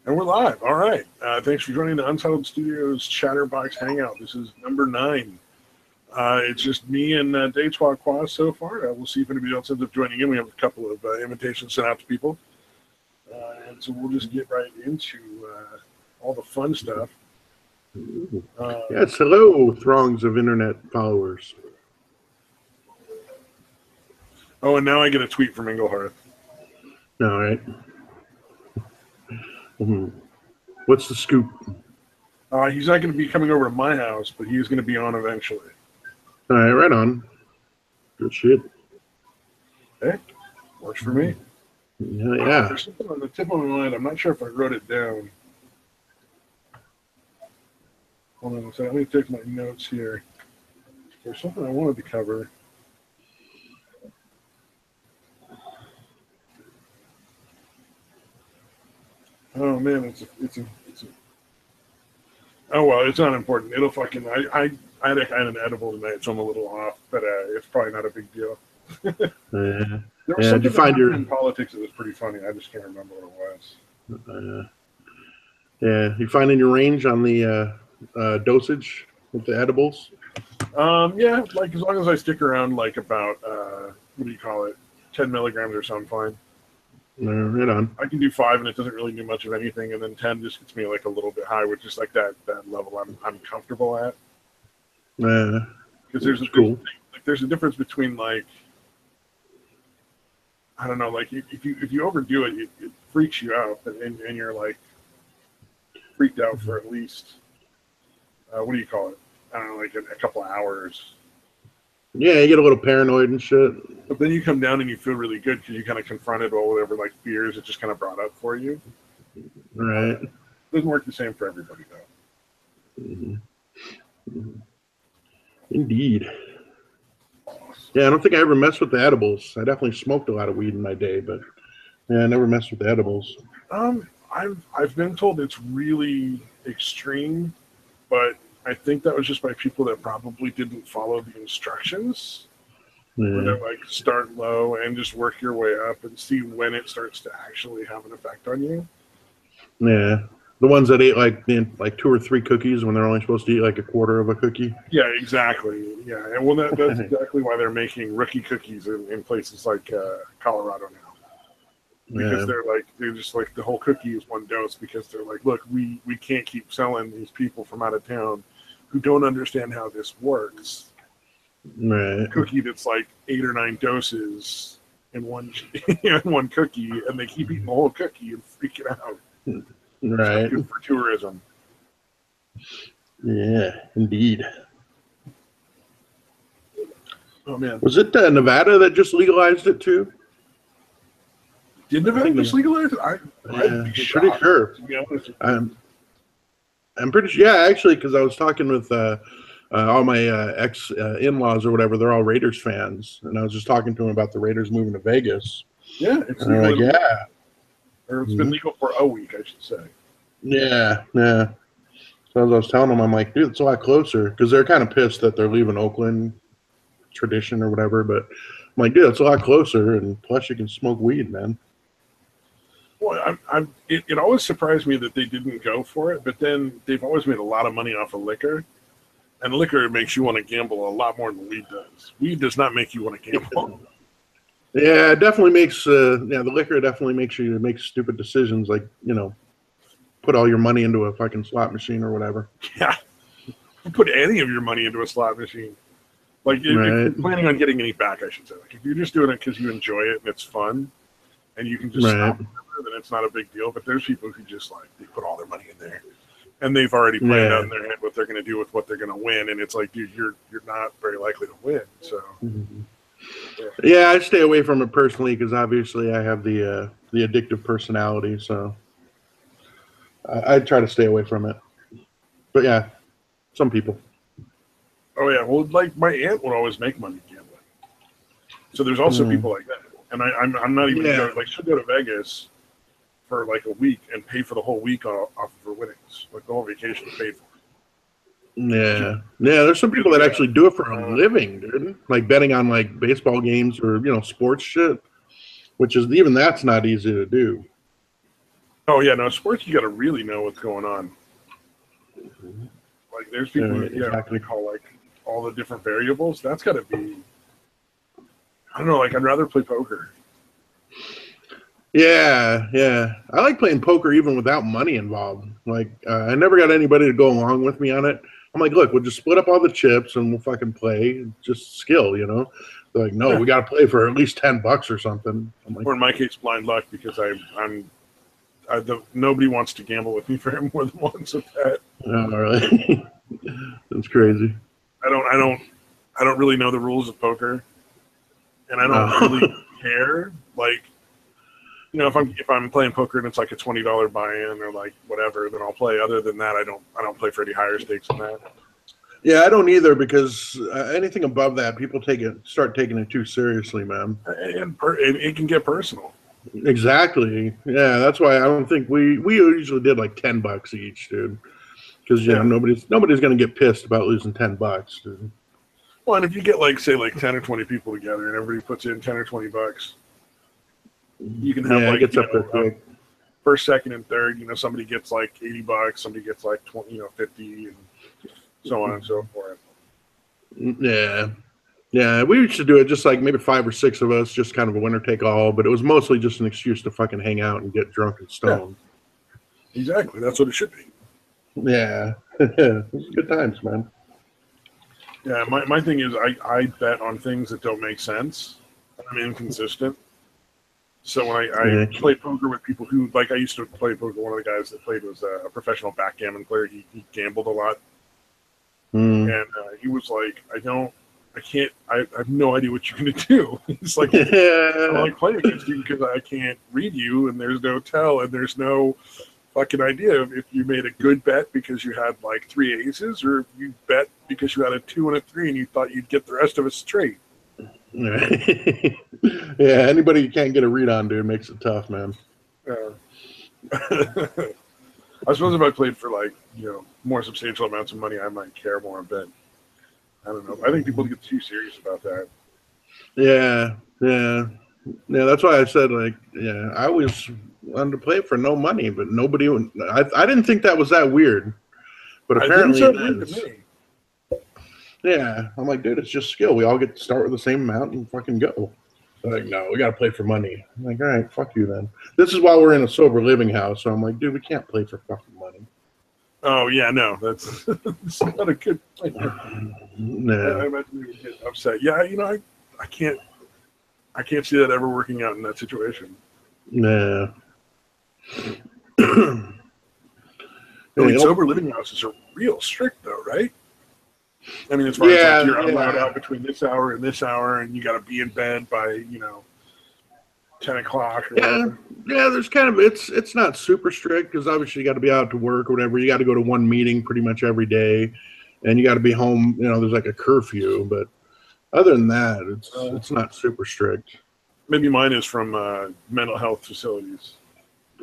And we're live. All right. Thanks for joining the Untitled Studios Chatterbox Hangout. This is number 9. It's just me and Daytwa Quaz so far. We'll see if anybody else ends up joining in. We have a couple of invitations sent out to people. And so we'll just get right into all the fun stuff. Yes, hello, throngs of internet followers. Oh, and now I get a tweet from Engelhardt. All right. What's the scoop? He's not going to be coming over to my house, but he's going to be on eventually. All right, right on. Good shit. Hey, works for me. Yeah. There's something on the tip of my mind. I'm not sure if I wrote it down. Hold on a second. Let me take my notes here. There's something I wanted to cover. Oh man, it's a. Oh well, it's not important. It'll fucking. I had an edible tonight, so I'm a little off, but it's probably not a big deal. There was something did you find your in politics that was pretty funny. I just can't remember what it was. You finding your range on the dosage with the edibles? Yeah, like as long as I stick around, like about what do you call it, 10 milligrams or something, fine. Right on. I can do 5 and it doesn't really do much of anything, and then 10 just gets me like a little bit high, which is like that level I'm comfortable at. Because there's a difference between like, I don't know, like if you overdo it, it freaks you out, and you're like freaked out for at least what do you call it? I don't know, like a couple of hours. Yeah, you get a little paranoid and shit. But then you come down and you feel really good because you kind of confronted all whatever like fears it just kind of brought up for you. Right. It doesn't work the same for everybody though. Mm-hmm. Indeed. Yeah, I don't think I ever messed with the edibles. I definitely smoked a lot of weed in my day, but yeah, I never messed with the edibles. I've been told it's really extreme, but I think that was just by people that probably didn't follow the instructions. Yeah. Where they're like, start low and just work your way up and see when it starts to actually have an effect on you. Yeah. The ones that ate like 2 or 3 cookies when they're only supposed to eat like a quarter of a cookie. Yeah, exactly. Yeah, and well, that's exactly why they're making rookie cookies in places like Colorado now. Because they're just like the whole cookie is one dose, because they're like, look, we can't keep selling these people from out of town who don't understand how this works. Right. A cookie that's like 8 or 9 doses in one one cookie, and they keep eating the whole cookie and freaking out. Right. It's good for tourism. Yeah, indeed. Oh man, was it Nevada that just legalized it too? Did Nevada just legalize it? I'm pretty sure. To be honest. I'm pretty sure. Yeah, actually, because I was talking with all my ex in-laws or whatever. They're all Raiders fans, and I was just talking to them about the Raiders moving to Vegas. Yeah, it's legal. Like, yeah, or it's been legal for a week, I should say. Yeah. So as I was telling them, I'm like, dude, it's a lot closer, because they're kind of pissed that they're leaving Oakland tradition or whatever. But I'm like, dude, it's a lot closer, and plus you can smoke weed, man. Well, it always surprised me that they didn't go for it, but then they've always made a lot of money off of liquor, and liquor makes you want to gamble a lot more than weed does. Weed does not make you want to gamble. Yeah, it definitely makes the liquor definitely makes you make stupid decisions, like, put all your money into a fucking slot machine or whatever. Yeah, put any of your money into a slot machine. Like, if you're planning on getting any back, I should say. Like, if you're just doing it because you enjoy it and it's fun, and you can just stop, then it's not a big deal. But there's people who just like, they put all their money in there, and they've already planned out in their head what they're going to do with what they're going to win, and it's like, dude, you're not very likely to win. So, yeah, I stay away from it personally, because obviously I have the addictive personality, so I try to stay away from it. But yeah, some people. Oh yeah, well, like my aunt would always make money gambling. So there's also people like that. And I'm not even going, like, she'll go to Vegas for like a week and pay for the whole week off of her winnings. Like the whole vacation is paid for. Yeah. There's some people that actually do it for a living, dude. Like betting on like baseball games or sports shit, which is, even that's not easy to do. Oh yeah, no, sports you got to really know what's going on. Like there's people who exactly call like all the different variables. That's got to be. I don't know. Like I'd rather play poker. Yeah, yeah. I like playing poker even without money involved. Like I never got anybody to go along with me on it. I'm like, look, we'll just split up all the chips and we'll fucking play. Just skill, you know. They're like, no, we got to play for at least $10 or something. I'm like, or in my case, blind luck because nobody wants to gamble with me for more than once with that. Oh, really? That's crazy. I don't really know the rules of poker, and I don't really care. Like, you know, if I'm playing poker and it's like a $20 buy-in or like whatever, then I'll play. Other than that, I don't play for any higher stakes than that. Yeah, I don't either because anything above that, people start taking it too seriously, man. And it can get personal. Exactly. Yeah, that's why I don't think we usually did like $10 each, dude. Because you know nobody's gonna get pissed about losing $10, dude. Well, and if you get like say like 10 or 20 people together and everybody puts in 10 or $20, you can have like it gets up there quick. First, second, and third. You know, somebody gets like $80, somebody gets like 20, 50, and so on and so forth. Yeah. Yeah, we used to do it just like maybe 5 or 6 of us, just kind of a winner take all, but it was mostly just an excuse to fucking hang out and get drunk and stoned. Yeah. Exactly. That's what it should be. Yeah. Good times, man. Yeah, my thing is I bet on things that don't make sense. I'm inconsistent. So when I play poker with people who, like I used to play poker, one of the guys that played was a professional backgammon player. He gambled a lot. And he was like, I have no idea what you're going to do. He's like, I don't like playing against you because I can't read you, and there's no tell, and there's no fucking idea if you made a good bet because you had like 3 aces, or if you bet because you had a 2 and a 3 and you thought you'd get the rest of it straight. Yeah, anybody you can't get a read on, dude, makes it tough, man. I suppose if I played for like, more substantial amounts of money, I might care more a bit. I don't know. I think people get too serious about that. Yeah. That's why I said, like, I always wanted to play for no money, but nobody. I didn't think that was that weird, but apparently it is. To me. Yeah, I'm like, dude, it's just skill. We all get to start with the same amount and fucking go. They're like, no, we got to play for money. I'm like, all right, fuck you then. This is while we're in a sober living house, so I'm like, dude, we can't play for fucking money. Oh yeah, no, that's not a good plan. No. I imagine you would get upset. Yeah, I can't see that ever working out in that situation. No. Sober living houses are real strict, though, right? I mean, as far as like you're allowed out between this hour and this hour, and you got to be in bed by 10 o'clock. Or whatever. There's kind of it's not super strict because obviously you got to be out to work or whatever. You got to go to one meeting pretty much every day, and you got to be home. There's like a curfew, but other than that, it's not super strict. Maybe mine is from mental health facilities.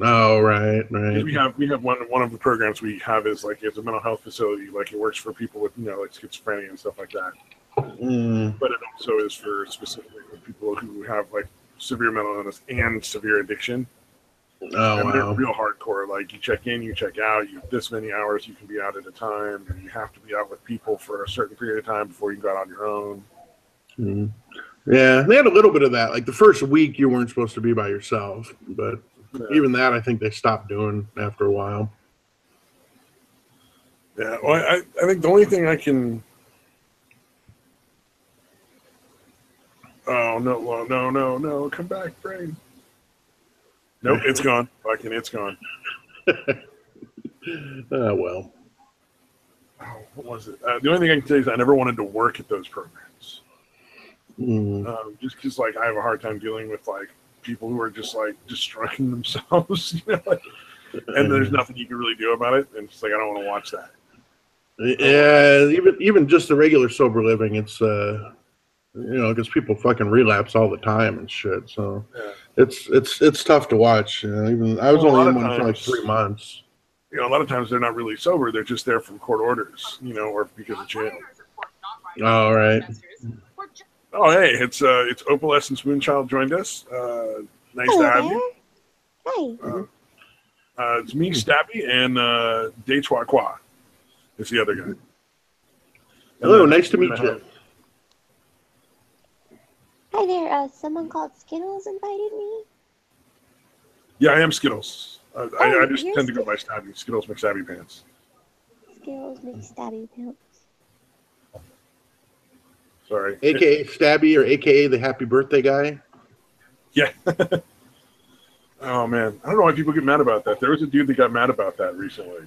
Oh, right. We have one of the programs we have is like it's a mental health facility, like it works for people with like schizophrenia and stuff like that. But it also is for specifically for people who have like severe mental illness and severe addiction. Oh, and wow. They're real hardcore. Like you check in, you check out. You have this many hours you can be out at a time, and you have to be out with people for a certain period of time before you go out on your own. Yeah, they had a little bit of that. Like the first week, you weren't supposed to be by yourself, but even that, I think they stopped doing after a while. Yeah, well, I think the only thing I can. Oh no! Come back, brain. Nope, it's gone. Fucking, it's gone. Oh well. Oh, what was it? The only thing I can say is I never wanted to work at those programs. Just because, like, I have a hard time dealing with like people who are just like destroying themselves, and there's nothing you can really do about it. And it's like I don't want to watch that. Yeah, even just the regular sober living, it's because people fucking relapse all the time and shit. So it's tough to watch. Even I was only in one for like 3 months. A lot of times they're not really sober; they're just there from court orders, or because of jail. All right. Oh, hey, it's Opalescence Moonchild joined us. Nice to have you. Hi. It's me, Stabby, and Detroit Qua is the other guy. Hello, nice to meet you. Hi there. Someone called Skittles invited me. Yeah, I am Skittles. I just tend to go by Stabby. Skittles McStabby Pants. Skittles McStabby Pants. Sorry. AKA Stabby, or AKA the Happy Birthday guy. Yeah. Oh man, I don't know why people get mad about that. There was a dude that got mad about that recently.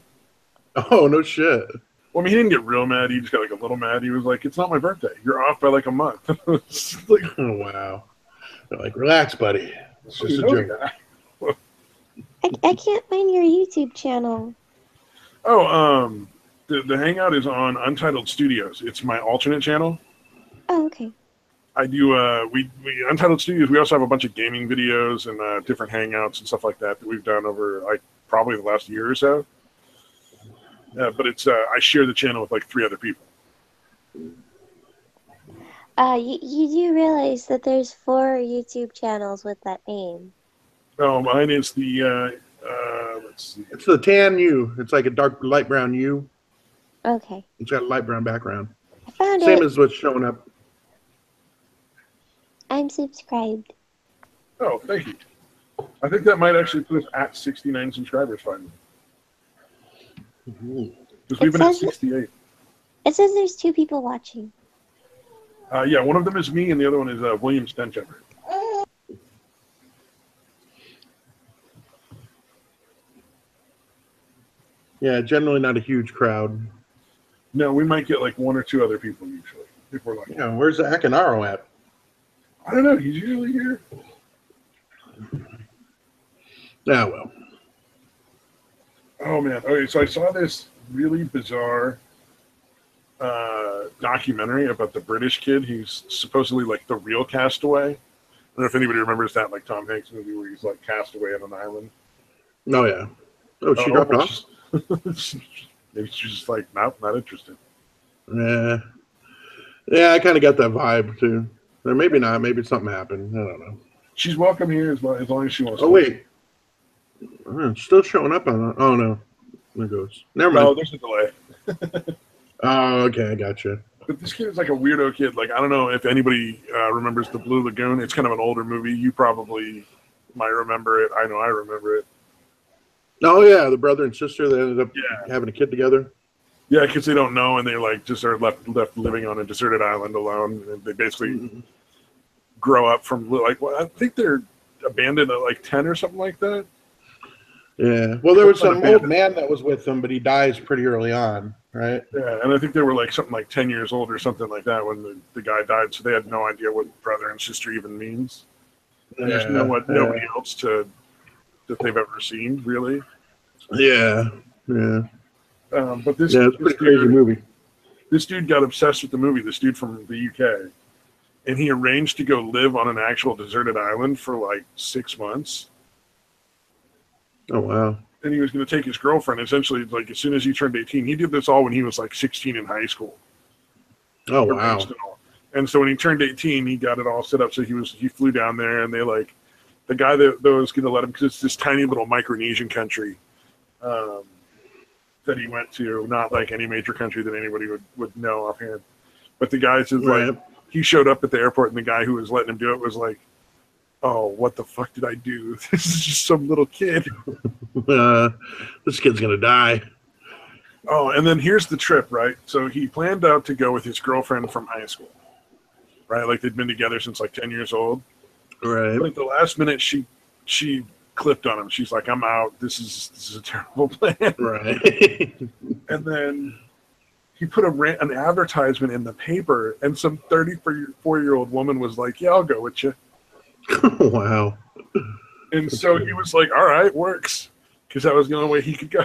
Oh no shit. Well, I mean, he didn't get real mad. He just got like a little mad. He was like, "It's not my birthday. You're off by like a month." Like, oh wow. They're like, relax, buddy. It's just a joke. I can't find your YouTube channel. Oh, the Hangout is on Untitled Studios. It's my alternate channel. Oh, okay. I do. We Untitled Studios. We also have a bunch of gaming videos and different hangouts and stuff like that we've done over like probably the last year or so. But it's I share the channel with like 3 other people. You do realize that there's 4 YouTube channels with that name. Oh, mine is the let's see. It's the tan U. It's like a dark light brown U. Okay. It's got a light brown background. I found Same it. as what's showing up. I'm subscribed. Oh, thank you. I think that might actually put us at 69 subscribers finally. Because we've been at 68. It says there's 2 people watching. Yeah, one of them is me and the other one is William Stenchember. Yeah, generally not a huge crowd. No, we might get like 1 or 2 other people usually. If we're lucky. Yeah, where's the Akinaro at? I don't know. He's usually here. Yeah, well. Oh man. Okay, so I saw this really bizarre documentary about the British kid. He's supposedly like the real castaway. I don't know if anybody remembers that, like Tom Hanks movie where he's like castaway on an island. Oh yeah. Oh, she dropped off. Maybe she's just like, nope, not interested. Yeah, I kind of got that vibe too. Or maybe not. Maybe something happened. I don't know. She's welcome here as long as she wants. Oh wait, it's still showing up on. Oh no, there it goes. Never mind. No, there's a delay. Oh, okay, I gotcha. But this kid is like a weirdo kid. Like, I don't know if anybody remembers The Blue Lagoon. It's kind of an older movie. You probably might remember it. I know I remember it. Oh yeah, the brother and sister that ended up having a kid together. Yeah, because they don't know, and they like just are left living on a deserted island alone. And they basically grow up from like, well, I think they're abandoned at like 10 or something like that. Yeah. Well, there was some old man that was with them, but he dies pretty early on, right? Yeah, and I think they were like something like 10 years old or something like that when the guy died. So they had no idea what brother and sister even means. And there's nobody else that they've ever seen, really. Yeah. Yeah. But it's a pretty crazy movie. This dude got obsessed with the movie. This dude from the UK, and he arranged to go live on an actual deserted island for like 6 months. Oh wow! And he was going to take his girlfriend. Essentially, like as soon as he turned 18, he did this all when he was like 16 in high school. Oh wow! And so when he turned 18, he got it all set up. So he flew down there, and they like the guy that was going to let him, because it's this tiny little Micronesian country. That he went to, not like any major country that anybody would know offhand. But the guy says, like, he showed up at the airport, and the guy who was letting him do it was like, oh, what the fuck did I do? This is just some little kid. This kid's going to die. Oh, and then here's the trip, right? So he planned out to go with his girlfriend from high school, right? Like they'd been together since like 10 years old. Right. But at the last minute, she clipped on him. She's like, I'm out. This is a terrible plan. Right. And then he put an advertisement in the paper, and some 34-year-old woman was like, yeah, I'll go with you. Wow. And so he was like, all right, works. Because that was the only way he could go.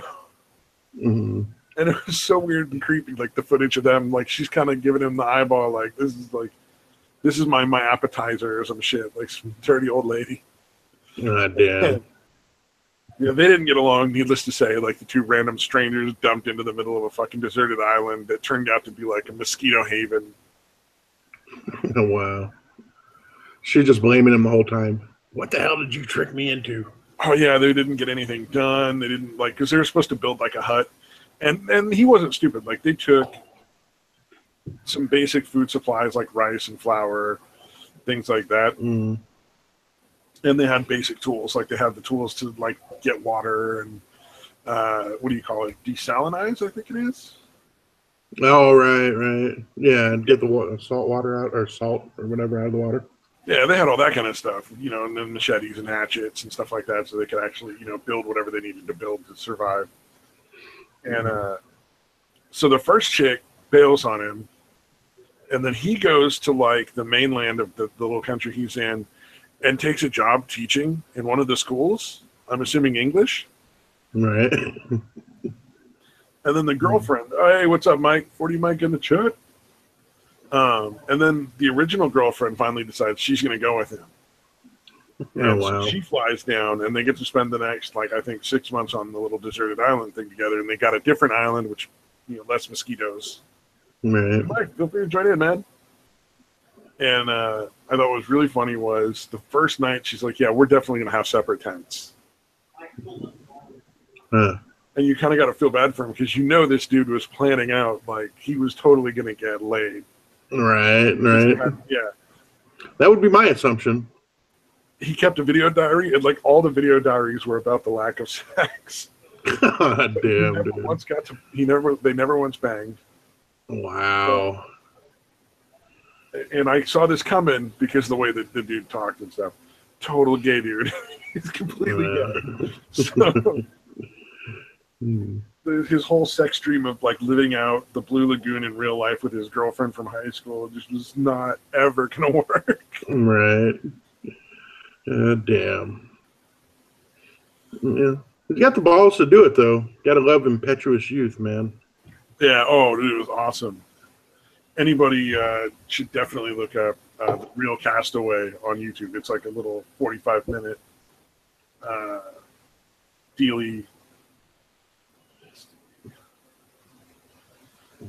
Mm-hmm. And it was so weird and creepy, like the footage of them. Like she's kind of giving him the eyeball, like, this is my appetizer or some shit. Like some dirty old lady. God damn. Yeah, they didn't get along, needless to say. Like the 2 random strangers dumped into the middle of a fucking deserted island that turned out to be like a mosquito haven. Oh, wow. She's just blaming him the whole time. What the hell did you trick me into? oh yeah, they didn't get anything done. They didn't like because they were supposed to build like a hut, and he wasn't stupid. Like they took some basic food supplies like rice and flour, things like that. Mm. And they had basic tools, like they had the tools to like get water and what do you call it? Desalinize, I think it is. Oh, right. Yeah, and get the salt water out, or salt or whatever out of the water. Yeah, they had all that kind of stuff, and then machetes and hatchets and stuff like that, so they could actually, build whatever they needed to build to survive. And so the first chick bails on him, and then he goes to like the mainland of the little country he's in, and takes a job teaching in one of the schools. I'm assuming English. Right. And then the girlfriend, oh, hey, what's up, Mike? 40 Mike in the chat. And then the original girlfriend finally decides she's going to go with him. And wow. So she flies down, and they get to spend the next, I think 6 months on the little deserted island thing together. And they got a different island, which, less mosquitoes. Right. Mike, feel free to join in, man. And I thought what was really funny was the first night she's like, yeah, we're definitely going to have separate tents. Huh. And you kind of got to feel bad for him because this dude was planning out, like, he was totally going to get laid. Right. Yeah. That would be my assumption. He kept a video diary, and, like, all the video diaries were about the lack of sex. God damn, dude. They never once banged. Wow. And I saw this coming because of the way that the dude talked and stuff. Total gay dude. He's completely gay. So his whole sex dream of like living out the Blue Lagoon in real life with his girlfriend from high school just was not ever gonna work. Right. Damn. Yeah. You got the balls to do it though. Gotta love impetuous youth, man. Yeah, oh dude, it was awesome. Anybody should definitely look up The Real Castaway on YouTube. It's like a little 45-minute dealy.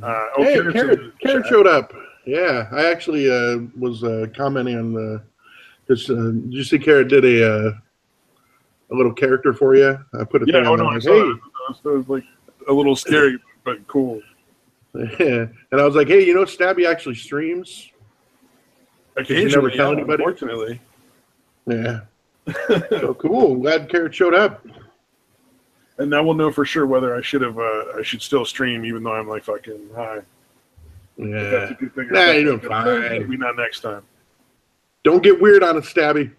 Karen showed up. Yeah, I actually was commenting on the. Because did you see Karen did a little character for you? I put a thing on there. I saw it. It was like a little scary, but cool. Yeah, and I was like, hey, Stabby actually streams. Occasionally, never tell anybody. Unfortunately. Yeah. So cool. Glad Carrot showed up. And now we'll know for sure whether I should still stream, even though I'm like fucking high. Yeah. That's a good thing. Nah, you're doing fine. Maybe not next time. Don't get weird on it, Stabby.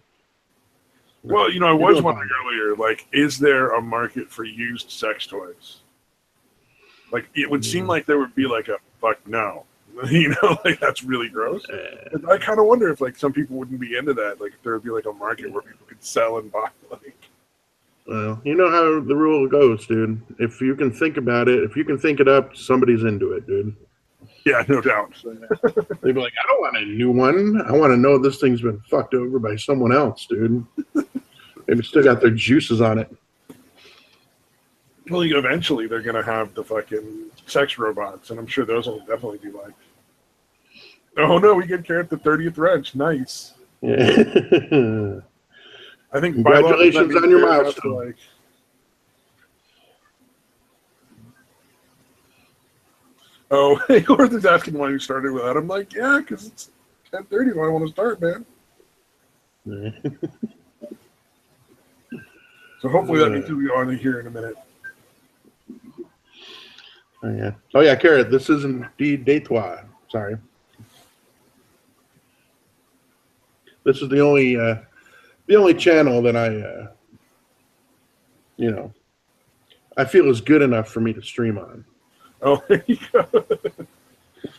Well, I was wondering earlier, like, is there a market for used sex toys? Like, it would seem like there would be like a fuck no. Like that's really gross. And I kind of wonder if like some people wouldn't be into that. Like if there would be like a market where people could sell and buy like. Well, you know how the rule goes, dude. If you can think about it, if you can think it up, somebody's into it, dude. Yeah, no doubt. They'd be like, I don't want a new one. I want to know this thing's been fucked over by someone else, dude. They've still got their juices on it. Well, eventually they're going to have the fucking sex robots, and I'm sure those will definitely be like, oh no, we get Carrot the 30th wrench. Nice. Yeah. I think congratulations on your milestone. Oh, Gordon's asking why you started with that. I'm like, yeah, because it's 10:30 when I want to start, man. So hopefully that means we'll be on here in a minute. Oh yeah, Carrot. This is indeed Deitois. Sorry. This is the only channel that I feel is good enough for me to stream on. Oh, there you go.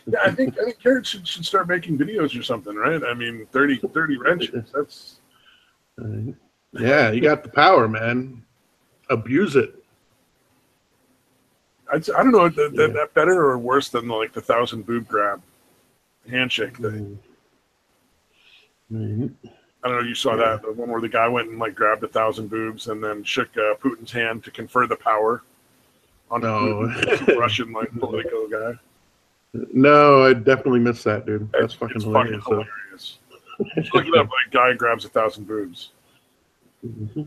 Yeah, I think Carrot should start making videos or something, right? I mean, 30 wrenches. That's. Yeah, you got the power, man. Abuse it. I don't know, that better or worse than like the 1,000 boob grab handshake thing. Mm-hmm. I don't know if you saw that, the one where the guy went and like grabbed 1,000 boobs and then shook Putin's hand to confer the power on Putin, Russian like political guy. No, I definitely missed that, dude. That's fucking hilarious. Fucking hilarious. Just look it up, like guy grabs 1,000 boobs. Mm-hmm.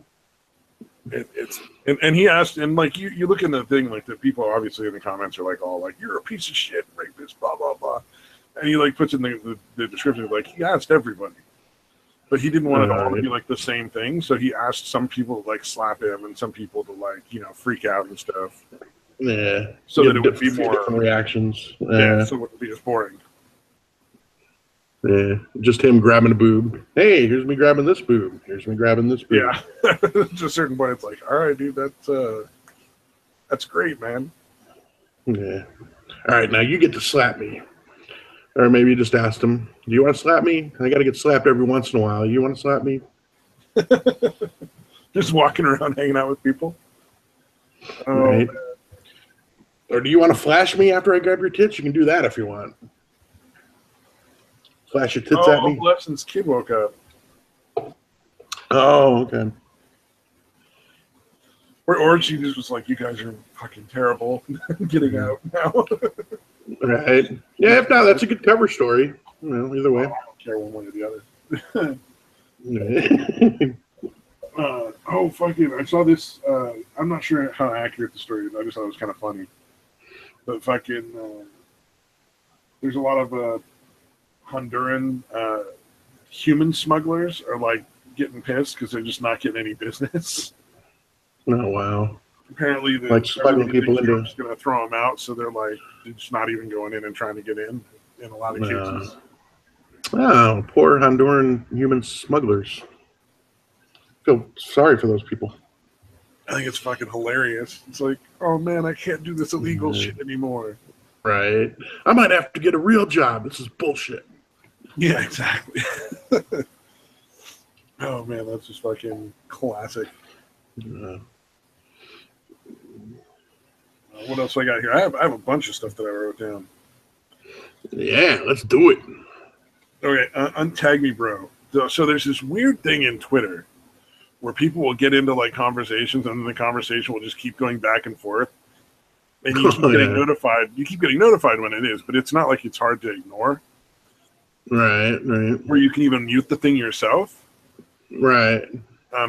And he asked, and like you look in the thing, like the people obviously in the comments are like all like, you're a piece of shit, rapist, blah blah blah, and he like puts in the description like he asked everybody, but he didn't want it all to be like the same thing, so he asked some people to like slap him and some people to like freak out and stuff. Yeah, so that it would be more different reactions. Yeah, so it wouldn't be as boring. Yeah, just him grabbing a boob. Hey, here's me grabbing this boob. Here's me grabbing this boob. Yeah, to a certain point, it's like, all right, dude, that's great, man. Yeah. All right, now you get to slap me, or maybe you just asked him, "Do you want to slap me? I got to get slapped every once in a while. You want to slap me?" Just walking around hanging out with people. Right. Or do you want to flash me after I grab your tits? You can do that if you want. Flash your tits at me. Lesson's kid woke up. Oh, okay. Or she just was like, "You guys are fucking terrible." Getting out now. Right. Yeah. If not, that's a good cover story. Either way. I don't care one way or the other. Fucking! I saw this. I'm not sure how accurate the story is. I just thought it was kind of funny. But fucking, there's a lot of Honduran human smugglers are like getting pissed because they're just not getting any business. Oh wow! Apparently, the like smuggling people into just going to throw them out, so they're just not even going in and trying to get in a lot of cases. Oh, poor Honduran human smugglers. Feel sorry for those people. I think it's fucking hilarious. It's like, oh man, I can't do this illegal shit anymore. Right. I might have to get a real job. This is bullshit. Yeah, exactly. Oh man, that's just fucking classic. What else I got here? I have a bunch of stuff that I wrote down. Yeah, let's do it. Okay, untag me, bro. So there's this weird thing in Twitter where people will get into like conversations, and then the conversation will just keep going back and forth, and you keep getting notified. You keep getting notified when it is, but it's not like it's hard to ignore. Right. Where you can even mute the thing yourself. Right.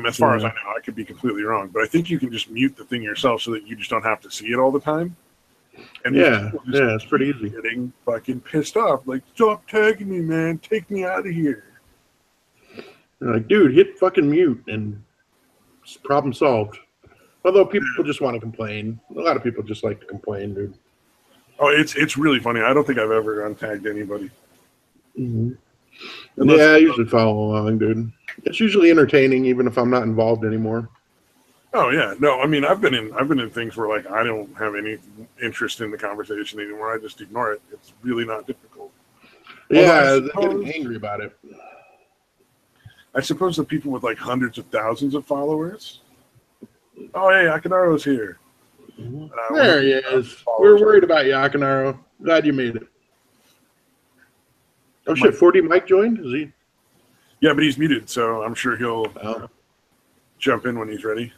As far as I know, I could be completely wrong, but I think you can just mute the thing yourself so that you just don't have to see it all the time. And it's pretty easy. Getting fucking pissed off, like, stop tagging me, man, take me out of here. They're like, dude, hit fucking mute, and problem solved. Although people just want to complain. A lot of people just like to complain, dude. Oh, it's really funny. I don't think I've ever untagged anybody. Mm-hmm. I usually follow along, dude. It's usually entertaining, even if I'm not involved anymore. Oh yeah, no, I mean I've been in things where like I don't have any interest in the conversation anymore. I just ignore it. It's really not difficult. Yeah, they're getting angry about it. I suppose the people with like hundreds of thousands of followers. Oh hey, Akinaro's here. There he is. We're worried about you, Akinaro. Glad you made it. Oh shit, 4D Mike joined? Is he? Yeah, but he's muted, so I'm sure he'll jump in when he's ready.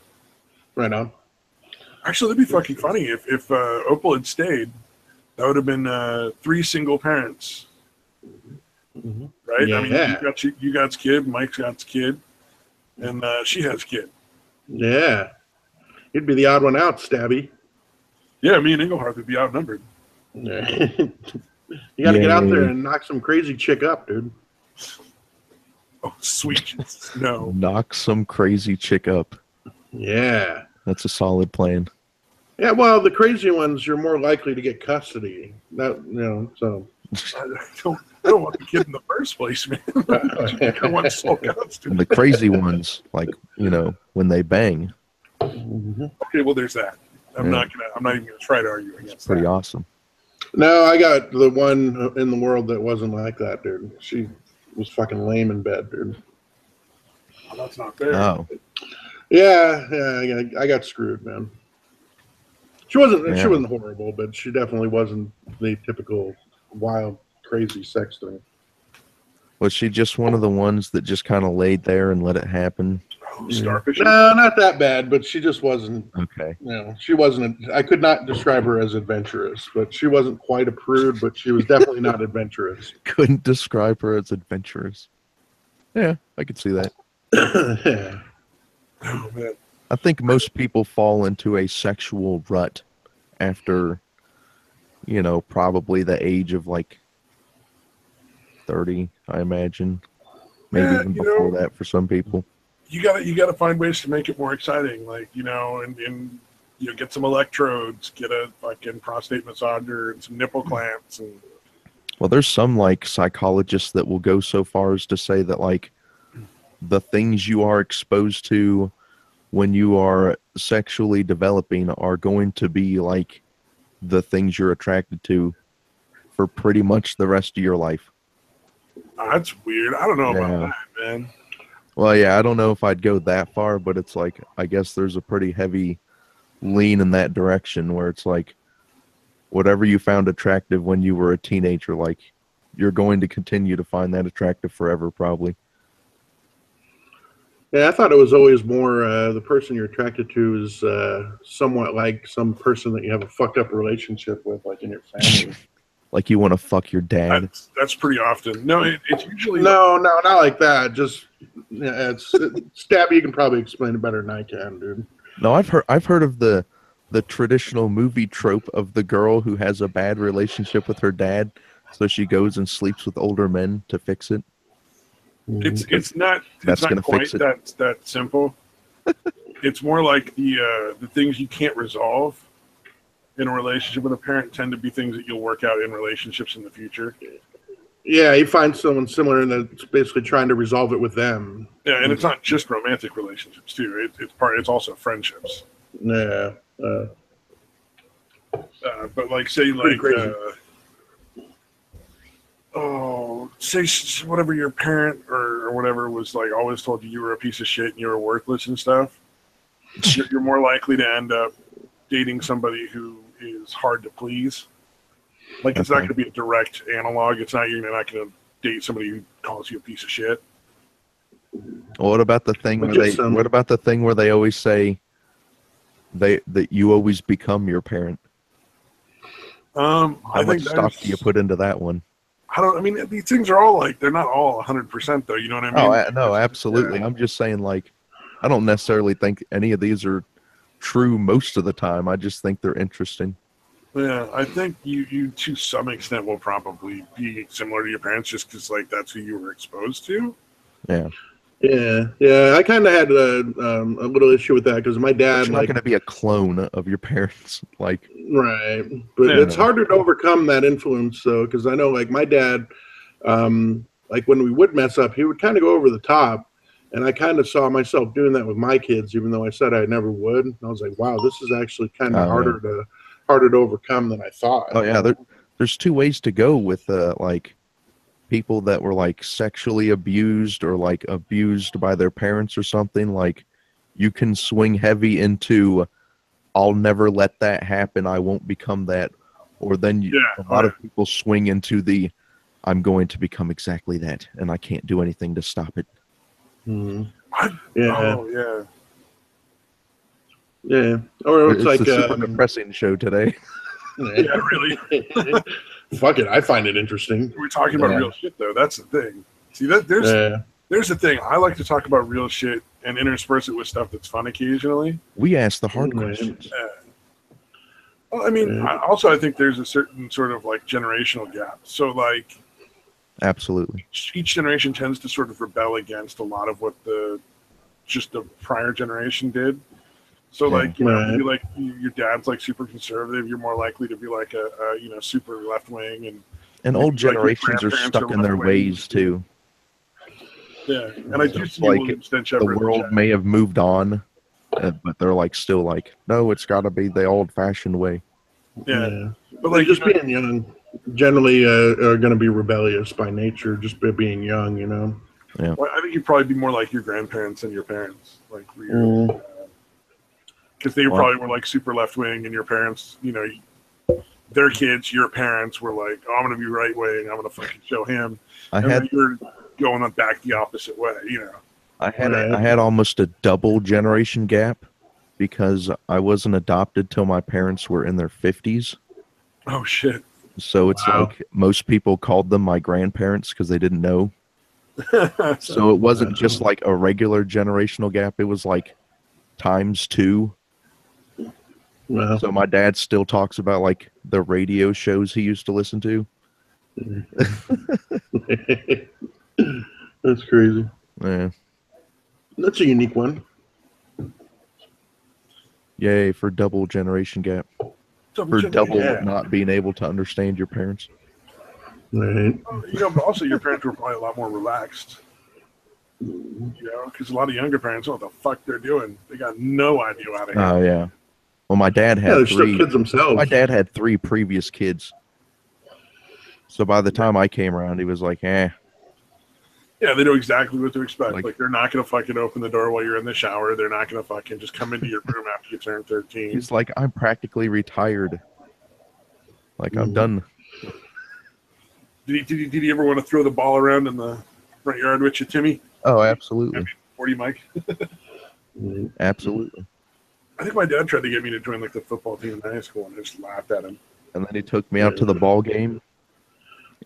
Right on. Actually, that'd be fucking funny if Opal had stayed. That would have been 3 single parents, right? Yeah. I mean, you got kid, Mike's got kid, and she has kid. Yeah, you'd be the odd one out, Stabby. Yeah, me and Engelhardt would be outnumbered. Yeah. You got to get out there and knock some crazy chick up, dude. Oh, sweet. No. Knock some crazy chick up. Yeah. That's a solid plan. Yeah, well, the crazy ones, you're more likely to get custody. So. I don't want the kid in the first place, man. I want sole custody. And the crazy ones, like, when they bang. Okay, well, there's that. I'm not even gonna try to argue against It's pretty awesome. No, I got the one in the world that wasn't like that, dude. She was fucking lame in bed, dude. Oh, that's not fair. Oh. Yeah, I got screwed, man. She wasn't horrible, but she definitely wasn't the typical wild, crazy sex thing. Was she just one of the ones that just kind of laid there and let it happen? Starfish? No, not that bad, but she just wasn't. Okay. She wasn't. I could not describe her as adventurous, but she wasn't quite a prude, but she was definitely not adventurous. Couldn't describe her as adventurous. Yeah, I could see that. Yeah. Oh man. I think most people fall into a sexual rut after, probably the age of like 30, I imagine. Maybe even before that for some people. You gotta find ways to make it more exciting, like, and get some electrodes, get a fucking prostate massager and some nipple clamps and. Well, there's some like psychologists that will go so far as to say that like the things you are exposed to when you are sexually developing are going to be like the things you're attracted to for pretty much the rest of your life. That's weird. I don't know about that, man. Well, yeah, I don't know if I'd go that far, but it's like, I guess there's a pretty heavy lean in that direction where it's like whatever you found attractive when you were a teenager, like you're going to continue to find that attractive forever, probably. Yeah, I thought it was always more the person you're attracted to is somewhat like some person that you have a fucked up relationship with, like in your family. Like you want to fuck your dad. That's pretty often. No, it's usually no, not like that. Just it's Stabby. You can probably explain it better than I can, dude. No, I've heard of the traditional movie trope of the girl who has a bad relationship with her dad, so she goes and sleeps with older men to fix it. It's not quite that simple. It's more like the things you can't resolve in a relationship with a parent tend to be things that you'll work out in relationships in the future. Yeah, you find someone similar and that's basically trying to resolve it with them. Yeah, and it's not just romantic relationships too. It's also friendships. Yeah. But like say like say whatever your parent or whatever was like always told you were a piece of shit and you were worthless and stuff. You're more likely to end up dating somebody who is hard to please. Like it's not going to be a direct analog. It's not, you're not going to date somebody who calls you a piece of shit. Well, what about the thing where they always say that you always become your parent? How much stock do you put into that one? I mean, these things are all like, they're not all 100% though. You know what I mean? Oh, no, absolutely. Yeah. I'm just saying, like, I don't necessarily think any of these are true most of the time. I just think they're interesting. Yeah, I think you to some extent will probably be similar to your parents just because, like, that's who you were exposed to. Yeah. Yeah. I kind of had a little issue with that because my dad. You're not going to be a clone of your parents, like. Right, but it's harder to overcome that influence, though, because I know, like, my dad, like when we would mess up, he would kind of go over the top, and I kind of saw myself doing that with my kids, even though I said I never would. And I was like, wow, this is actually kind of harder to overcome than I thought. Oh yeah, there's two ways to go with like people that were like sexually abused or like abused by their parents or something. Like you can swing heavy into I'll never let that happen, I won't become that. Or then a lot of people swing into the I'm going to become exactly that and I can't do anything to stop it. Mm-hmm. Yeah. Or it's like a super depressing show today. Yeah, really. Fuck it, I find it interesting. We're talking about real shit though. That's the thing. See, there's the thing. I like to talk about real shit and intersperse it with stuff that's fun occasionally. We ask the hard questions. Well, I mean, I think there's a certain sort of like generational gap. So like, absolutely, each generation tends to sort of rebel against a lot of what the prior generation did. So like, maybe like your dad's like super conservative, you're more likely to be like a super left wing, and old generations are stuck in their ways too. Yeah, and I do see like the world may have moved on, but they're like still like, no, it's got to be the old-fashioned way. Yeah. But like just being young, generally are going to be rebellious by nature, just by being young, you know. Yeah. Well, I think you'd probably be more like your grandparents than your parents, like because they probably were like super left wing, and your parents, their kids, your parents were like, oh, I'm going to be right wing, I'm going to fucking show him. Then you're going back the opposite way, I had almost a double generation gap because I wasn't adopted till my parents were in their 50s. Oh shit. So it's like most people called them my grandparents because they didn't know. So it wasn't just like a regular generational gap. It was like × 2. Wow. So my dad still talks about like the radio shows he used to listen to. That's crazy. Yeah. That's a unique one. Yay for double generation gap. For double not being able to understand your parents. Right. You know, but also your parents were probably a lot more relaxed. You know, because a lot of younger parents don't know what the fuck they're doing. They got no idea how to handle Oh yeah. Well, my dad had they're 3. still kids themselves. My dad had 3 previous kids. So by the time I came around, he was like, eh. Yeah, they know exactly what to expect. Like- Like they're not going to fucking open the door while you're in the shower. They're not going to fucking just come into your room after you turn 13. He's like, I'm practically retired. Like, I'm done. Did he ever want to throw the ball around in the front yard with you, Timmy? Oh, absolutely. 40 Mike? Absolutely. I think my dad tried to get me to join like the football team in high school, and I just laughed at him. And then he took me out to the ball game.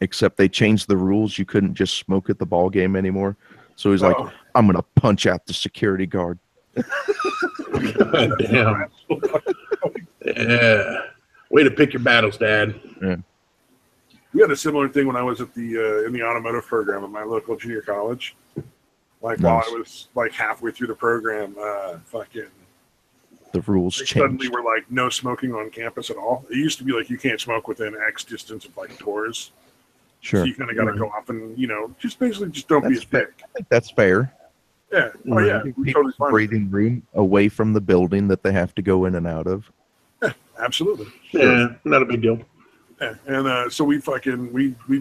Except they changed the rules. You couldn't just smoke at the ball game anymore. So he's like, I'm going to punch out the security guard. God damn. Yeah. Way to pick your battles, Dad. Yeah. We had a similar thing when I was at the in the automotive program at my local junior college. Like while I was like halfway through the program, fucking the rules they changed. suddenly were like no smoking on campus at all. It used to be like you can't smoke within X distance of like doors. Sure. So you kind of got to go off and, you know, just basically just don't be a fair. dick. I think that's fair. Yeah. Oh, yeah. We're totally fine. Breathing room away from the building that they have to go in and out of. Yeah, absolutely. Yeah, not a big deal. Yeah. And so we'd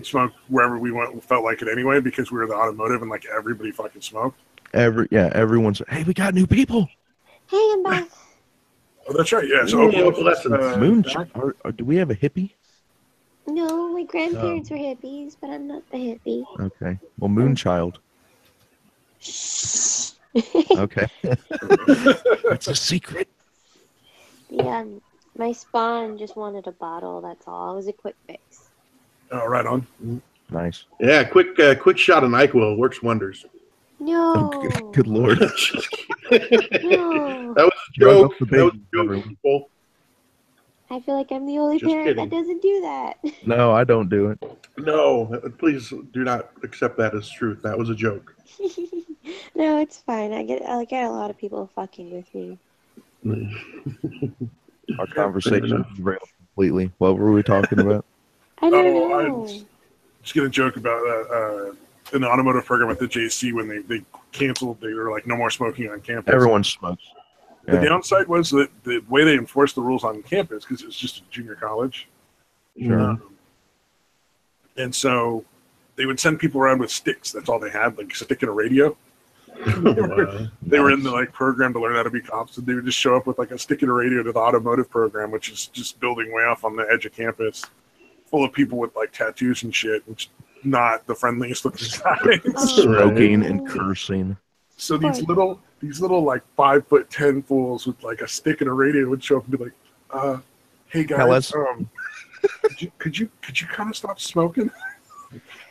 smoke wherever we went, felt like it anyway, because we were the automotive and like everybody fucking smoked. Everyone's, hey, we got new people. Hey, I'm back. Oh, that's right. Yeah. So do we have a hippie? No, my grandparents were hippies, but I'm not the hippie. Okay. Well, Moonchild. Okay. That's a secret. Yeah, my spawn just wanted a bottle, that's all. It was a quick fix. Oh, right on. Nice. Yeah, quick shot of NyQuil works wonders. No. Oh, good Lord. No. That was a joke. That was a joke, people. I feel like I'm the only Just parent kidding. that doesn't do that. No, I don't do it. No, please do not accept that as truth. That was a joke. No, it's fine. I get a lot of people fucking with me. Our conversation derailed completely. What were we talking about? I don't know. I'm just going to joke about in the automotive program at the JC when they canceled, they were like, no more smoking on campus. Everyone smokes. The downside was that the way they enforced the rules on campus, because it was just a junior college. Sure. And so they would send people around with sticks. That's all they had, like a stick and a radio. They were in the like program to learn how to be cops, and they would just show up with like a stick and a radio to the automotive program, which is just building way off on the edge of campus, full of people with like tattoos and shit, which not the friendliest looking guys. Smoking and cursing. So these little like 5'10" fools with like a stick and a radio would show up and be like, "Hey guys, could you kind of stop smoking?"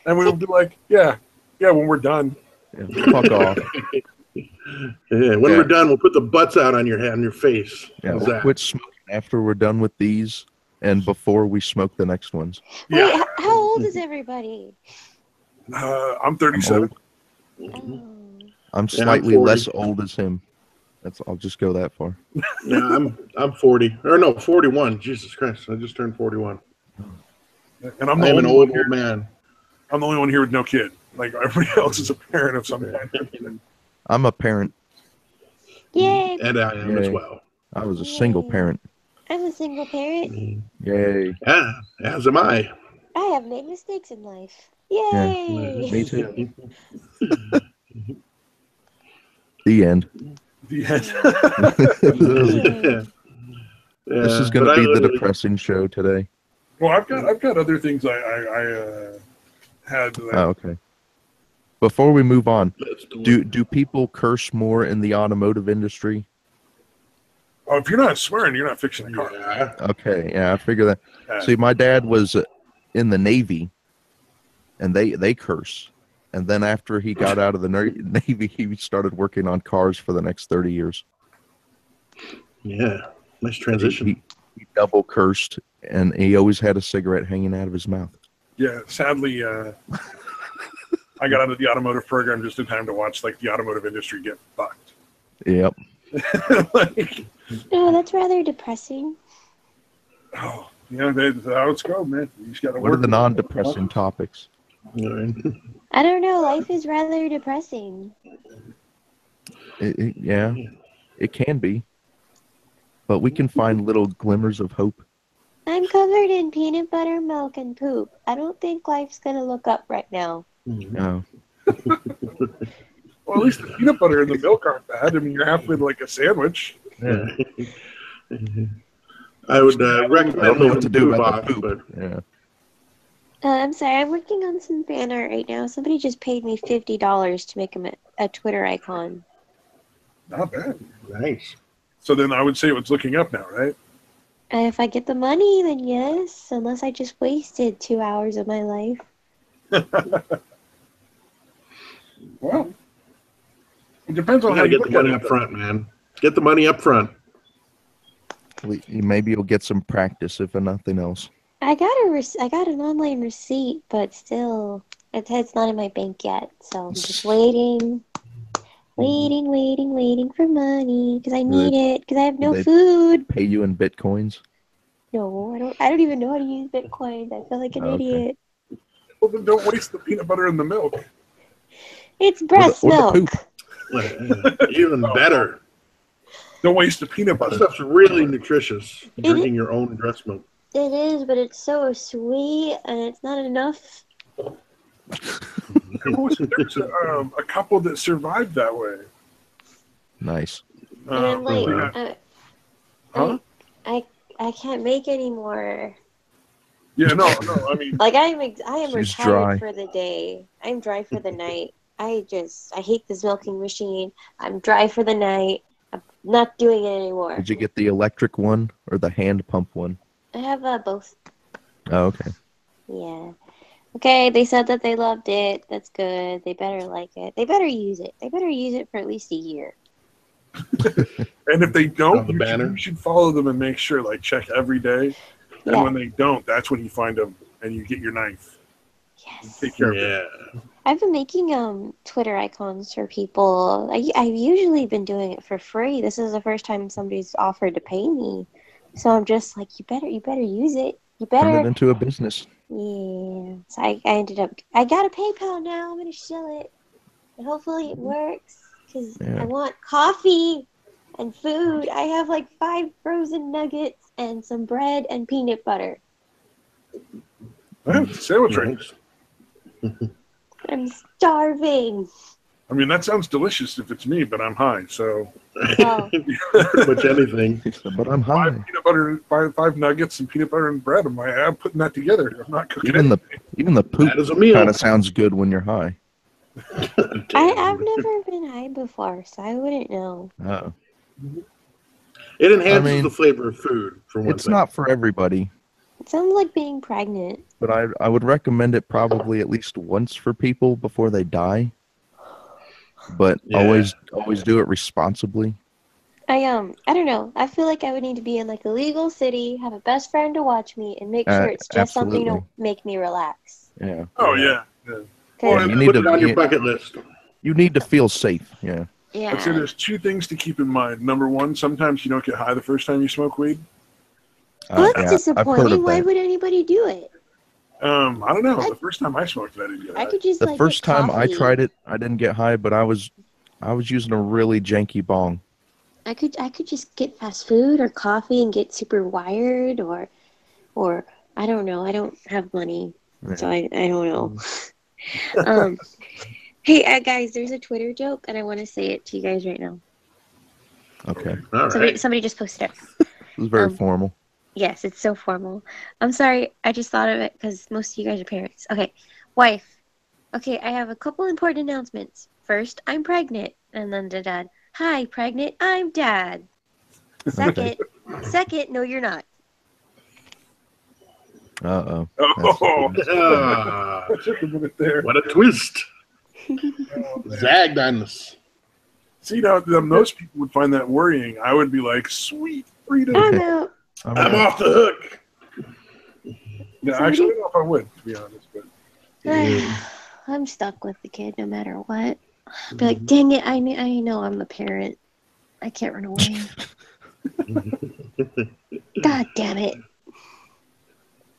And we would be like, "Yeah, when we're done." Yeah, fuck off. When we're done, we'll put the butts out on your head, on your face. Yeah, we'll quit smoking after we're done with these, and before we smoke the next ones. Yeah. Wait, how old is everybody? I'm 37. I'm slightly less old as him. I'll just go that far. Yeah, I'm 40. Or no, 41. Jesus Christ. I just turned 41. And I'm an old man. I'm the only one here with no kid. Like everybody else is a parent of some kind. I'm a parent. Yay. And I am as well. I was a single parent. I'm a single parent. Yay. Yeah, as am I. I have made mistakes in life. Yay. Yeah, me too. The end. The end. This is going to be the depressing show today. Well, I've got other things I had. Oh, okay. Before we move on, do people curse more in the automotive industry? Oh, if you're not swearing, you're not fixing a car. Yeah. Okay, yeah, I figure that. See, my dad was in the Navy, and they curse. And then after he got out of the Navy, he started working on cars for the next 30 years. Yeah, nice transition. He double cursed, and he always had a cigarette hanging out of his mouth. Yeah, sadly, I got out of the automotive program just in time to watch like the automotive industry get fucked. Yep. Oh, that's rather depressing. Oh, yeah, that's how it's going, man. You just gotta What are the non-depressing topics? I don't know. Life is rather depressing. Yeah, it can be. But we can find little glimmers of hope. I'm covered in peanut butter, milk, and poop. I don't think life's gonna look up right now. No. Well, at least the peanut butter and the milk aren't bad. I mean, you're halfway to like a sandwich. Yeah. I would recommend I don't know what to do poop about off, the poop. but Yeah. I'm sorry. I'm working on some fan art right now. Somebody just paid me $50 to make him a Twitter icon. Not bad. nice. So then I would say it's looking up now, right? If I get the money, then yes. Unless I just wasted 2 hours of my life. Well, it depends on You how gotta you get look the at money it. up front, man. Get the money up front. Maybe you'll get some practice, if nothing else. I got an online receipt, but still, it's not in my bank yet. So I'm just waiting for money because I need it because I have no they- food. Pay you in bitcoins. No, I don't even know how to use Bitcoin. I feel like an idiot. Well, then don't waste the peanut butter and the milk. It's breast or the milk. poop. Even better. Don't waste the peanut That butter. stuff's really nutritious. Drinking your own breast milk. It is, but it's so sweet and it's not enough. There's a couple that survived that way. Nice. And I'm like, Huh? I can't make anymore. Yeah, no. I mean, Like I am She's retired dry. for the day. I'm dry for the night. I hate this milking machine. I'm dry for the night. I'm not doing it anymore. Did you get the electric one or the hand pump one? I have both. Oh, okay. Yeah. Okay, they said that they loved it. That's good. They better like it. They better use it. They better use it for at least a year. and if they don't, the banner? you should follow them and make sure, like, check every day. Yeah. And when they don't, that's when you find them and you get your knife. Yes. Take care of it. Yeah. I've been making Twitter icons for people. I've usually been doing it for free. This is the first time somebody's offered to pay me. So I'm just like, you better use it. You Turn better. it into a business. Yeah. So I ended up. I got a PayPal now. I'm gonna sell it, and hopefully it works. Because I want coffee and food. I have like 5 frozen nuggets and some bread and peanut butter. Sandwich rings. I'm starving. I mean, that sounds delicious if it's me, but I'm high, so. Well, Pretty much anything. But I'm high. 5 peanut butter, 5 nuggets and peanut butter and bread. I'm putting that together. I'm not cooking anything. Even the poop That is a meal. kind of sounds good when you're high. I've never been high before, so I wouldn't know. Oh. It enhances the flavor of food, for one It's thing. not for everybody, It sounds like being pregnant. but I would recommend it probably at least once for people before they die. But always do it responsibly. I don't know. I feel like I would need to be in like a legal city, have a best friend to watch me, and make sure it's just something to make me relax. Yeah. Oh, yeah. Well, you need put to it on your bucket list. You need to feel safe. Yeah. Yeah. I'd say there's 2 things to keep in mind. Number 1, sometimes you don't get high the first time you smoke weed. Well, that's I've heard disappointing. of Why that. would anybody do it? I don't know. The first time I smoked it, I didn't get high. I could just The like first get time I coffee. tried it, I didn't get high, but I was using a really janky bong. I could just get fast food or coffee and get super wired or I don't know. I don't have money, so I don't know. Hey guys, there's a Twitter joke, and I want to say it to you guys right now. Okay. All right. Somebody just posted it. It was very formal. Yes, it's so formal. I'm sorry. I just thought of it because most of you guys are parents. Okay, wife. Okay, I have a couple important announcements. First, I'm pregnant, and then the dad. Hi, pregnant. I'm dad. Second, no, you're not. Uh-oh. Took a minute there. What a twist. Zagged on us. See, now most people would find that worrying. I would be like, sweet freedom. I'm out. I'm off the hook. No, actually, I don't know if I would, to be honest. But I'm stuck with the kid no matter what. I'd be like, dang it, I know I'm the parent. I can't run away. God damn it.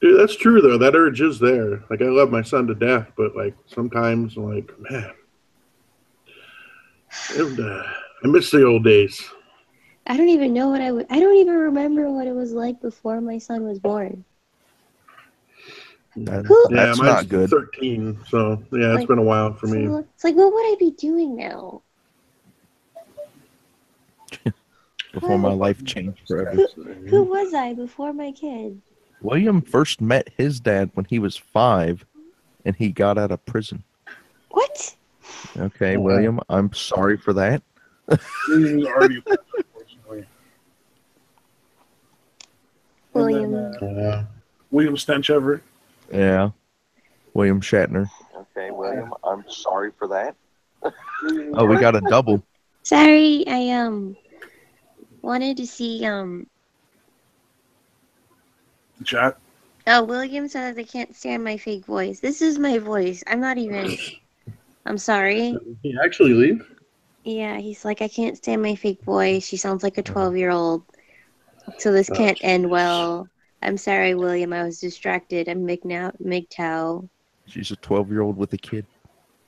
Dude, that's true though. That urge is there. Like, I love my son to death, but like sometimes, I'm like, man, I miss the old days. I don't even know what I don't even remember what it was like before my son was born. That's not good. 13, so yeah, it's been a while for me. It's like, what would I be doing now? Before my life changed forever. Who was I before my kid? William first met his dad when he was 5, and he got out of prison. What? Okay, William, I'm sorry for that. William was already left, unfortunately. William. Then, William Stench Everett. Yeah. William Shatner. Okay, William, I'm sorry for that. Oh, we got a double. Sorry, I wanted to see Chat. Oh, William said they can't stand my fake voice. This is my voice. I'm not even. I'm sorry. Did he actually leave? Yeah, he's like, I can't stand my fake voice. She sounds like a 12-year-old. So this can't end well. I'm sorry, William. I was distracted. I'm MGTOW. She's a 12-year-old with a kid.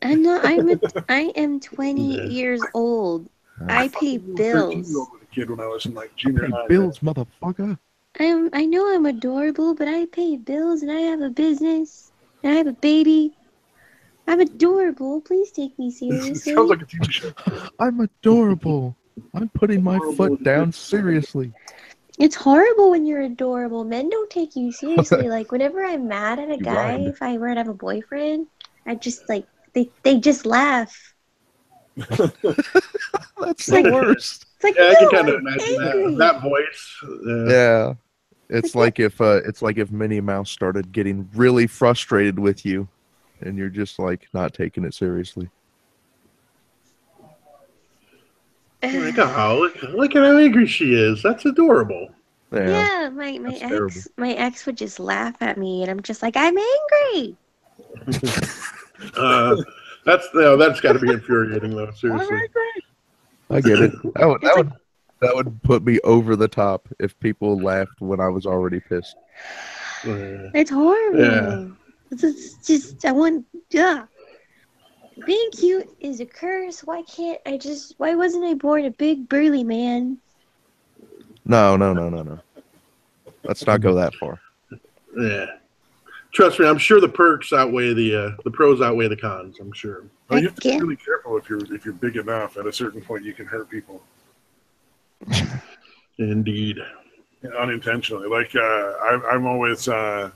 I'm not. I am 20 years old. I pay bills. With a kid when I was in like junior high. Bills, motherfucker. I know I'm adorable, but I pay bills and I have a business and I have a baby. I'm adorable. Please take me seriously. Sounds like a TV show. I'm adorable. I'm putting my foot down seriously. It's horrible when you're adorable. Men don't take you seriously. Like, whenever I'm mad at a guy, if I were to have a boyfriend, I just, like, they just laugh. That's the worst. It's like, yeah, no, I can kind of imagine that voice. Yeah. It's like if Minnie Mouse started getting really frustrated with you and you're just like not taking it seriously. Like, oh, look at how angry she is. That's adorable. Yeah, my ex would just laugh at me, and I'm just like, I'm angry. That's got to be infuriating, though. Seriously, I get it. That would put me over the top if people laughed when I was already pissed. It's horrible. Yeah. It's just I want. Being cute is a curse. Why wasn't I born a big burly man? No. Let's not go that far. Yeah. Trust me, I'm sure the perks outweigh the pros outweigh the cons, I'm sure. Well, you have to be really careful if you're big enough. At a certain point, you can hurt people. Indeed. Unintentionally. Like, I'm always, when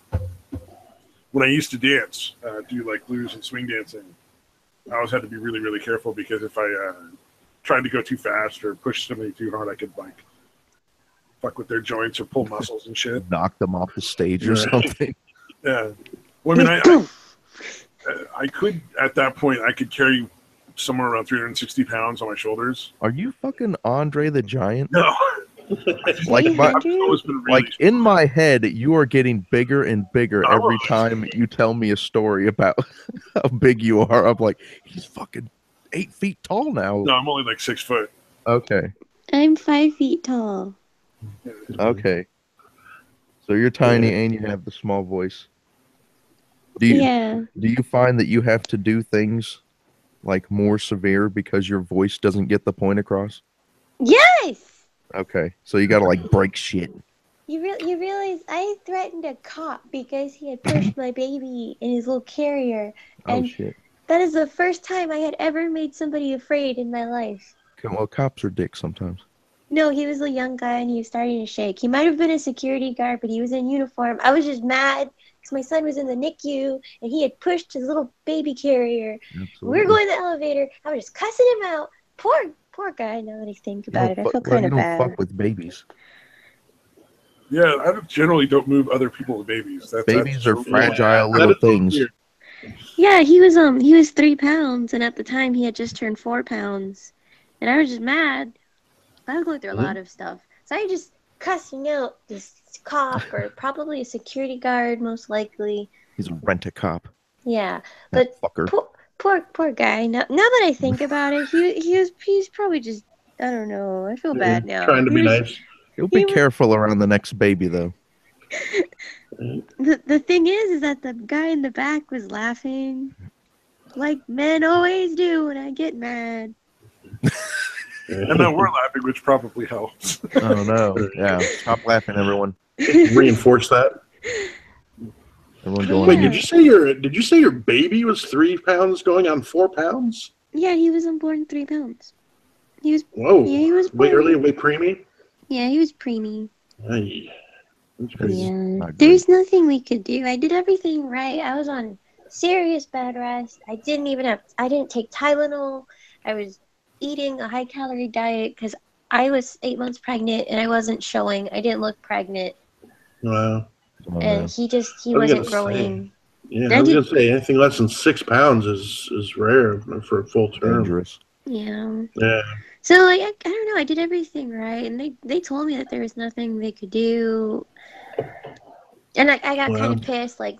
I used to dance, do like blues and swing dancing, I always had to be really, really careful because if I tried to go too fast or push somebody too hard, I could like fuck with their joints or pull muscles and shit. Knock them off the stage or something. Yeah. Well, I mean, I could, at that point, I could carry somewhere around 360 pounds on my shoulders. Are you fucking Andre the Giant? No. Like in my head, you are getting bigger and bigger every time you tell me a story about how big you are. I'm like, he's fucking 8 feet tall now. No, I'm only like 6 foot. Okay. I'm 5 feet tall. Okay. So you're tiny and you have the small voice. Do you find that you have to do things like more severe because your voice doesn't get the point across? Yes. Okay, so you gotta like break shit. You realize I threatened a cop because he had pushed my baby in his little carrier, and shit. That is the first time I had ever made somebody afraid in my life. Well, cops are dicks sometimes. No, he was a young guy and he was starting to shake. He might have been a security guard, but he was in uniform. I was just mad because my son was in the NICU and he had pushed his little baby carrier. We were going to the elevator. I was just cussing him out. Poor guy. Now that I think about it, I feel kind of bad. You don't fuck with babies. Yeah, I generally don't move other people's babies. Babies are fragile little things. Yeah, he was 3 pounds, and at the time he had just turned 4 pounds. And I was just mad. I was going through a lot of stuff. So I just cussing out this cop or probably a security guard, most likely. He's a rent-a-cop. Yeah, That but fucker. poor guy. Now that I think about it, he's probably just, I don't know. I feel bad now. Trying to be nice. You'll be careful around the next baby, though. The thing is that the guy in the back was laughing, like men always do when I get mad. And now we're laughing, which probably helps. Oh no! Yeah, stop laughing, everyone. Reinforce that. Everyone going. Wait, did you say your baby was 3 pounds going on 4 pounds? Yeah, he was unborn 3 pounds. He was. Whoa! Yeah, he was. Way early, way preemie. Yeah, he was preemie. Hey. Yeah, there's nothing we could do. I did everything right. I was on serious bed rest. I didn't take Tylenol. I was eating a high-calorie diet because I was 8 months pregnant and I wasn't showing. I didn't look pregnant. Wow. And he wasn't growing. Yeah, I was going to say, anything less than 6 pounds is rare for a full term. Dangerous. Yeah. Yeah. So, like, I don't know. I did everything right. And they told me that there was nothing they could do. And I got kind of pissed. Like,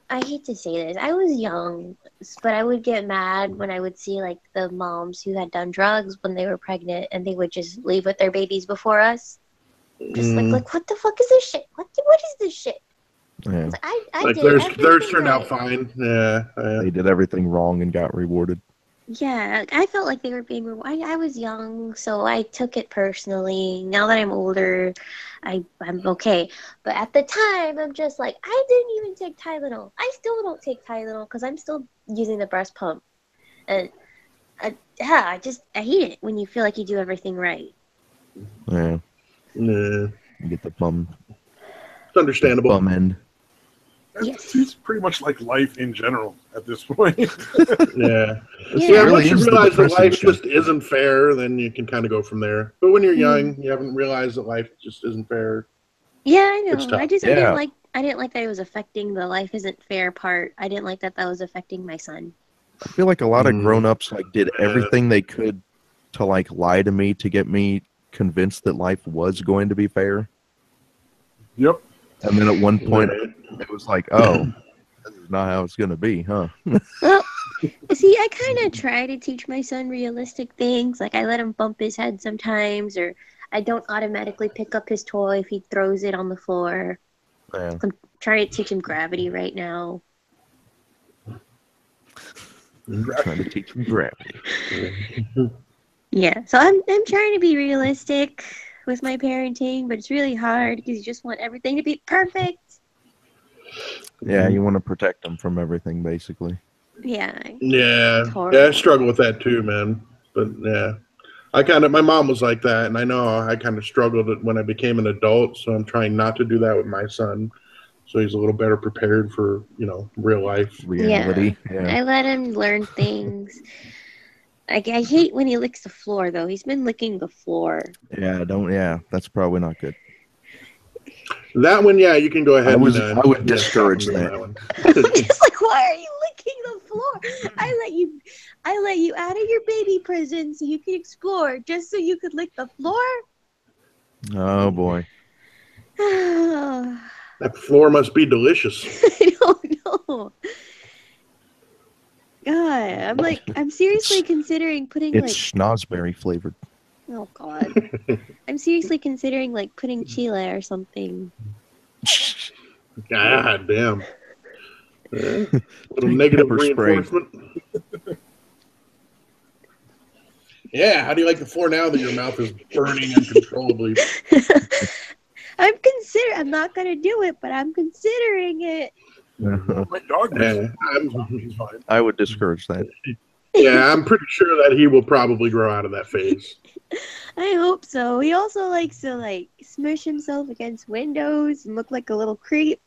I hate to say this. I was young, but I would get mad when I would see, like, the moms who had done drugs when they were pregnant and they would just leave with their babies before us. Just like what the fuck is this shit? What is this shit? Yeah. I did theirs turned out fine. Yeah. They did everything wrong and got rewarded. Yeah, I felt like they were being rewarded. I was young, so I took it personally. Now that I'm older, I'm okay. But at the time, I'm just like, I didn't even take Tylenol. I still don't take Tylenol because I'm still using the breast pump. And I hate it when you feel like you do everything right. Yeah. Yeah. You get the bum. It's understandable. Bum end. Yes. It's pretty much like life in general at this point. Yeah. Yeah, Once you realize that life just isn't fair, then you can kind of go from there. But when you're young, you haven't realized that life just isn't fair. Yeah, I know. It's tough. I didn't like that it was affecting the life isn't fair part. I didn't like that was affecting my son. I feel like a lot of grown-ups like did everything they could to like lie to me to get me convinced that life was going to be fair. Yep. And then at one point, it was like, oh, this is not how it's going to be, huh? Well, see, I kind of try to teach my son realistic things. Like, I let him bump his head sometimes, or I don't automatically pick up his toy if he throws it on the floor. Yeah. I'm trying to teach him gravity right now. Trying to teach him gravity. Yeah, so I'm trying to be realistic with my parenting, but it's really hard because you just want everything to be perfect. Yeah, you want to protect them from everything, basically. Yeah. Yeah, I struggle with that too, man. But yeah, my mom was like that, and I know I kind of struggled when I became an adult, so I'm trying not to do that with my son. So he's a little better prepared for, real life. Reality. Yeah. I let him learn things. I hate when he licks the floor, though. He's been licking the floor. Yeah, that's probably not good. That one, yeah, you can go ahead. I would discourage that. Just like, why are you licking the floor? I let you out of your baby prison so you can explore, just so you could lick the floor? Oh, boy. That floor must be delicious. I don't know. God, I'm seriously considering putting it's schnozberry flavored. Oh God, I'm seriously considering putting Chile or something. God damn. Little negative reinforcement. Yeah, how do you like the floor now that your mouth is burning uncontrollably? I'm not gonna do it, but I'm considering it. My dog he's fine. I would discourage that. Yeah, I'm pretty sure that he will probably grow out of that phase. I hope so. He also likes to smush himself against windows and look like a little creep.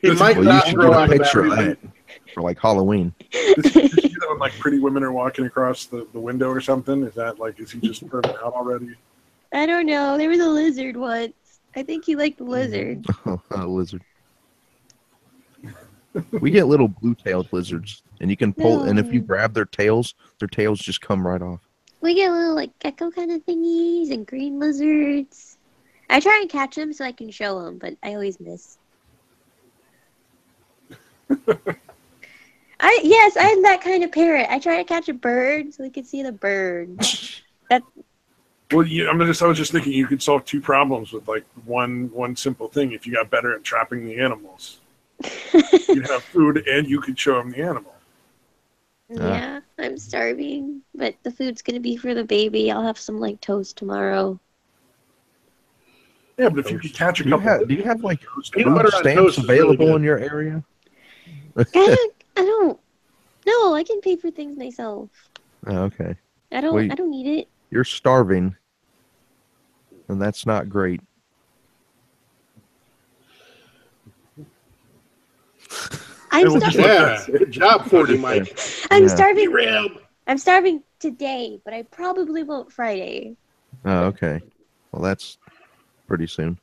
He might not grow out of that for Halloween. Is he when pretty women are walking across the window or something? Is that is he just turned out already? I don't know. There was a lizard once. I think he liked the lizard. A lizard. We get little blue-tailed lizards, and you can pull. No. And if you grab their tails just come right off. We get little like gecko kind of thingies and green lizards. I try and catch them so I can show them, but I always miss. I'm that kind of parent. I try to catch a bird so we can see the bird. Well, I was just thinking you could solve two problems with like one simple thing. If you got better at trapping the animals, you'd have food and you could show them the animal. Yeah, I'm starving, but the food's gonna be for the baby. I'll have some like toast tomorrow. Yeah, but if you could catch a couple, do you have like peanut butter food on stamps toast is really available good. in your area? I don't. No, I can pay for things myself. Oh, okay. I don't need it. You're starving, and that's not great. I'm just starving. Yeah, good job, 40 Mike. I'm Yeah. starving. Derailed. I'm starving today, but I probably won't Friday. Oh, okay. Well, that's pretty soon.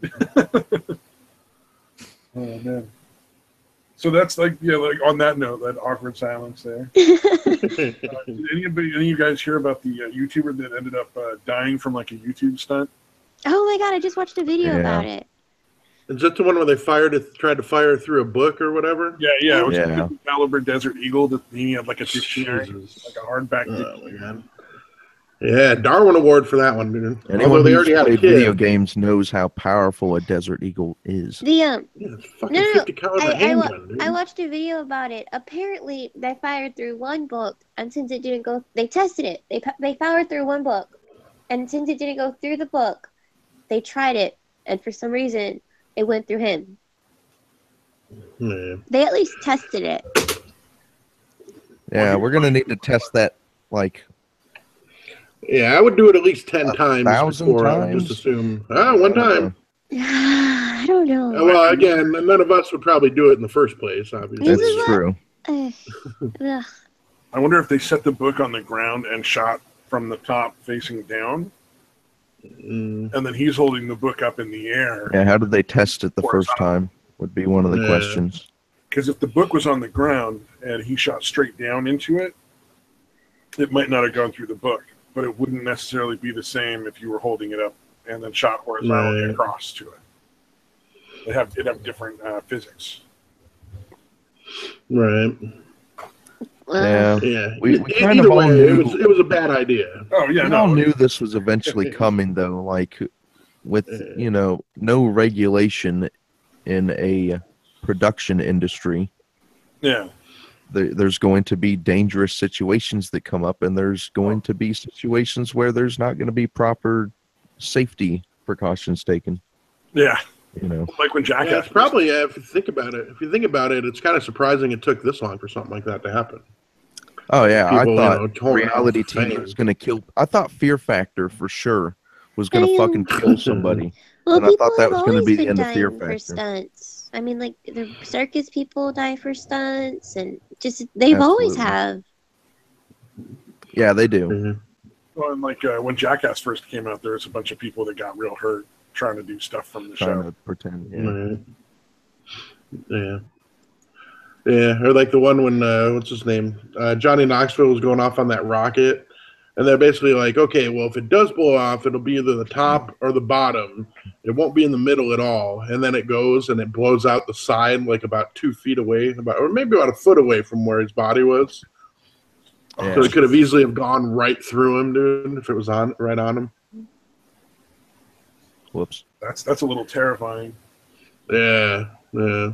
oh man. So that's like on that note, that awkward silence there. Did any of you guys hear about the YouTuber that ended up dying from like a YouTube stunt? Oh my god! I just watched a video Yeah. about it. Is that the one where they tried to fire through a book or whatever? Yeah. It was Yeah. a caliber desert eagle that he had like a dictionary, Jesus. like a hardback Oh, dictionary. my God. Yeah, Darwin Award for that one, dude. Anyone Although they who's already had a played kid. video games knows how powerful a desert eagle is. The Yeah, it's fucking No. 50 caliber handgun, dude. I watched a video about it. Apparently, they fired through one book, and since it didn't go, they tested it. They fired through one book, and since it didn't go through the book, they tried it, and for some reason, it went through him. Yeah. They at least tested it. Yeah, we're gonna need to test that. Like, Yeah, I would do it at least 10 times 1,000 before I would times? just assume. One time. I don't know. Well, again, none of us would probably do it in the first place, obviously. This is that's what- true. Ugh. I wonder if they set the book on the ground and shot from the top facing down, Mm, and then he's holding the book up in the air. Yeah, how did they test it the first time? Would be one of the Yeah. questions. Because if the book was on the ground and he shot straight down into it, it might not have gone through the book, but it wouldn't necessarily be the same if you were holding it up and then shot horizontally Right. across to it. It'd have different physics. right. Yeah, Yeah. We kind Either of all way, knew. it was a bad idea. Oh yeah, We no. all knew this was eventually coming, though. Like, with no regulation in a production industry, Yeah, there's going to be dangerous situations that come up, and there's going to be situations where there's not going to be proper safety precautions taken. yeah. Like when Yeah, Jackass. it's probably, if you think about it, it's kind of surprising it took this long for something like that to happen. Oh yeah, People, I thought torn off reality the TV fan. was going to kill. I thought Fear Factor for sure was going to fucking kill somebody. Well, And I people thought that have was gonna always be the been end of Fear dying for Factor. stunts. I mean, like the circus people die for stunts, and just they've always Absolutely. have. Yeah, they do. Mhm. Well, and like when Jackass first came out, there was a bunch of people that got real hurt trying to do stuff from the Trying show. to pretend. Yeah. Right. Yeah. Yeah, or like the one when what's his name? Johnny Knoxville was going off on that rocket, and they're basically like, okay, well, if it does blow off, it'll be either the top or the bottom. It won't be in the middle at all. And then it goes and it blows out the side like about 2 feet away, or maybe about a foot away from where his body was. Yeah. So it could have easily have gone right through him, dude, if it was right on him. Whoops. That's a little terrifying. Yeah, yeah.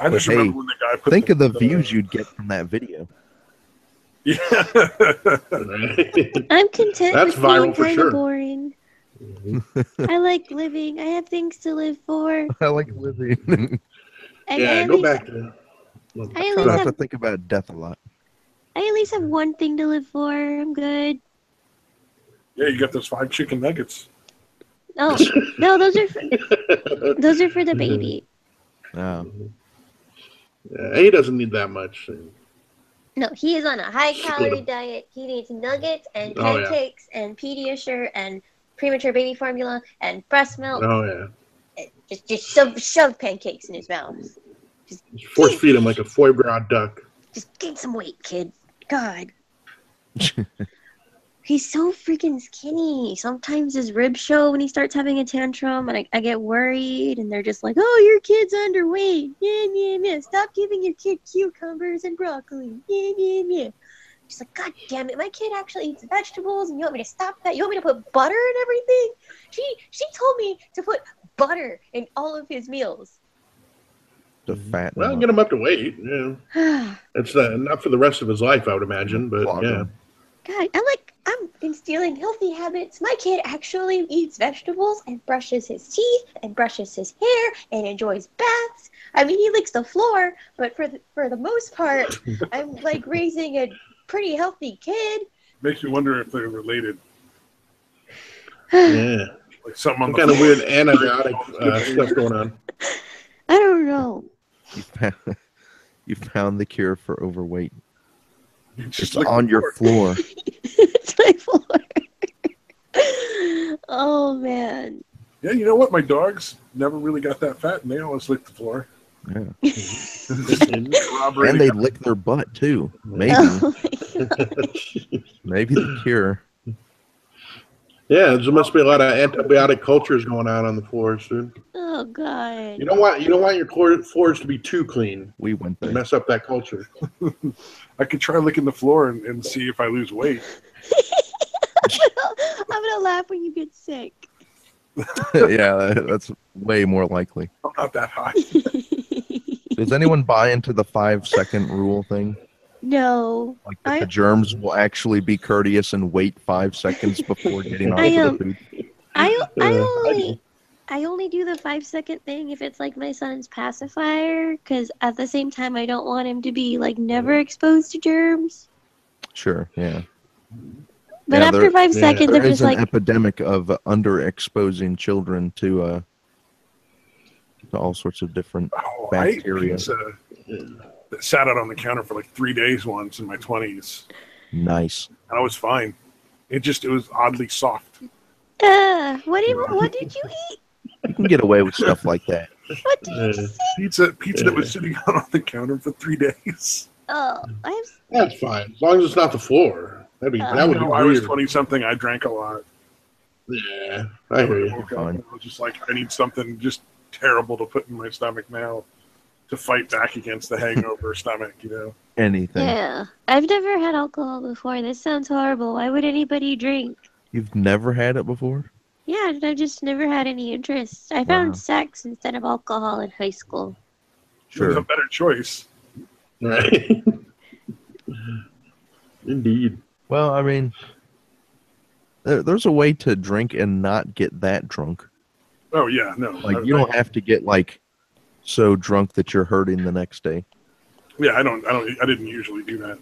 I just But remember hey, when the guy put Think of the views you'd get from that video. Yeah. I'm content That's with being viral for kind sure. of boring. I like living. I have things to live for. I like living. And Yeah, I at go least, back to. I at Try least not to have. think about death a lot. I at least have one thing to live for. I'm good. Yeah, you got those 5 chicken nuggets. Oh no, those are for the baby. Oh. Yeah, he doesn't need that much. No, he is on a high Split calorie 'em. diet. He needs nuggets and Oh, yeah. pancakes and Pediasure and premature baby formula and breast milk Oh yeah. Just shove pancakes in his mouth. Just force feed him like a foie gras duck. Just gain some weight, kid. God. He's so freaking skinny. Sometimes his ribs show when he starts having a tantrum, and I get worried, and they're just like, oh, your kid's underweight. Yeah. Stop giving your kid cucumbers and broccoli. Yeah. She's like, God damn it, my kid actually eats vegetables, and you want me to stop that? You want me to put butter in everything? She told me to put butter in all of his meals. To fatten well, get him up to weight. Yeah, it's not for the rest of his life, I would imagine. But yeah, God, I'm instilling healthy habits. My kid actually eats vegetables and brushes his teeth and brushes his hair and enjoys baths. I mean, he licks the floor, but for the most part, I'm like raising a pretty healthy kid. Makes me wonder if they're related. Yeah, like some kind of weird antibiotic stuff going on. I don't know. You found the cure for overweight. Just it's on your floor. It's my floor. Oh man. Yeah, you know what? My dogs never really got that fat, and they always lick the floor. Yeah. And they lick their butt too. Maybe. Oh maybe the cure. Yeah, there must be a lot of antibiotic cultures going on the floors, dude. Oh God. You don't want your floors to be too clean. We went there. Mess up that culture. I could try licking the floor and see if I lose weight. I'm gonna laugh when you get sick. Yeah, that's way more likely. I'm not that high. Does anyone buy into the 5-second rule thing? No. Like the germs will actually be courteous and wait 5 seconds before getting onto the food? I only do the 5-second thing if it's like my son's pacifier, because at the same time I don't want him to be like never exposed to germs. Sure, yeah. But after 5 seconds, I'm just like, an epidemic of underexposing children to all sorts of different bacteria. I ate pizza that sat out on the counter for like 3 days once in my 20s. Nice. And I was fine. It was oddly soft. what did you eat? You can get away with stuff like that. What did you just say? Pizza that was sitting out on the counter for 3 days. Oh, that's fine as long as it's not the floor. That would be weird. I was 20-something. I drank a lot. Yeah, I hear you. I was just like, I need something just terrible to put in my stomach now to fight back against the hangover stomach, you know? Anything. Yeah. I've never had alcohol before. This sounds horrible. Why would anybody drink? You've never had it before? Yeah, I've just never had any interest. I found sex instead of alcohol in high school. Sure. It was a better choice. Right. Indeed. Well, I mean, there's a way to drink and not get that drunk. Oh, yeah, no. Like, you don't have to get, like, so drunk that you're hurting the next day. Yeah, I didn't usually do that.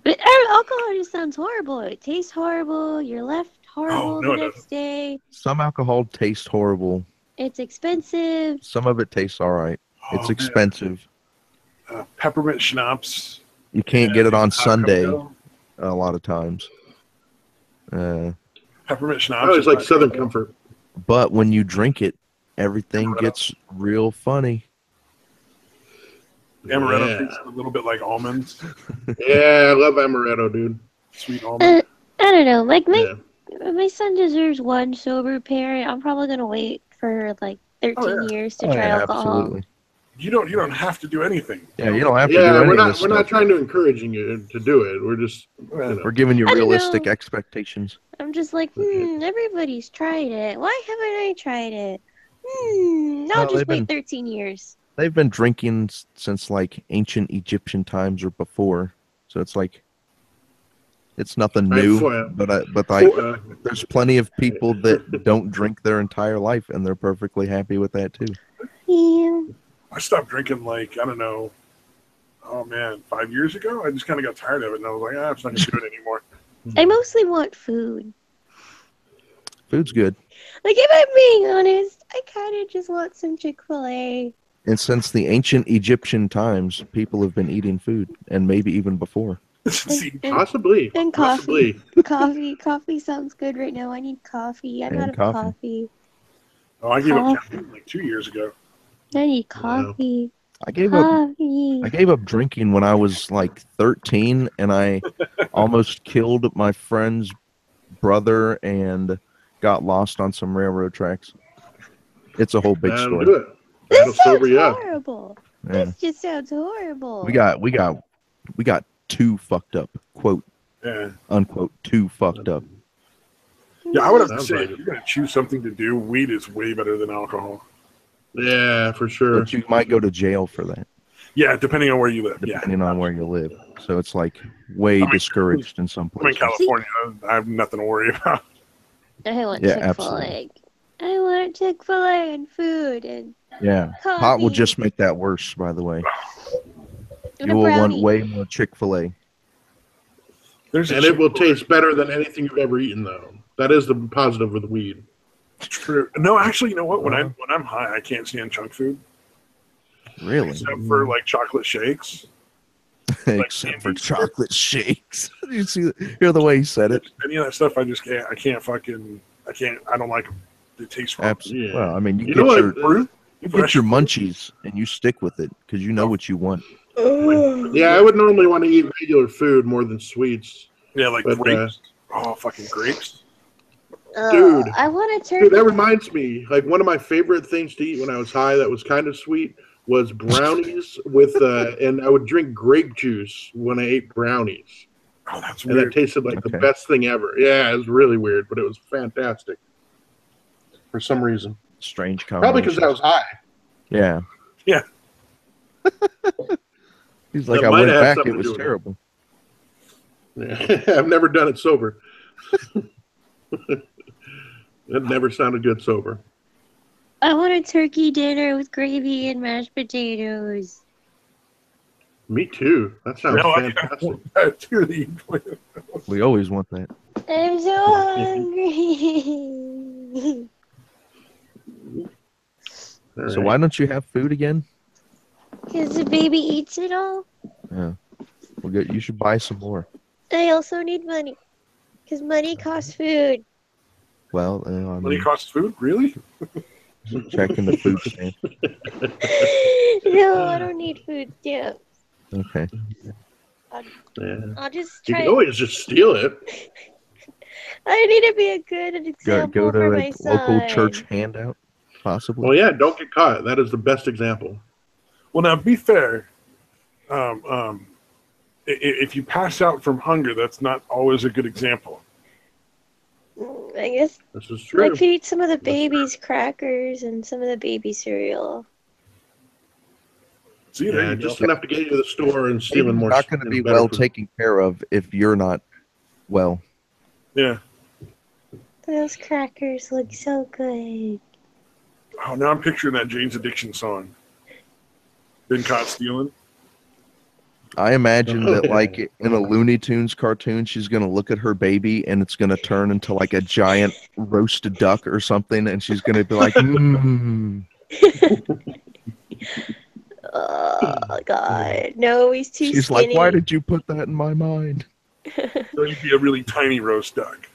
But alcohol just sounds horrible. It tastes horrible. You're left horrible the next day. Some alcohol tastes horrible. It's expensive. Some of it tastes all right. It's expensive. Peppermint schnapps. You can't get it on Sunday a lot of times. Peppermint schnapps. Oh, it's like Southern Comfort. But when you drink it, everything gets real funny. Amaretto tastes a little bit like almonds. Yeah, I love amaretto, dude. Sweet almond. I don't know. Like my son deserves one sober parent. I'm probably gonna wait for like 13 years to try alcohol. Absolutely. You don't have to do anything. Yeah, you don't have to do anything. We're not trying to encourage you to do it. We're just we're giving you realistic expectations. I'm just like, everybody's tried it. Why haven't I tried it? I'll just wait 13 years. They've been drinking since like ancient Egyptian times or before, so it's like it's nothing new. But there's plenty of people that don't drink their entire life, and they're perfectly happy with that too. Yeah. I stopped drinking like, I don't know, 5 years ago. I just kind of got tired of it, and I was like, I'm just not going to do it anymore. I mostly want food. Food's good. Like, if I'm being honest, I kind of just want some Chick-fil-A. And since the ancient Egyptian times, people have been eating food, and maybe even before. Possibly. And coffee. Possibly. Coffee sounds good right now. I need coffee. I'm out of coffee. Oh, I gave up caffeine like 2 years ago. I need coffee. I gave up drinking when I was like 13, and I almost killed my friend's brother and got lost on some railroad tracks. It's a whole big story. Do it. This sounds horrible. Yeah. This just sounds horrible. We got too fucked up. Quote, unquote, too fucked up. Yeah, I would have to say, if you're going to choose something to do, weed is way better than alcohol. Yeah, for sure. But you might go to jail for that. Yeah, depending on where you live. Depending on where you live. So it's like way discouraged in some places. I'm in California. I have nothing to worry about. I want Chick-fil-A. I want Chick-fil-A and food and coffee. Pot will just make that worse, by the way. You will want way more Chick-fil-A. And it will taste better than anything you've ever eaten, though. That is the positive with weed. True. No, actually, you know what? When I'm high, I can't stand junk food. Really? Except for like chocolate shakes. Except for chocolate shakes. You hear the way he said it? Any of that stuff, I just can't. I don't like them. They taste wrong. Absolutely. Yeah. Well, I mean, you get your munchies and you stick with it because you know what you want. Yeah, I would normally want to eat regular food more than sweets. Yeah, like grapes. Fucking grapes. Dude, I want a turkey. Dude, that reminds me. Like one of my favorite things to eat when I was high that was kind of sweet was brownies with, and I would drink grape juice when I ate brownies. Oh, that's weird. And that tasted like the best thing ever. Yeah, it was really weird, but it was fantastic. For some reason. Strange combination. Probably because I was high. Yeah. Yeah. He's like, I went back, it was terrible. Yeah. I've never done it sober. It never sounded good sober. I want a turkey dinner with gravy and mashed potatoes. Me too. That sounds fantastic. We always want that. I'm so hungry. So why don't you have food again? Because the baby eats it all. Yeah. Well, good. You should buy some more. I also need money. Because money costs food. Well, money costs food? Really? Checking the food stamp. No, I don't need food stamps. Okay. I'll just try. You can always just steal it. I need to be a good example for my son. Go to a local church handout, possibly. Well, yeah, don't get caught. That is the best example. Well, now, be fair. If you pass out from hunger, that's not always a good example. I guess this is true. I could eat some of the baby's crackers and some of the baby cereal. See, just enough to get you to the store and stealing more. You're not going to be well taken care of if you're not well. Yeah. Those crackers look so good. Oh, now I'm picturing that Jane's Addiction song. Been caught stealing. I imagine that, like, in a Looney Tunes cartoon, she's going to look at her baby and it's going to turn into, like, a giant roasted duck or something, and she's going to be like, Oh, God. No, he's too She's skinny. like, why did you put that in my mind? So he'd be a really tiny roast duck.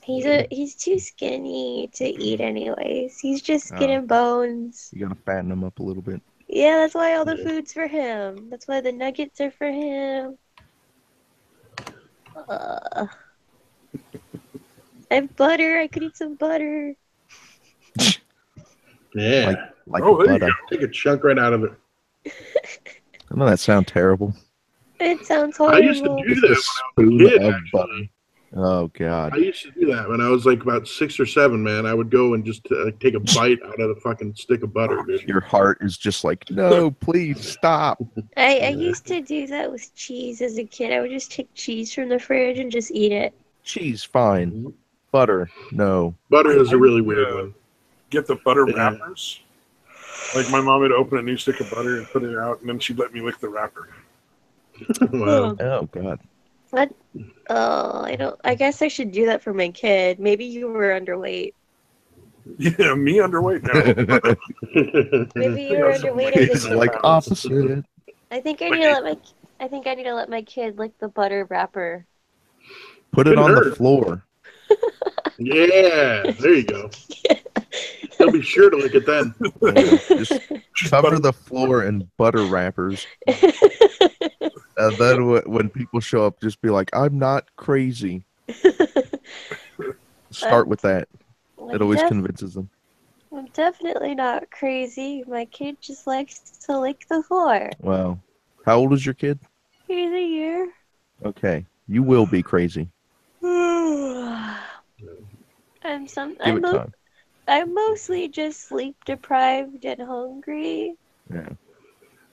He's too skinny to eat anyways. He's just skin and bones. You got to fatten him up a little bit. Yeah, that's why all the food's for him. That's why the nuggets are for him. I have butter. I could eat some butter. Yeah. Like butter. Take a chunk right out of it. Doesn't that sound terrible? It sounds horrible. I used to do this when I was a kid, butter. Oh, God. I used to do that when I was like about 6 or 7, man. I would go and just take a bite out of the fucking stick of butter, dude. Your heart is just like, no, please stop. I used to do that with cheese as a kid. I would just take cheese from the fridge and just eat it. Cheese, fine. Butter, no. Butter is a really weird one. Get the butter wrappers. Like my mom would open a new stick of butter and put it out, and then she'd let me lick the wrapper. Wow. Oh, God. What? Oh, I guess I should do that for my kid. Maybe you were underweight. Yeah, me underweight now. Maybe you were underweight. It's like opposite. I think I need to let my kid lick the butter wrapper. Put it on the floor. Yeah, there you go. He'll be sure to lick it then. Yeah, just cover the floor in butter wrappers. And then when people show up, just be like, I'm not crazy. Start with that. It always convinces them. I'm definitely not crazy. My kid just likes to lick the floor. Wow. How old is your kid? He's a year. Okay. You will be crazy. I'm time. I'm mostly just sleep deprived and hungry. Yeah.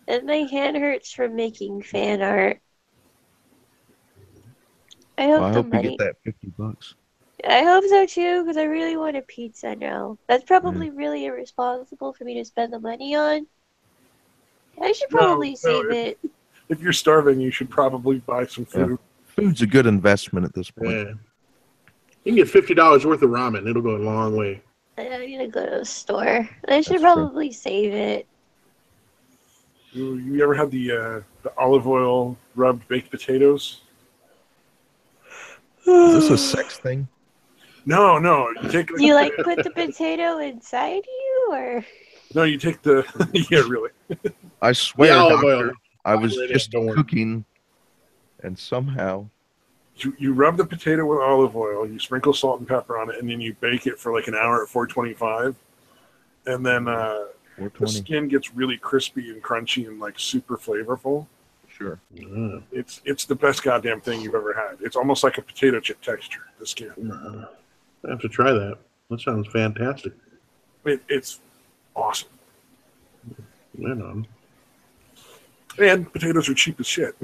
And my hand hurts from making fan art. I hope you get that $50. I hope so too, because I really want a pizza now. That's probably really irresponsible for me to spend the money on. I should probably save it. If you're starving, you should probably buy some food. Yeah. Food's a good investment at this point. Yeah. You can get $50 worth of ramen. It'll go a long way. I need to go to the store. I should probably save it. You ever had the olive oil rubbed baked potatoes? Is this a sex thing? No. Do you like put the potato inside you, or? No, you take the yeah, really. I swear, olive oil. I was just cooking, and somehow you rub the potato with olive oil. You sprinkle salt and pepper on it, and then you bake it for like an hour at 425. And then the skin gets really crispy and crunchy and like super flavorful. Sure. It's the best goddamn thing you've ever had. It's almost like a potato chip texture, the skin. I have to try that. That sounds fantastic. It's awesome. And potatoes are cheap as shit.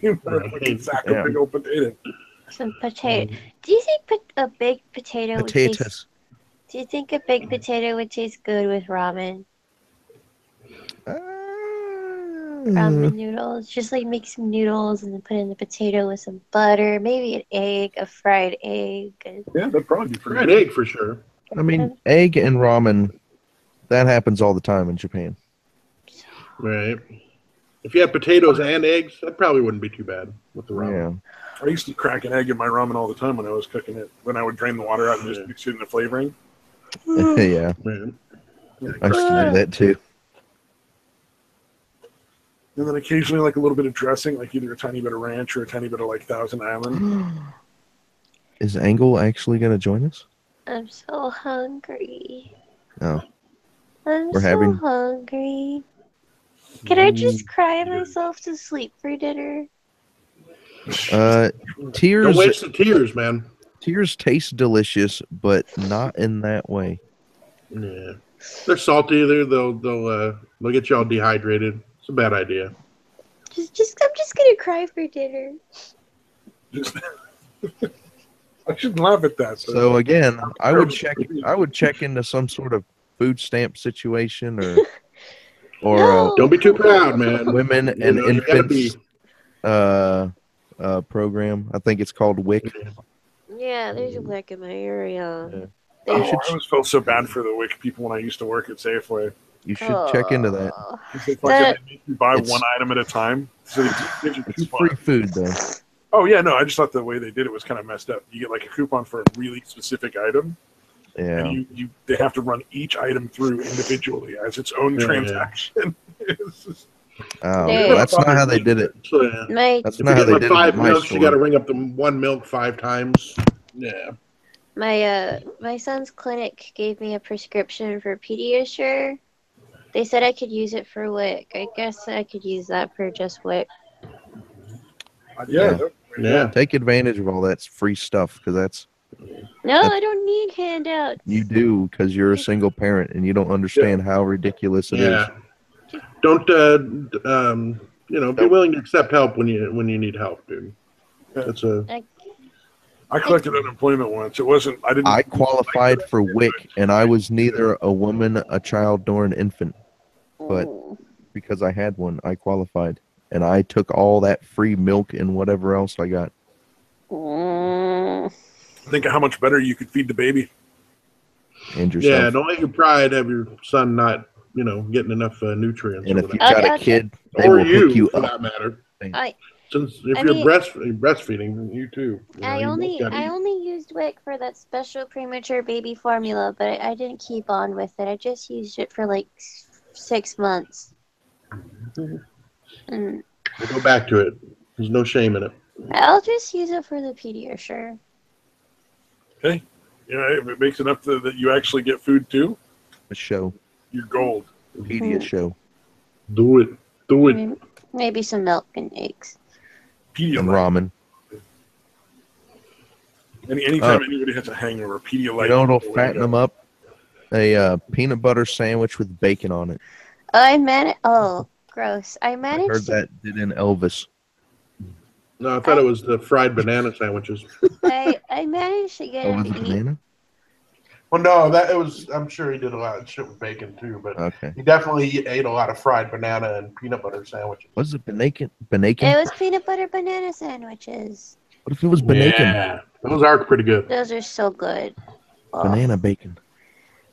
You buy like a sack of big old potato. Some potato. Do you think a big potato would taste? Do you think a big potato would taste good with ramen? Ramen noodles. Just like make some noodles and then put in the potato with some butter, maybe an egg, a fried egg. Yeah, that'd probably be fried egg for sure. I mean, egg and ramen, that happens all the time in Japan. Right. If you had potatoes and eggs, that probably wouldn't be too bad with the ramen. Yeah. I used to crack an egg in my ramen all the time when I was cooking it. When I would drain the water out and just mix it in the flavoring. Yeah. Man. I used to do that too. And then occasionally like a little bit of dressing, like either a tiny bit of ranch or a tiny bit of like Thousand Island. Is Angle actually going to join us? I'm so hungry. Oh. I'm so hungry. Can I just cry myself to sleep for dinner? Tears. Don't waste the tears, man. Tears taste delicious, but not in that way. Yeah. They're salty. They'll get you all dehydrated. It's a bad idea. I'm just gonna cry for dinner. I shouldn't laugh at that. So again, I would check into some sort of food stamp situation or No. Don't be too proud, man. Women and infants program. I think it's called WIC. Yeah, there's a WIC in my area. Yeah. I always felt so bad for the WIC people when I used to work at Safeway. You should check into that. They make you buy one item at a time. So it's free food, though. Oh, yeah, no, I just thought the way they did it was kind of messed up. You get like a coupon for a really specific item. Yeah. And they have to run each item through individually as its own transaction. That's not how they did it. That's not how they did it. 5 milks, you got to ring up the 1 milk 5 times. Yeah. My son's clinic gave me a prescription for Pediasure. They said I could use it for WIC. I guess I could use that for just WIC. Yeah. Take advantage of all that free stuff because that's. No, I don't need handouts. You do because you're a single parent and you don't understand how ridiculous it is. Don't be willing to accept help when you need help, dude. That's I collected unemployment once. It wasn't. I qualified for WIC, and I was neither a woman, a child, nor an infant. But because I had one, I qualified, and I took all that free milk and whatever else I got. Think of how much better you could feed the baby. And yourself. Yeah, don't let your pride have your son not, getting enough nutrients. And if you've got a kid, they will hook you for up. that matter. Since if you're breastfeeding, you too. I only used WIC for that special premature baby formula, but I didn't keep on with it. I just used it for like 6 months. We'll go back to it. There's no shame in it. I'll just use it for the Pediasure. Okay. Yeah, if it makes enough that you actually get food too. A show. You're gold. Pedia show. Do it. Do it. Maybe some milk and eggs. Pedialyte. And ramen. Anytime anybody has a hangover, Pedialyte. You know what'll fatten them up? A peanut butter sandwich with bacon on it. Oh, gross. I heard that did in Elvis. No, I thought it was the fried banana sandwiches. I managed to get him to eat. Banana? Well, no, it was. I'm sure he did a lot of shit with bacon too, but he definitely ate a lot of fried banana and peanut butter sandwiches. Was it bacon? It was peanut butter banana sandwiches. What if it was bacon? Yeah, those are pretty good. Those are so good. Banana bacon.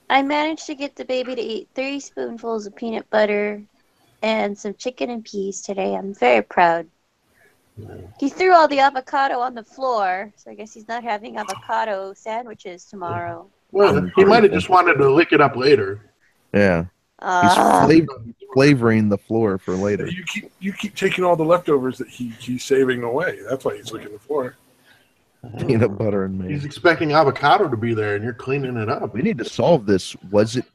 I managed to get the baby to eat 3 spoonfuls of peanut butter and some chicken and peas today. I'm very proud. He threw all the avocado on the floor, so I guess he's not having avocado sandwiches tomorrow. Well, he might have just wanted to lick it up later. Yeah. He's flavoring the floor for later. You keep taking all the leftovers that he's saving away. That's why he's licking the floor. Peanut butter and mayo. He's expecting avocado to be there, and you're cleaning it up. We need to solve this. Was it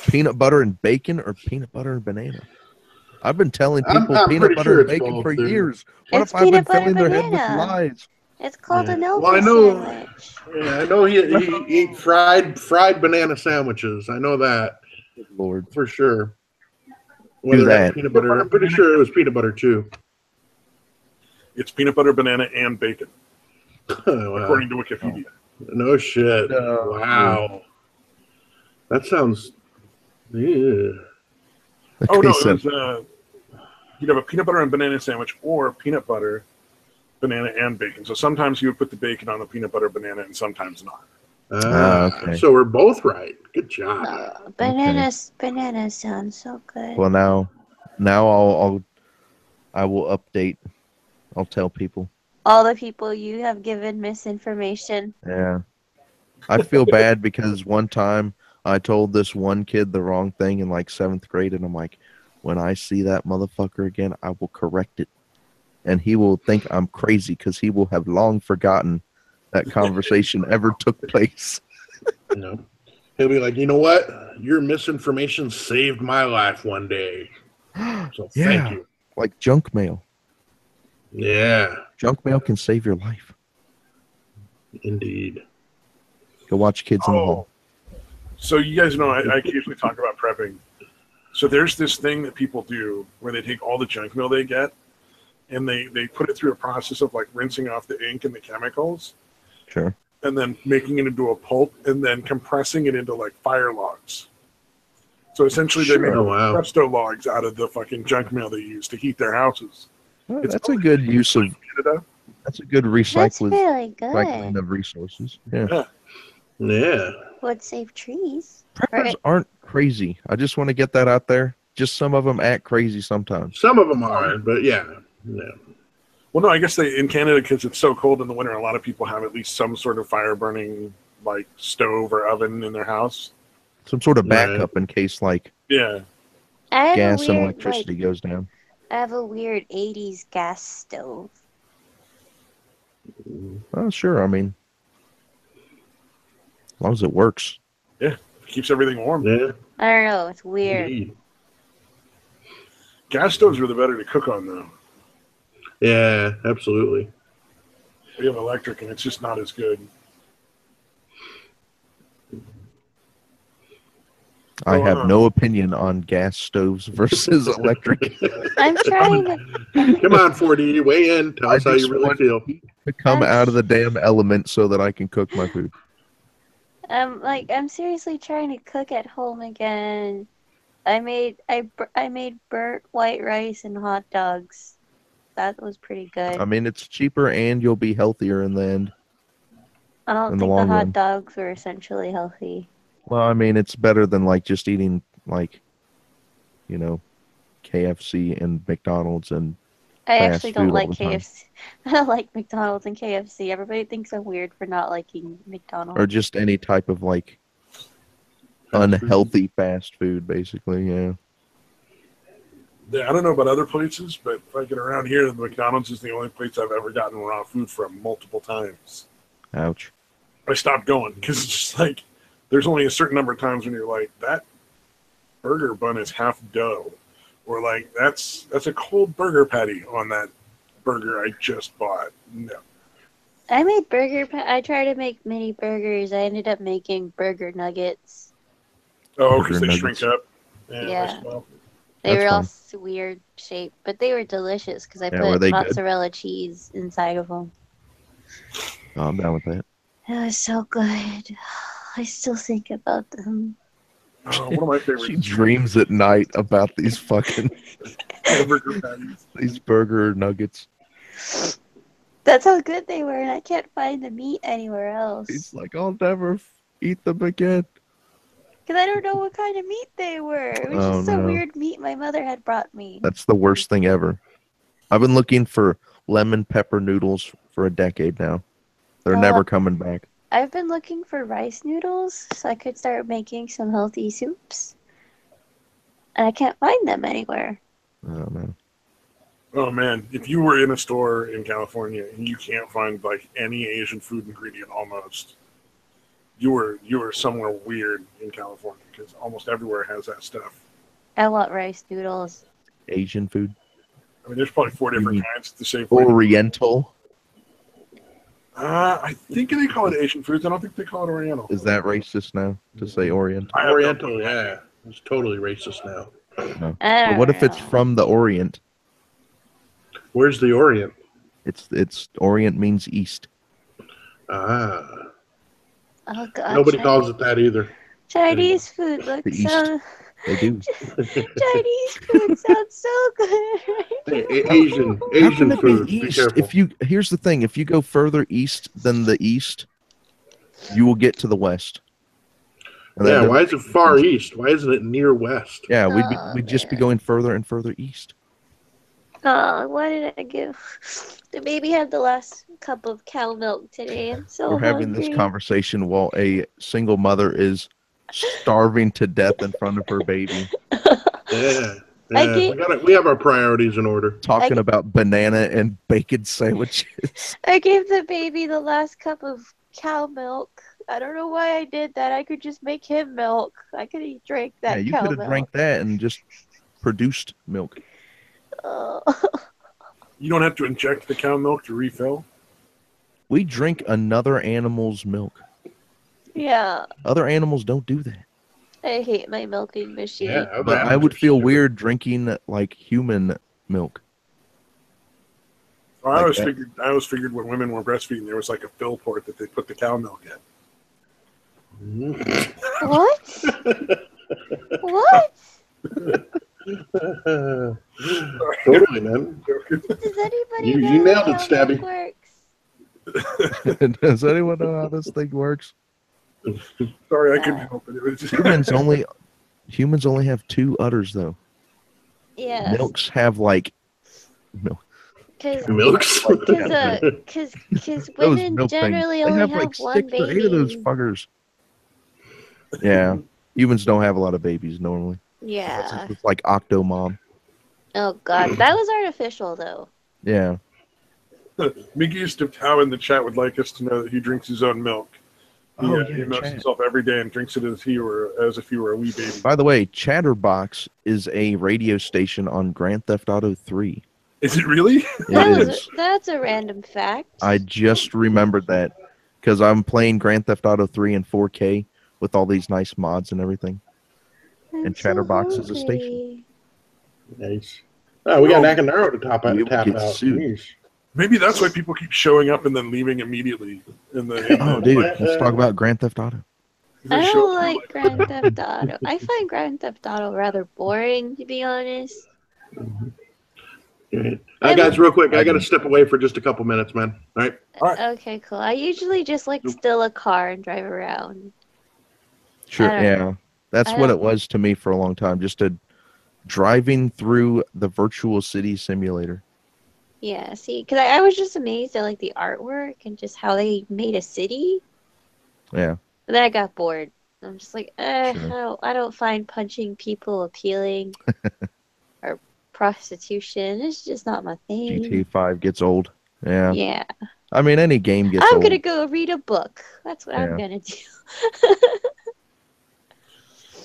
peanut butter and bacon or peanut butter and banana? I've been telling people peanut butter and bacon for years. What if I've been filling their head with lies? It's called an Elvis sandwich. Yeah, I know he ate fried banana sandwiches. I know that. Good Lord. For sure. Do that. Peanut butter. I'm pretty sure it was peanut butter too. It's peanut butter, banana, and bacon. Wow. According to Wikipedia. No shit. Wow. That sounds... Yeah. Oh, no. It was, you'd have a peanut butter and banana sandwich or peanut butter, banana, and bacon. So sometimes you would put the bacon on the peanut butter, banana, and sometimes not. Okay. So we're both right. Good job. Banana sounds so good. Well, now I will update. I'll tell people. All the people you have given misinformation. Yeah. I feel bad because one time I told this one kid the wrong thing in like 7th grade, and I'm like, when I see that motherfucker again, I will correct it. And he will think I'm crazy because he will have long forgotten that conversation ever took place. No. He'll be like, you know what? Your misinformation saved my life one day. So thank you. Like junk mail. Yeah. Junk mail can save your life. Indeed. Go watch Kids in the Hall. So you guys know I occasionally talk about prepping. So there's this thing that people do where they take all the junk mail they get and they put it through a process of like rinsing off the ink and the chemicals. Sure. And then making it into a pulp and then compressing it into like fire logs. So essentially they make presto logs out of the fucking junk mail they use to heat their houses. Well, that's a good use of that's a good recycling of resources. Yeah. Yeah. Would save trees. Preppers aren't crazy. I just want to get that out there. Just some of them act crazy sometimes. Some of them are, but yeah. Well, no, I guess in Canada, because it's so cold in the winter, a lot of people have at least some sort of fire-burning, like, stove or oven in their house. Some sort of backup in case, like, gas and electricity goes down. I have a weird 80s gas stove. Oh, sure. I mean, as long as it works. Yeah, it keeps everything warm. Yeah. I don't know. It's weird. Indeed. Gas stoves are the better to cook on, though. Yeah, absolutely. We have electric, and it's just not as good. I have no opinion on gas stoves versus electric. I'm trying to... Come on, 4D, weigh in. Tell us how you really feel. To come out of the damn element so that I can cook my food. I'm seriously trying to cook at home again. I made burnt white rice and hot dogs. That was pretty good. I mean, it's cheaper and you'll be healthier in the end. I don't think the hot dogs were essentially healthy. Well, I mean, it's better than like just eating like, you know, KFC and McDonald's and I fast actually don't food all like the time. KFC. I don't like McDonald's and KFC. Everybody thinks I'm weird for not liking McDonald's. Or just any type of like Fast unhealthy fast food, basically. Yeah. Yeah, I don't know about other places, but fucking around here, the McDonald's is the only place I've ever gotten raw food from multiple times. Ouch. I stopped going because it's just like there's only a certain number of times when you're like, that burger bun is half dough, or like that's a cold burger patty on that burger I just bought. No. I made I tried to make mini burgers. I ended up making burger nuggets. Oh, because Burger they nuggets. shrink up. Yeah. Well, They That's were all fine. weird shaped, but they were delicious because I Yeah, were put they good? mozzarella cheese inside of them. Oh, I'm down with that. It was so good. I still think about them. one of my favorites. She dreams at night about these fucking burger patties. these burger nuggets. That's how good they were, and I can't find the meat anywhere else. He's like, I'll never eat them again. Because I don't know what kind of meat they were. It was Oh, just some no. weird meat my mother had brought me. That's the worst thing ever. I've been looking for lemon pepper noodles for a decade now. They're never coming back. I've been looking for rice noodles so I could start making some healthy soups. And I can't find them anywhere. Oh, man. Oh man, if you were in a store in California and you can't find like any Asian food ingredient almost, you were somewhere weird in California because almost everywhere has that stuff. I want rice noodles. Asian food? I mean, there's probably 4 different kinds to say. Oriental? I think they call it Asian foods. I don't think they call it Oriental. Is that racist now to say Oriental? Oriental, yeah. It's totally racist now. No. But what if it's from the Orient? Where's the Orient? It's Orient means east. Ah. Oh god. Nobody calls it that either. Chinese food The looks east. so... They do. Chinese food sounds so good. Asian How can it food. be Be east? careful. Here's the thing, if you go further east than the east, you will get to the west. And Yeah, why is it far east? Why isn't it near west? Yeah, we'd just be going further and further east. Oh, why did I give? The baby had the last cup of cow milk today. I'm so We're having this conversation while a single mother is starving to death in front of her baby. Yeah. We have our priorities in order. Talking about banana and bacon sandwiches. I gave the baby the last cup of cow milk. I don't know why I did that. I could just make him milk. I could have drank that Yeah, you cow could have milk. drank that and just produced milk. You don't have to inject the cow milk to refill? We drink another animal's milk. Yeah. Other animals don't do that. I hate my milking machine. Yeah, But I would feel weird drinking like human milk. I always figured when women were breastfeeding, there was like a fill port that they put the cow milk in. What? What? Totally, man. Does anybody You know nailed how it, Stabby. milk works? Does anyone know how this thing works? Sorry, I couldn't help it. It was just... Humans only have 2 udders though. Yeah. Milks have like milk. Milks? Because women milk generally things. only have have like one 6 or 8 of those baby. fuckers. Yeah, humans don't have a lot of babies normally. Yeah. It's like Octomom. Oh god, that was artificial though. Yeah. Mickey Steptow in the chat would like us to know that he drinks his own milk. He milks himself every day and drinks it as if he were a wee baby. By the way, Chatterbox is a radio station on Grand Theft Auto 3. Is it really? That's a random fact. I just remembered that because I'm playing Grand Theft Auto 3 in 4K with all these nice mods and everything. And Chatterbox is a station. Nice. Oh, we got Nakanaro to tap out. Jeez. Maybe that's why people keep showing up and then leaving immediately. Dude, let's talk about Grand Theft Auto. I don't like Grand Theft Auto. I find Grand Theft Auto rather boring, to be honest. Guys, real quick, I got to step away for just a couple minutes, man. All right. Okay, cool. I usually just steal a car and drive around. Sure, yeah. That's what it was to me for a long time. Just driving through the virtual city simulator. Yeah, see, because I was just amazed at like the artwork and just how they made a city. Yeah. But then I got bored. I'm just like, Sure. I don't find punching people appealing or prostitution. It's just not my GTA thing. 5 gets old. Yeah. Yeah. I mean, any game gets I'm gonna old. go read a book. That's what I'm Yeah. gonna do.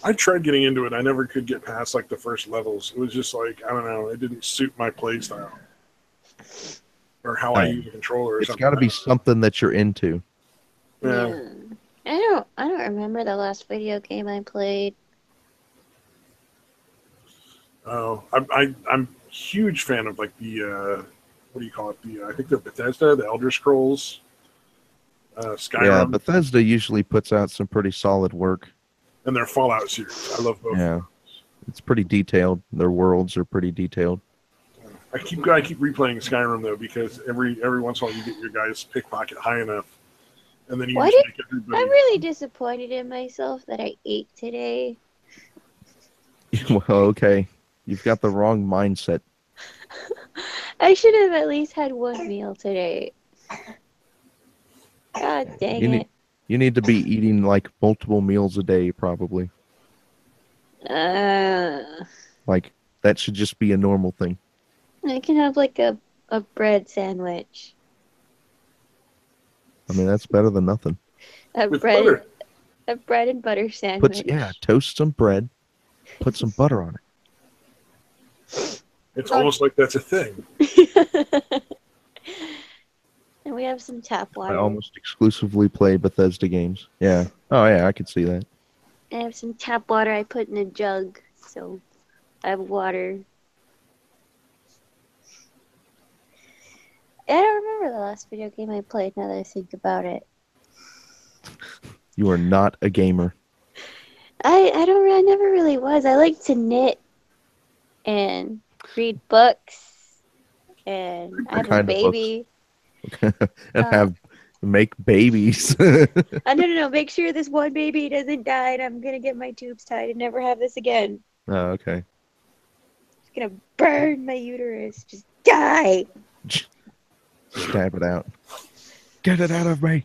I tried getting into it. I never could get past like the first levels. It was just like, I don't know, it didn't suit my play style or how I use the controller or It's something. got to be something that you're into. Yeah. I don't remember the last video game I played. Oh, I'm a huge fan of like the what do you call it? I think they're Bethesda, the Elder Scrolls, Skyrim, Yeah, Bethesda usually puts out some pretty solid work. and their Fallout series. I love both. Yeah. It's pretty detailed. Their worlds are pretty detailed. I keep replaying Skyrim though because every once in a while you get your guys pickpocket high enough, and then you just make everybody. I'm really disappointed in myself that I ate today. Well, okay. You've got the wrong mindset. I should have at least had one meal today. God dang it. You need to be eating like multiple meals a day, probably. Like, that should just be a normal thing. I can have like a bread sandwich. I mean, that's better than nothing. With butter. A bread and butter sandwich. Toast some bread, put some butter on it. It's almost like that's a thing. And we have some tap water. I almost exclusively play Bethesda games. Yeah. Oh, yeah, I could see that. I have some tap water I put in a jug, so I have water. I don't remember the last video game I played now that I think about it. You are not a gamer. I never really was. I like to knit and read books, and I have a baby. And make babies. No. Make sure this one baby doesn't die, and I'm gonna get my tubes tied and never have this again. Oh, okay. It's gonna burn my uterus. Just die. Stab it out. Get it out of me.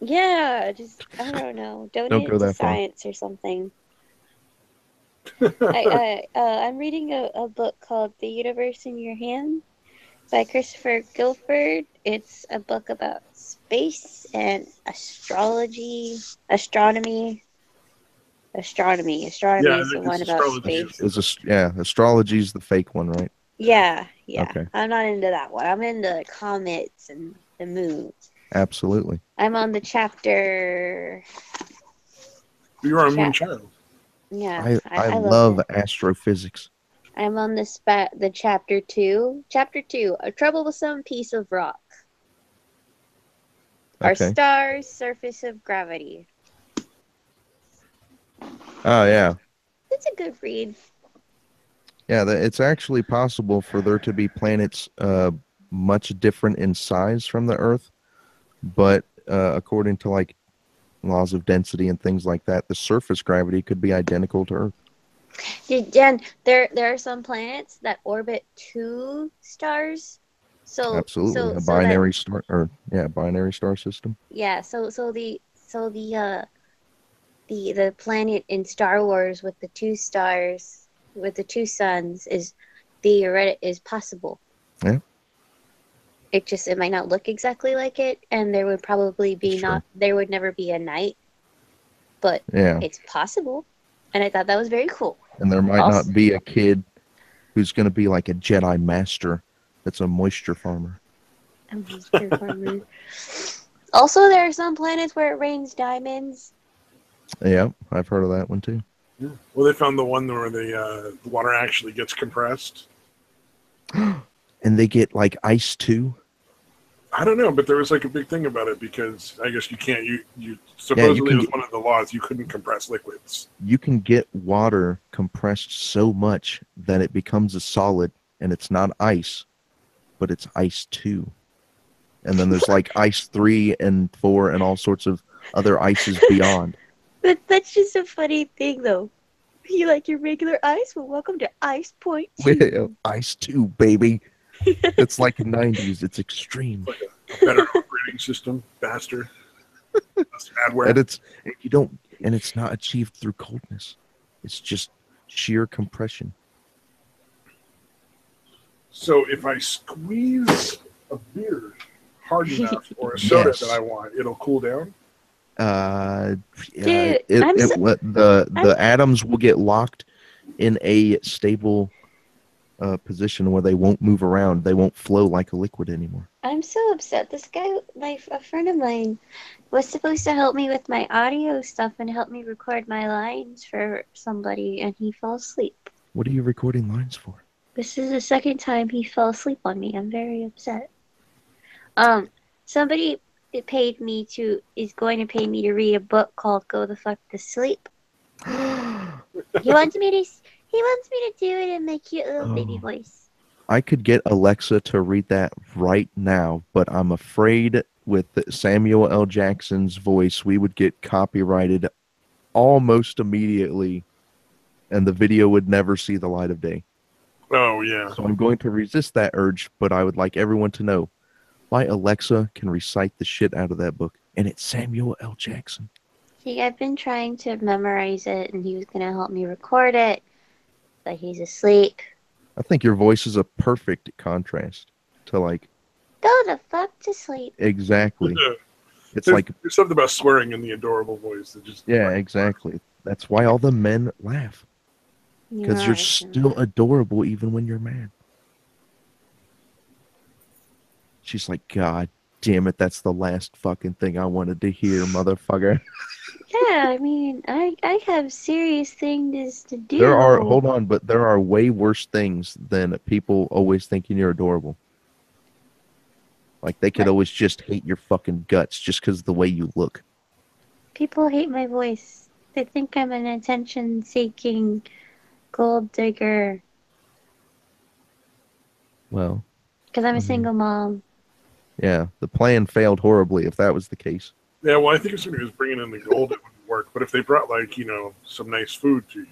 Yeah, just I don't know. Donate go to that far. science or something. I'm reading a book called The Universe in Your Hand by Christopher Guilford. It's a book about space and astronomy. Astronomy is the one about space. Astrology's the fake one, right? Yeah. Okay. I'm not into that one. I'm into comets and the moon. Absolutely. I'm on the chapter. You're a moon child. Yeah, I love astrophysics. I'm on the chapter 2. Chapter 2, A Trouble with Some Piece of Rock. Our star's surface of gravity. Oh, yeah. It's a good read. Yeah, it's actually possible for there to be planets much different in size from the Earth, but according to like laws of density and things like that, the surface gravity could be identical to Earth. Jen, there are some planets that orbit 2 stars. So absolutely, a binary star binary star system. Yeah, so the planet in Star Wars with the 2 stars, with the 2 suns, is possible. Yeah. It might not look exactly like it, and there would probably be there would never be a night, but it's possible, and I thought that was very cool. And there might not be a kid who's going to be like a Jedi Master that's a moisture farmer. A moisture farmer. Also, there are some planets where it rains diamonds. Yeah, I've heard of that one too. Yeah. Well, they found the one where the water actually gets compressed. And they get like ice too? I don't know, but there was like a big thing about it because I guess you can't. You supposedly it was one of the laws you couldn't compress liquids. You can get water compressed so much that it becomes a solid, and it's not ice, but it's ice 2. And then there's like ice 3 and 4 and all sorts of other ices beyond. That's just a funny thing, though. You like your regular ice? Well, welcome to Ice Point 2. Ice 2, baby. It's like 90s. It's extreme. Like a better operating system, faster, less adware. And it's not achieved through coldness. It's just sheer compression. So if I squeeze a beer hard enough or a soda Yes. that I want, it'll cool down. Dude, The atoms will get locked in a stable position where they won't move around. They won't flow like a liquid anymore. I'm so upset. This guy, a friend of mine, was supposed to help me with my audio stuff and help me record my lines for somebody, and he fell asleep. What are you recording lines for? This is the second time he fell asleep on me. I'm very upset. Somebody is going to pay me to read a book called "Go the Fuck to Sleep." He wants me to do it in my cute little baby voice. I could get Alexa to read that right now, but I'm afraid with Samuel L. Jackson's voice, we would get copyrighted almost immediately, and the video would never see the light of day. Oh, yeah. So I'm going to resist that urge, but I would like everyone to know my Alexa can recite the shit out of that book, and it's Samuel L. Jackson. See, I've been trying to memorize it, and he was going to help me record it, but he's asleep. I think your voice is a perfect contrast to like... Go the fuck to sleep. Exactly. It's there's, like... There's something about swearing in the adorable voice that just... Yeah, exactly. That's why all the men laugh. Because you're still adorable even when you're mad. She's like, God damn it, that's the last fucking thing I wanted to hear, motherfucker. Yeah, I mean, I have serious things to do. There are way worse things than people always thinking you're adorable. Like, they could always just hate your fucking guts just because of the way you look. People hate my voice. They think I'm an attention-seeking gold digger. Well. Because I'm a single mom. Yeah, the plan failed horribly if that was the case. Yeah, well, I think as soon as he was bringing in the gold, it wouldn't work. But if they brought, like, some nice food to you.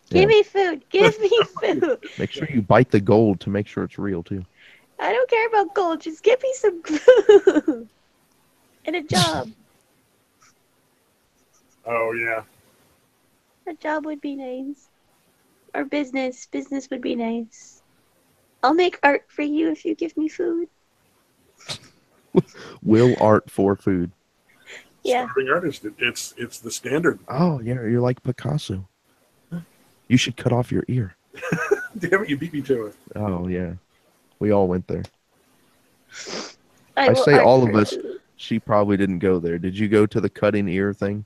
Give me food. Give me food. Make sure you bite the gold to make sure it's real, too. I don't care about gold. Just give me some food. And a job. Oh, yeah. A job would be nice. Or business. Business would be nice. I'll make art for you if you give me food. Will art for food. Yeah. Starving artist. It's the standard. Oh, yeah, you're like Picasso. You should cut off your ear. Damn it, you beat me to it. Oh, yeah. We all went there. I say all of us. She probably didn't go there. Did you go to the cutting ear thing?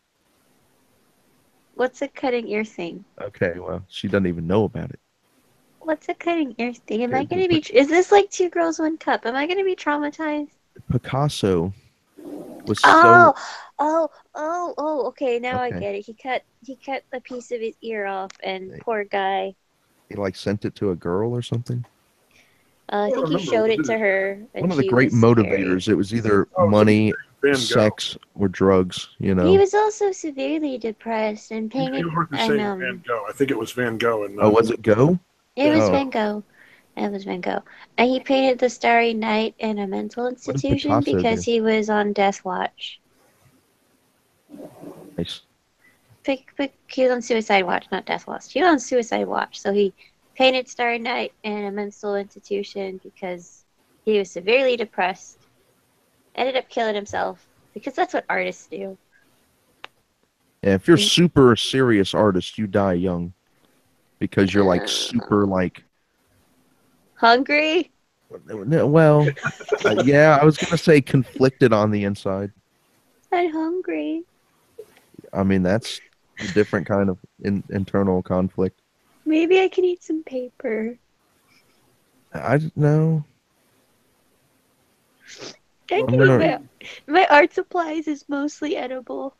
What's a cutting ear thing? Okay, well, she doesn't even know about it. What's a cutting ear thing? Am I going to be... Is this like Two Girls, One Cup? Am I going to be traumatized? Picasso was okay, now I get it. He cut a piece of his ear off, and poor guy. He like sent it to a girl or something? I think he showed it to her. One of the great motivators. It was either money, sex, or drugs, He was also severely depressed and painted. Van Gogh. I think it was Van Gogh. Oh, was it Go? It was Van Gogh. It was Van Gogh. And he painted The Starry Night in a mental institution because he was on death watch. Nice. He was on suicide watch, not death watch. He was on suicide watch, so he painted Starry Night in a mental institution because he was severely depressed. Ended up killing himself because that's what artists do. Yeah, if you're super serious artist, you die young because you're like super like hungry. Well, yeah, I was gonna say conflicted on the inside. I'm hungry. I mean, that's a different kind of internal conflict. Maybe I can eat some paper. I don't know. My art supplies is mostly edible.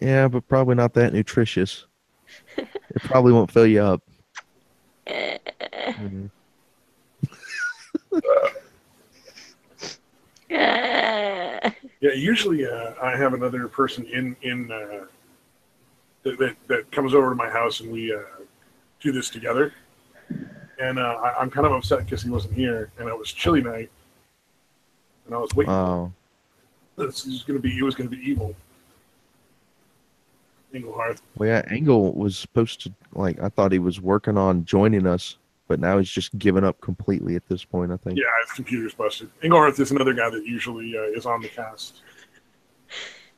Yeah, but probably not that nutritious. It probably won't fill you up. Yeah, usually I have another person in that comes over to my house and we do this together. And I'm kind of upset because he wasn't here, and it was chilly night, and I was waiting. Oh. It was going to be evil. Engelhardt. Well, yeah, Engel was supposed to, like, I thought he was working on joining us, but now he's just given up completely at this point, I think. Yeah, his computer's busted. Engelhardt is another guy that usually is on the cast.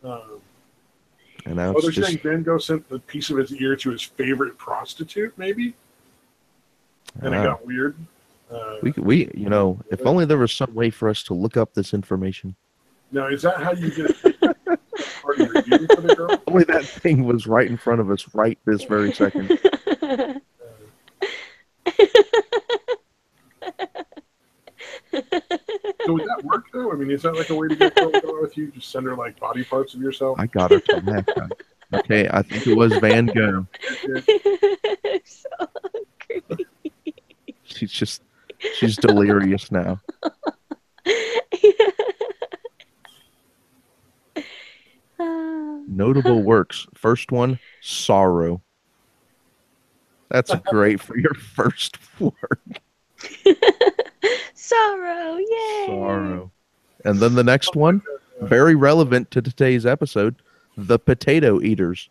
And now they're saying Van Gogh sent a piece of his ear to his favorite prostitute, maybe? And it got weird. We you know, if only there was some way for us to look up this information. Now, is that how you get part of your ear for the girl? Only that thing was right in front of us right this very second. So would that work, though? I mean, is that like a way to get a girl with you? Just send her, like, body parts of yourself? I got her to that guy. Okay, I think it was Van Gogh. I'm so hungry. She's delirious now. Notable works. First one, Sorrow. That's great for your first work. Sorrow, yay! Sorrow. And then the next one, very relevant to today's episode, The Potato Eaters.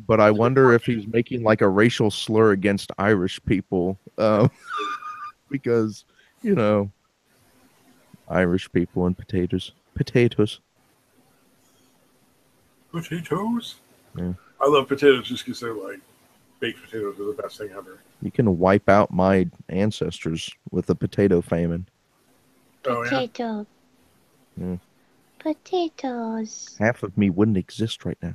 But I wonder if he's making like a racial slur against Irish people. Because, you know, Irish people and potatoes. Potatoes. Potatoes? Yeah. I love potatoes just because they're like, baked potatoes are the best thing ever. You can wipe out my ancestors with a potato famine. Potato. Yeah. Potatoes. Half of me wouldn't exist right now.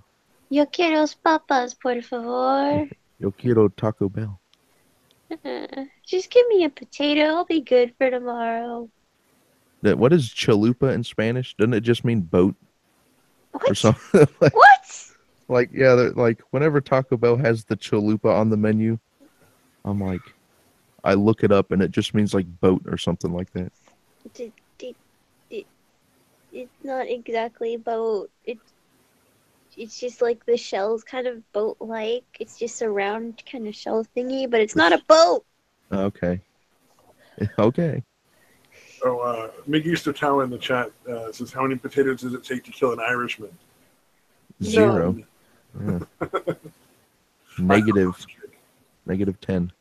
Yo quiero papas, por favor. Yo quiero Taco Bell. Just give me a potato. I'll be good for tomorrow. What is chalupa in Spanish? Doesn't it just mean boat? What? Or something? What? Like, yeah, like whenever Taco Bell has the chalupa on the menu, I'm like, I look it up and it just means like boat or something like that. It's not exactly boat. It's just like the shell's kind of boat-like. It's just a round kind of shell thingy, but it's not a boat. Okay. Okay. Oh, Mick Eastertown in the chat says, how many potatoes does it take to kill an Irishman? 0. Yeah. Negative 10.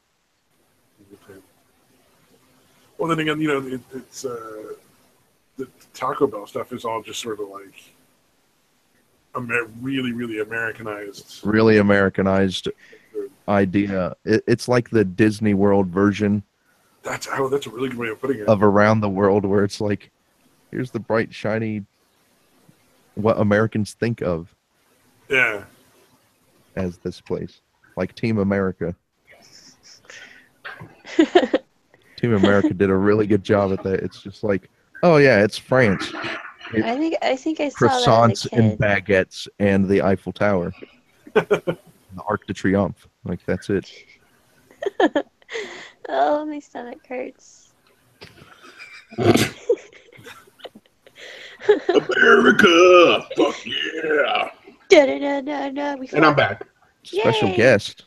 Well, then again, you know, it's the Taco Bell stuff is all just sort of like really, really Americanized. Really Americanized idea. It's like the Disney World version. That's a really good way of putting it. Of around the world, where it's like, here's the bright, shiny, what Americans think of. Yeah. As this place, like Team America. Team America did a really good job at that. It's just like, oh yeah, it's France. I think I saw croissants that as a kid. and baguettes and the Eiffel Tower, the Arc de Triomphe. Like that's it. Oh, my stomach hurts. America, fuck yeah! And I'm back. Special Yay. guest.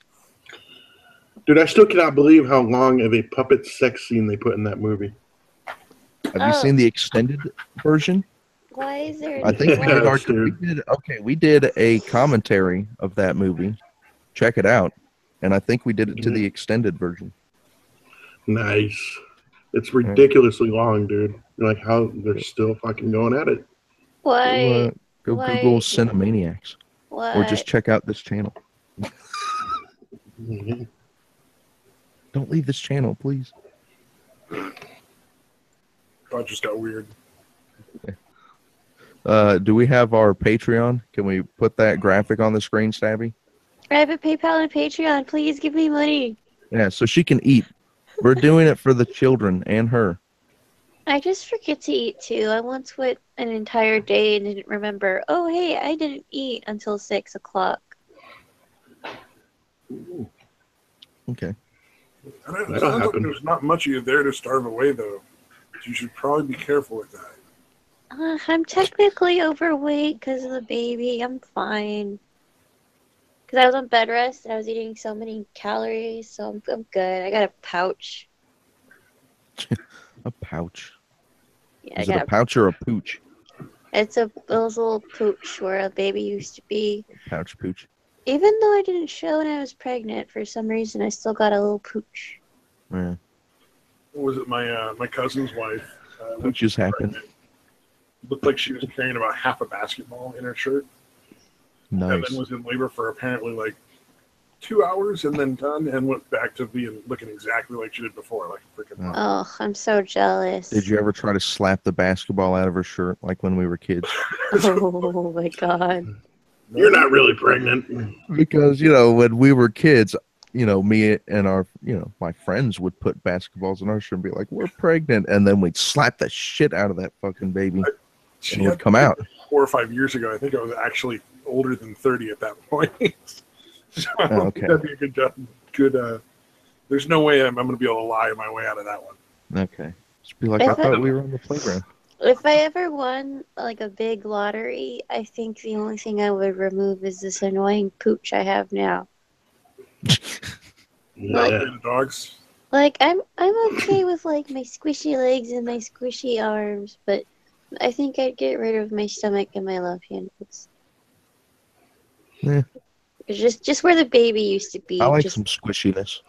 Dude, I still cannot believe how long of a puppet sex scene they put in that movie. Have you seen the extended version? Why is there? I think Yes, we did a commentary of that movie. Check it out. And I think we did it to the extended version. Nice. It's ridiculously long, dude. You're like, how they're still fucking going at it. Why? Go Why? Google Cinemaniacs. Why? Or just check out this channel. Don't leave this channel, please. God just got weird. Do we have our Patreon? Can we put that graphic on the screen, Stabby? I have a PayPal and Patreon. Please give me money. Yeah, so she can eat. We're doing it for the children and her. I just forget to eat too. I once went an entire day and didn't remember. Oh, hey, I didn't eat until 6 o'clock. Okay. I don't know. It sounds like there's not much of you there to starve away, though. You should probably be careful with that. I'm technically overweight because of the baby. I'm fine. Because I was on bed rest and I was eating so many calories, so I'm good. I got a pouch. A pouch. Yeah, Is it a pouch or a pooch? It's a little pooch where a baby used to be. Pouch pooch. Even though I didn't show when I was pregnant, for some reason I still got a little pooch. Yeah. What was it? My cousin's wife. Pooches happen. Looked like she was carrying about half a basketball in her shirt. Nice. And then was in labor for apparently like 2 hours and then done and went back to looking exactly like she did before, like a freaking mom. Oh, I'm so jealous. Did you ever try to slap the basketball out of her shirt like when we were kids? Oh my god. You're not really pregnant. Because, when we were kids, me and our, my friends would put basketballs in our shirt and be like, we're pregnant. And then we'd slap the shit out of that fucking baby. And it would come out. 4 or 5 years ago, I think I was actually older than 30 at that point. So I don't think that'd be a good job. There's no way I'm going to be able to lie my way out of that one. Okay. Just be like, I thought we were on the playground. If I ever won like a big lottery, I think the only thing I would remove is this annoying pooch I have now. The dogs. Like I'm okay with like my squishy legs and my squishy arms, but I think I'd get rid of my stomach and my love handles. Yeah. Just where the baby used to be. I like some squishiness.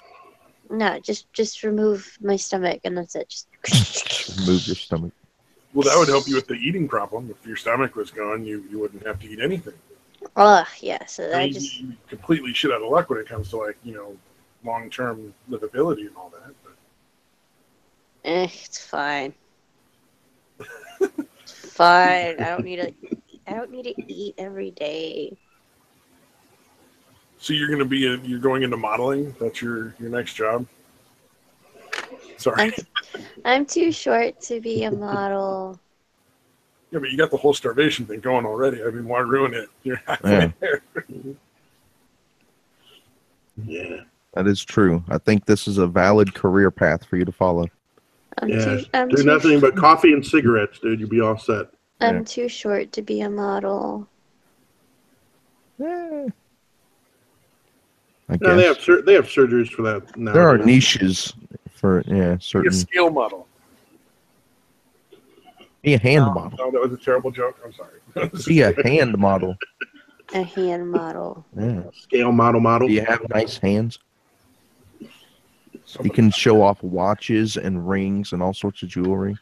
No, just remove my stomach and that's it. Just remove your stomach. Well, that would help you with the eating problem. If your stomach was gone, you wouldn't have to eat anything. Yeah. So I just you completely shit out of luck when it comes to long-term livability and all that. But it's fine. It's fine. I don't need to eat every day. So you're going into modeling? That's your next job? Sorry. I'm too short to be a model. Yeah, but you got the whole starvation thing going already. I mean, why ruin it? You're halfway there. Yeah. That is true. I think this is a valid career path for you to follow. Do nothing but coffee and cigarettes, dude. You'll be all set. I'm too short to be a model. Yeah. No, they have surgeries for that now. There are niches for certain. Be a scale model. Be a hand model. No, that was a terrible joke. I'm sorry. Be a hand model. A hand model. Yeah. Scale model. Do you have nice hands? You can show off watches and rings and all sorts of jewelry.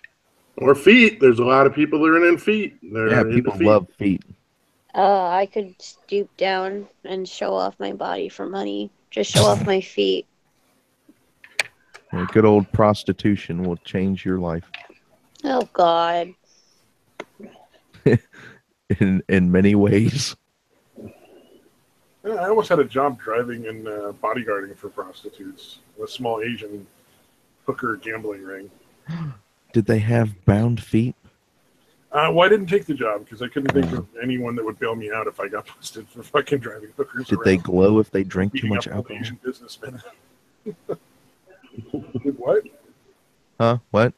Or feet. There's a lot of people that are in feet. People love feet. I could stoop down and show off my body for money. Just show off my feet. Yeah, good old prostitution will change your life. Oh, God. in many ways. Yeah, I almost had a job driving and bodyguarding for prostitutes. A small Asian hooker gambling ring. Did they have bound feet? Well, I didn't take the job because I couldn't think of anyone that would bail me out if I got busted for fucking driving hookers. Did they glow if they drank too much alcohol? Asian businessmen. What? Huh? What?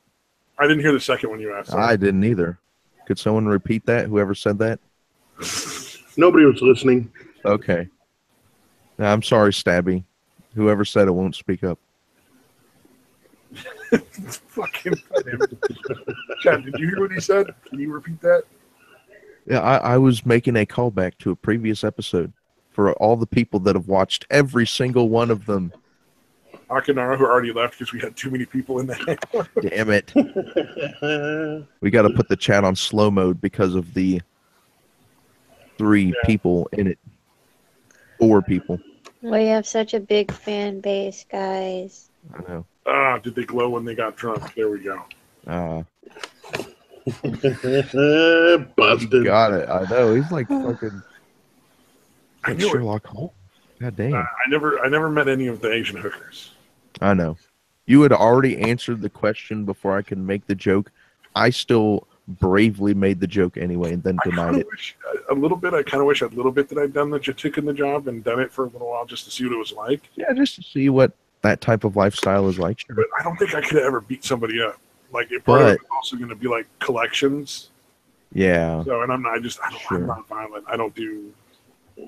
I didn't hear the second one you asked. I didn't either. Could someone repeat that? Whoever said that? Nobody was listening. Okay. I'm sorry, Stabby. Whoever said it won't speak up. Fucking Chad, did you hear what he said? Can you repeat that? Yeah, I was making a callback to a previous episode for all the people that have watched every single one of them. Akinara, who already left because we had too many people in there. Damn it. We got to put the chat on slow mode because of the 3 people in it. 4 people. We have such a big fan base, guys. I know. Did they glow when they got drunk? There we go. Busted. Got it. I know. He's like fucking Sherlock Holmes. God damn. I never met any of the Asian hookers. I know. You had already answered the question before I could make the joke. I still bravely made the joke anyway and then denied it. I kind of wish a little bit that I'd done took in the job and done it for a little while just to see what it was like. Yeah, just to see what that type of lifestyle is like. But I don't think I could ever beat somebody up. Like, part of it was also going to be like collections. Yeah. So, and I'm not violent. I don't do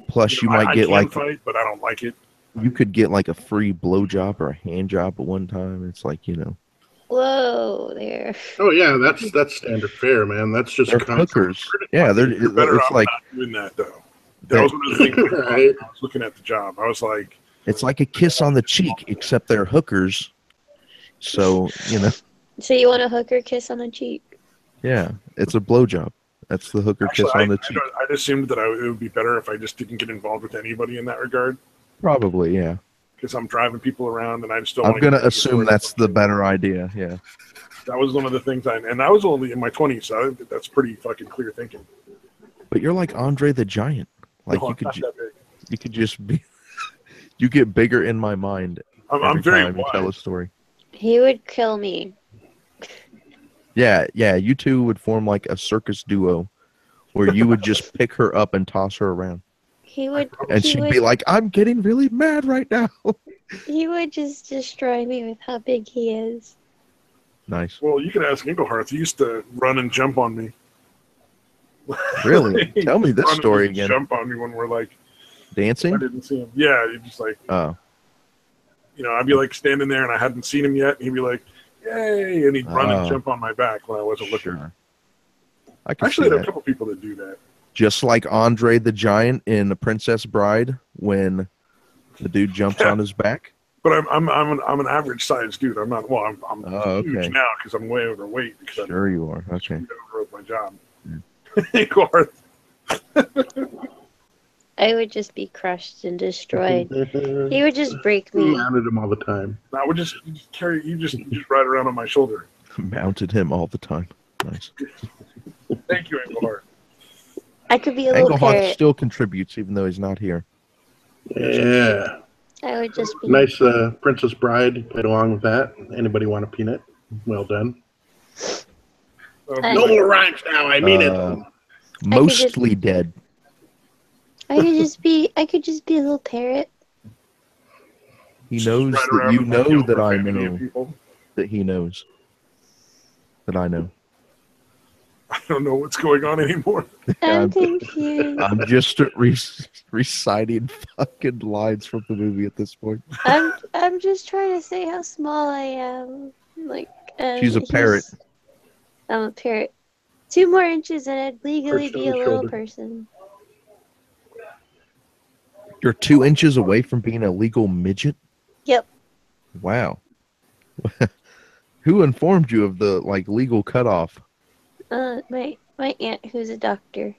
Plus, you might get like fight, but I don't like it. You could get like a free blowjob or a hand job at one time. It's like, you know. Whoa, there. Oh yeah, that's standard fare, man. That's just hookers. Yeah, you're better it's off like not doing that though. That was one of the things right. I was looking at the job. I was like, it's like a kiss on the cheek, except they're hookers. So, you know. So you want a hooker kiss on the cheek? Yeah, it's a blowjob. That's the hooker kiss on the cheek. I assumed that it would be better if I just didn't get involved with anybody in that regard. Probably, yeah. Because I'm driving people around, and I just don't. I'm gonna assume that's the better idea. Yeah. That was one of the things and I was only in my 20s, so that's pretty fucking clear thinking. But you're like Andre the Giant. Like no, you could just be. You get bigger in my mind. I'm very time you tell a story. He would kill me. Yeah. You two would form like a circus duo, where you would just pick her up and toss her around. And she'd be like, "I'm getting really mad right now." He would just destroy me with how big he is. Nice. Well, you can ask Engelhardt. He used to run and jump on me. Really? Tell me this story again. Jump on me when we're like dancing. I didn't see him. Yeah, he just like. Oh. You know, I'd be like standing there and I hadn't seen him yet. And he'd be like, "Yay!" And he'd run and jump on my back when I wasn't looking. Sure. Actually, there are a couple people that do that. Just like Andre the Giant in The Princess Bride, when the dude jumps on his back. But I'm an average sized dude. I'm not. Well, I'm huge now because I'm way overweight. Because sure you are. Okay. Over with my job. I would just be crushed and destroyed. He would just break me. Mounted him all the time. I would just carry you. Just ride around on my shoulder. Mounted him all the time. Nice. Thank you, Engelhardt. I could be a little parrot. Still contributes even though he's not here. Yeah. I would just be nice. Princess Bride played along with that. Anybody want a peanut? Well done. No more rhymes now. I mean it. Mostly dead. I could just be a little parrot. He knows that you know that I know that he knows that I know. I don't know what's going on anymore. I'm confused. I'm just reciting fucking lines from the movie at this point. I'm just trying to say how small I am. Like she's a parrot. I'm a parrot. 2 more inches and I'd legally be a little person. You're 2 inches away from being a legal midget? Yep. Wow. Who informed you of the legal cutoff? My aunt, who's a doctor.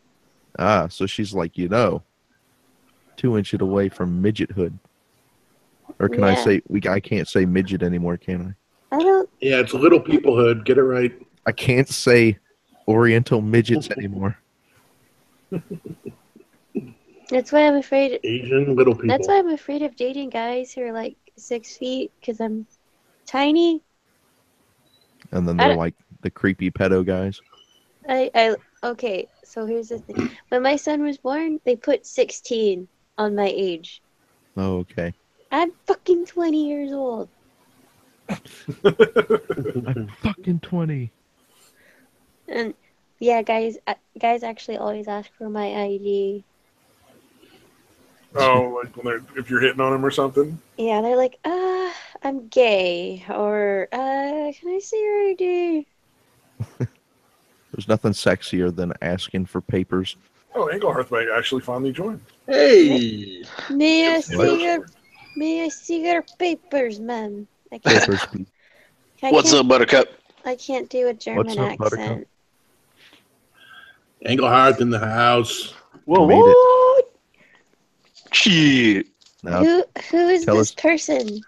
Ah, so she's like, 2 inches away from midgethood. Or can I say I can't say midget anymore, can I? I don't. Yeah, it's little peoplehood. Get it right. I can't say Oriental midgets anymore. That's why I'm afraid. Asian little people. That's why I'm afraid of dating guys who are like 6 feet because I'm tiny. And then they're like the creepy pedo guys. Okay, so here's the thing. When my son was born, they put 16 on my age. Oh, okay. I'm fucking 20 years old. I'm fucking 20. And yeah, guys actually always ask for my ID. Oh, like if you're hitting on them or something? Yeah, they're like, I'm gay, or can I see your ID? There's nothing sexier than asking for papers. Oh, Engelhardt might actually finally join. Hey! May I see your papers, ma'am? Papers, What's up, Buttercup? I can't do a German accent. Buttercup? Engelhardt in the house. Whoa, what? Shit. Who is this person?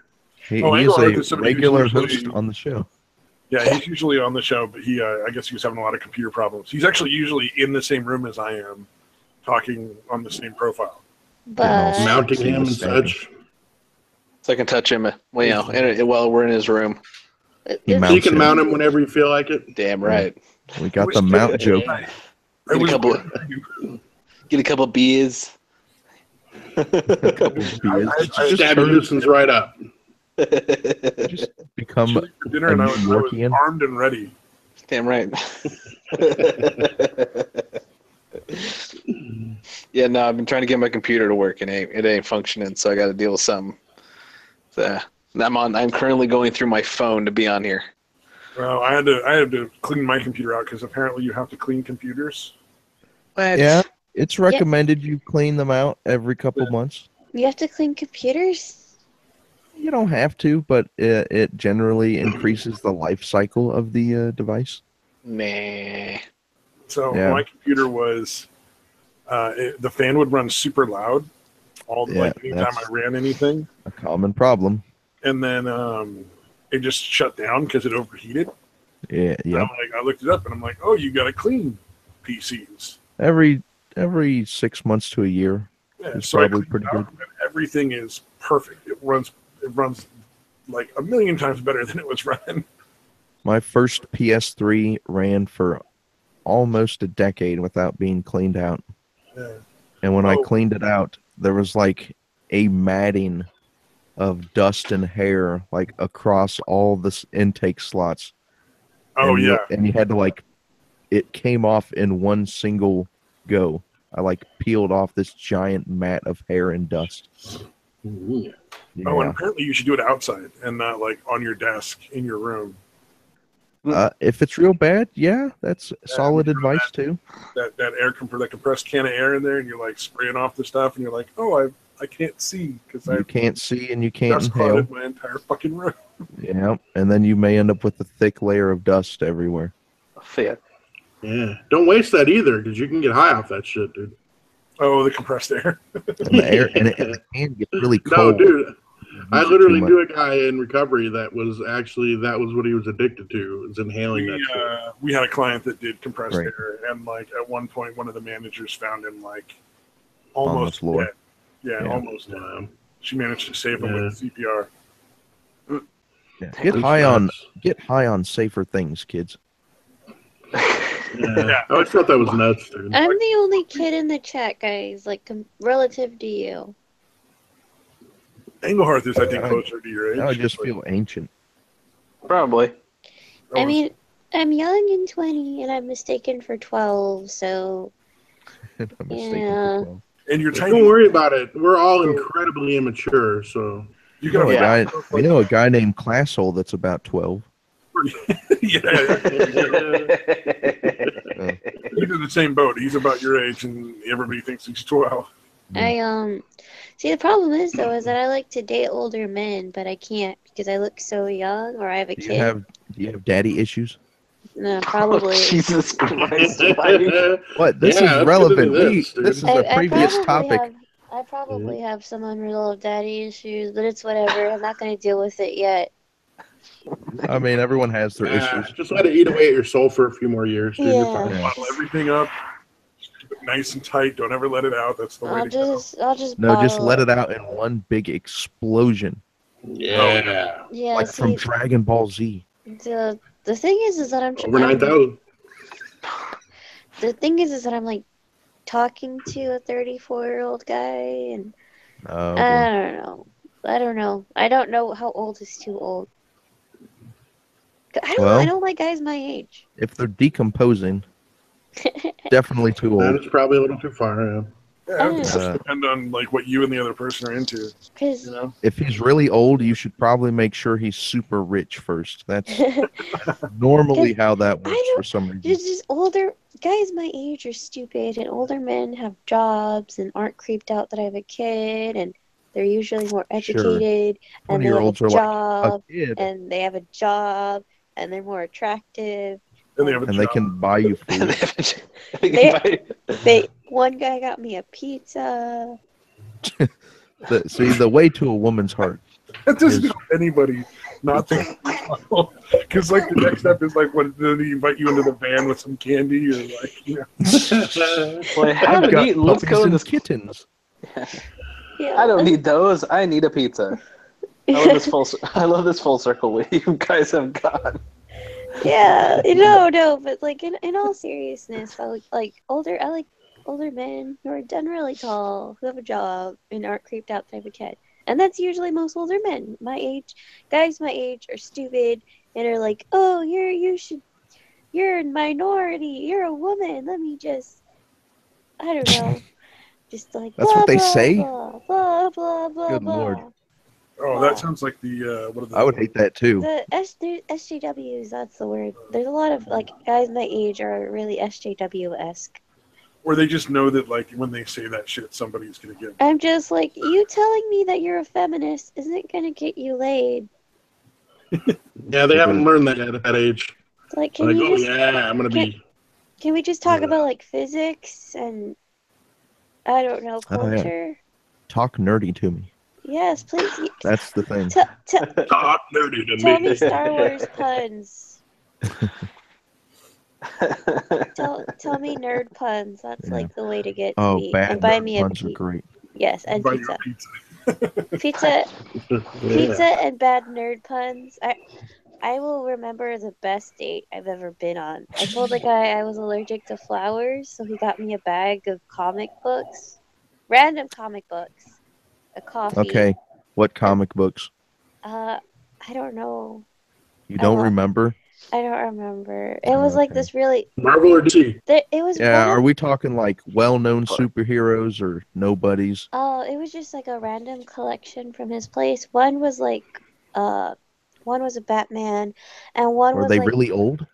He is a regular host on the show. Yeah, he's usually on the show, but I guess he was having a lot of computer problems. He's actually usually in the same room as I am, talking on the same profile. But mounting him and such. So I can touch him while we're in his room. You can mount him whenever you feel like it. Damn right. We got the mount joke. Get a couple beers. Stab Houston's right up. Just become for dinner, and I was armed and ready. Damn right. Yeah, no, I've been trying to get my computer to work and it ain't functioning, so I got to deal with something. So I'm currently going through my phone to be on here. Well, I had to clean my computer out because apparently you have to clean computers. What? Yeah, it's recommended you clean them out every couple months. You have to clean computers? You don't have to, but it generally increases the life cycle of the device. Nah. So my computer was, the fan would run super loud, anytime I ran anything. A common problem. And then it just shut down because it overheated. Yeah, yeah. I looked it up and I'm like, oh, you got to clean PCs Every 6 months to a year. Yeah, It's so probably pretty good. Everything is perfect. It runs like a million times better than it was running. My first PS3 ran for almost a decade without being cleaned out. Yeah. And when I cleaned it out, there was like a matting of dust and hair like across all the intake slots. Oh, and yeah. And you had to it came off in one single go. I peeled off this giant mat of hair and dust. Yeah. Oh, and apparently you should do it outside and not on your desk in your room. If it's real bad, yeah, that's solid advice too. That compressed can of air in there, and you're spraying off the stuff, and you're like, oh, I can't see because you can't see and you can't inhale my entire fucking room. Yeah, and then you may end up with a thick layer of dust everywhere. Fair. Yeah, don't waste that either, because you can get high off that shit, dude. Oh, the compressed air. And the air and it can get really cold. No, dude. I literally knew a guy in recovery that was what he was addicted to, is inhaling that shit. We had a client that did compressed air, and at one point, one of the managers found him almost dead. Yeah, almost dead. She managed to save him with CPR. Yeah. Get high on safer things, kids. I always thought that was nuts, dude. I'm the only kid in the chat, guys. Relative to you. Engelhardt is, I think, closer to your age. I just feel ancient. Probably. I mean, I'm young and 20, and I'm mistaken for 12, so... I'm mistaken for 12. And you're tiny. Don't worry about it. We're all incredibly immature, so... You know a guy named Classhole that's about 12. He's in the same boat. He's about your age, and everybody thinks he's 12. See, the problem is that I like to date older men, but I can't because I look so young, or I have a kid. Do you have daddy issues? No, probably. Oh, Jesus Christ! What? This is relevant. This is a previous topic. I probably have some unresolved daddy issues, but it's whatever. I'm not going to deal with it yet. I mean, everyone has their issues. Just let it eat away at your soul for a few more years, dude. Yeah. You're fine. Bottle everything up. Keep it nice and tight. Don't ever let it out. That's the way to go. Just let it out in one big explosion. Yeah. Yeah. From Dragon Ball Z. The thing is that I'm over 9,000. The thing is that I'm talking to a 34-year-old guy, and I don't know. I don't know how old is too old. I don't like guys my age. If they're decomposing, definitely too old. That's probably a little too far. Yeah. Yeah, it just depend on what you and the other person are into. If he's really old, you should probably make sure he's super rich first. That's normally how that works for some reason. Just older guys my age are stupid, and older men have jobs and aren't creeped out that I have a kid, and they're usually more educated, and they have a job, and they have a job, and they're more attractive. And they can buy you food. One guy got me a pizza. The way to a woman's heart. That doesn't help anybody not think because the next step is when they invite you into the van with some candy or Well, I haven't eaten. Let's go into kittens. Yeah. I don't need those. I need a pizza. I love this full circle way you guys have gone. Yeah, no, but in all seriousness, I like older men who are generally tall, who have a job, and aren't creeped out that I have a kid. And that's usually most older men. Guys my age are stupid and are like, oh, you're a minority, you're a woman, let me just I don't know. Just like That's blah, what they blah, say? Blah, blah, blah, blah, Good blah. Lord. Oh, that sounds like the what are the? I would hate that too. The SJWs, that's the word. There's a lot of like guys my age are really SJW-esque. Or they just know that like when they say that shit, somebody's gonna get. I'm just like, you telling me that you're a feminist isn't gonna get you laid. Yeah, they haven't learned that yet at that age. It's like, Like, oh yeah, I'm gonna be. Can we just talk about like physics and I don't know, culture? Yeah. Talk nerdy to me. Yes, please. That's the thing. Talk nerdy to Tell me. me Star Wars puns. Tell me nerd puns. That's like the way to get to me. Bad And buy me a puns are great. Yes, and Buy pizza. pizza. Pizza and bad nerd puns. I will remember the best date I've ever been on. I told the guy I was allergic to flowers, so he got me a bag of comic books. Random comic books. A coffee. Okay. What comic books? I don't know. You don't remember? I don't remember. It was like this really Marvel or DC? It was are we talking like well-known superheroes or nobodies? Oh, it was just like a random collection from his place. One was like one was a Batman and one was Were they like really old?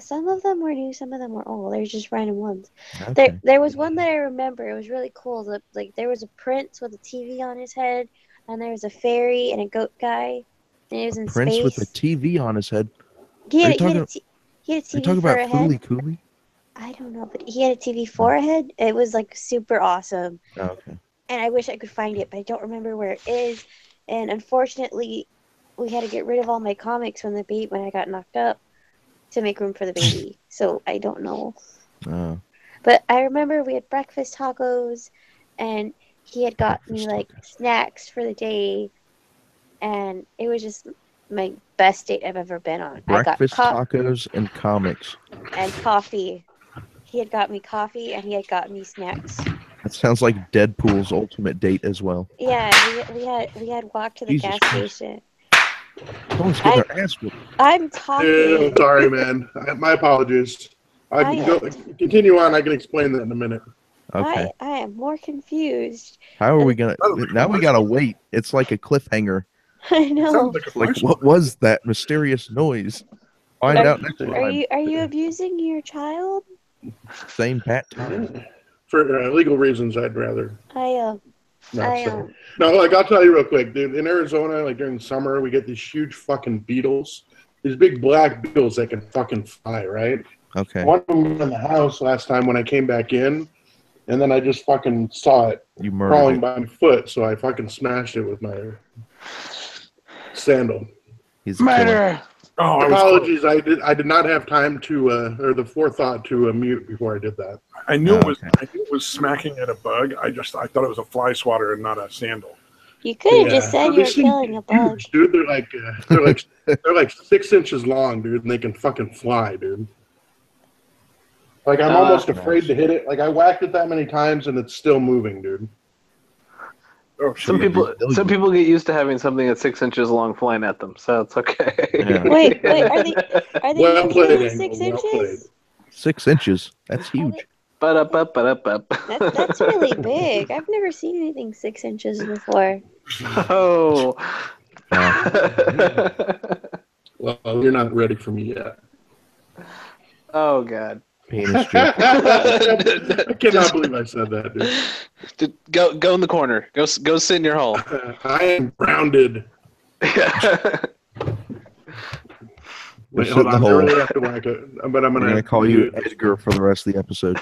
Some of them were new, some of them were old. They were just random ones. Okay. There was one that I remember. It was really cool. Like there was a prince with a TV on his head, and there was a fairy and a goat guy, and he was in Prince space. with a TV on his head. He had a TV for a head. Fooly Cooley? I don't know, but he had a TV for a head. It was like super awesome. Oh, okay. And I wish I could find it, but I don't remember where it is. And unfortunately, we had to get rid of all my comics when I got knocked up to make room for the baby. So I don't know. Oh. But I remember we had breakfast tacos, and he had got me like snacks for the day, and it was just my best date I've ever been on. Breakfast I got tacos and comics. And coffee. He had got me coffee, and he had got me snacks. That sounds like Deadpool's ultimate date as well. Yeah, we had walked to the gas station. Someone's getting their ass whooped. I'm talking. Yeah, sorry, man. My apologies. I can go continue on. I can explain that in a minute. Okay. I am more confused. How are we gonna? Now we gotta wait. It's like a cliffhanger. I know. Like what was that mysterious noise? Find out next time. Are you abusing your child? Same Pat time. For legal reasons, I'd rather. No, like I'll tell you real quick, dude. In Arizona, like during summer, we get these huge fucking beetles. These big black beetles that can fucking fly, right? Okay. One of them was in the house last time when I came back in, and then I just fucking saw it crawling by my foot, so I fucking smashed it with my sandal. He's murder. Oh, apologies. I did not have time to or the forethought to mute before I did that. I knew it was smacking at a bug. I thought it was a fly swatter and not a sandal. You could have just said you were killing a bug. Dude, they're like 6 inches long, dude, and they can fucking fly, dude. Like I'm almost afraid to hit it. Like I whacked it that many times and it's still moving, dude. Oh, some people get used to having something that's 6 inches long flying at them, so it's okay. Yeah. Wait, are they well played, 6 well inches? played. 6 inches. That's huge. That's really big. I've never seen anything 6 inches before. Oh. Well, you're not ready for me yet. Oh God. Penis joke. I cannot believe I said that, dude. Go in the corner. Go sit in your hole. I am grounded. Wait, hold on. I really have to whack it, but I'm gonna call you Edgar for the rest of the episode.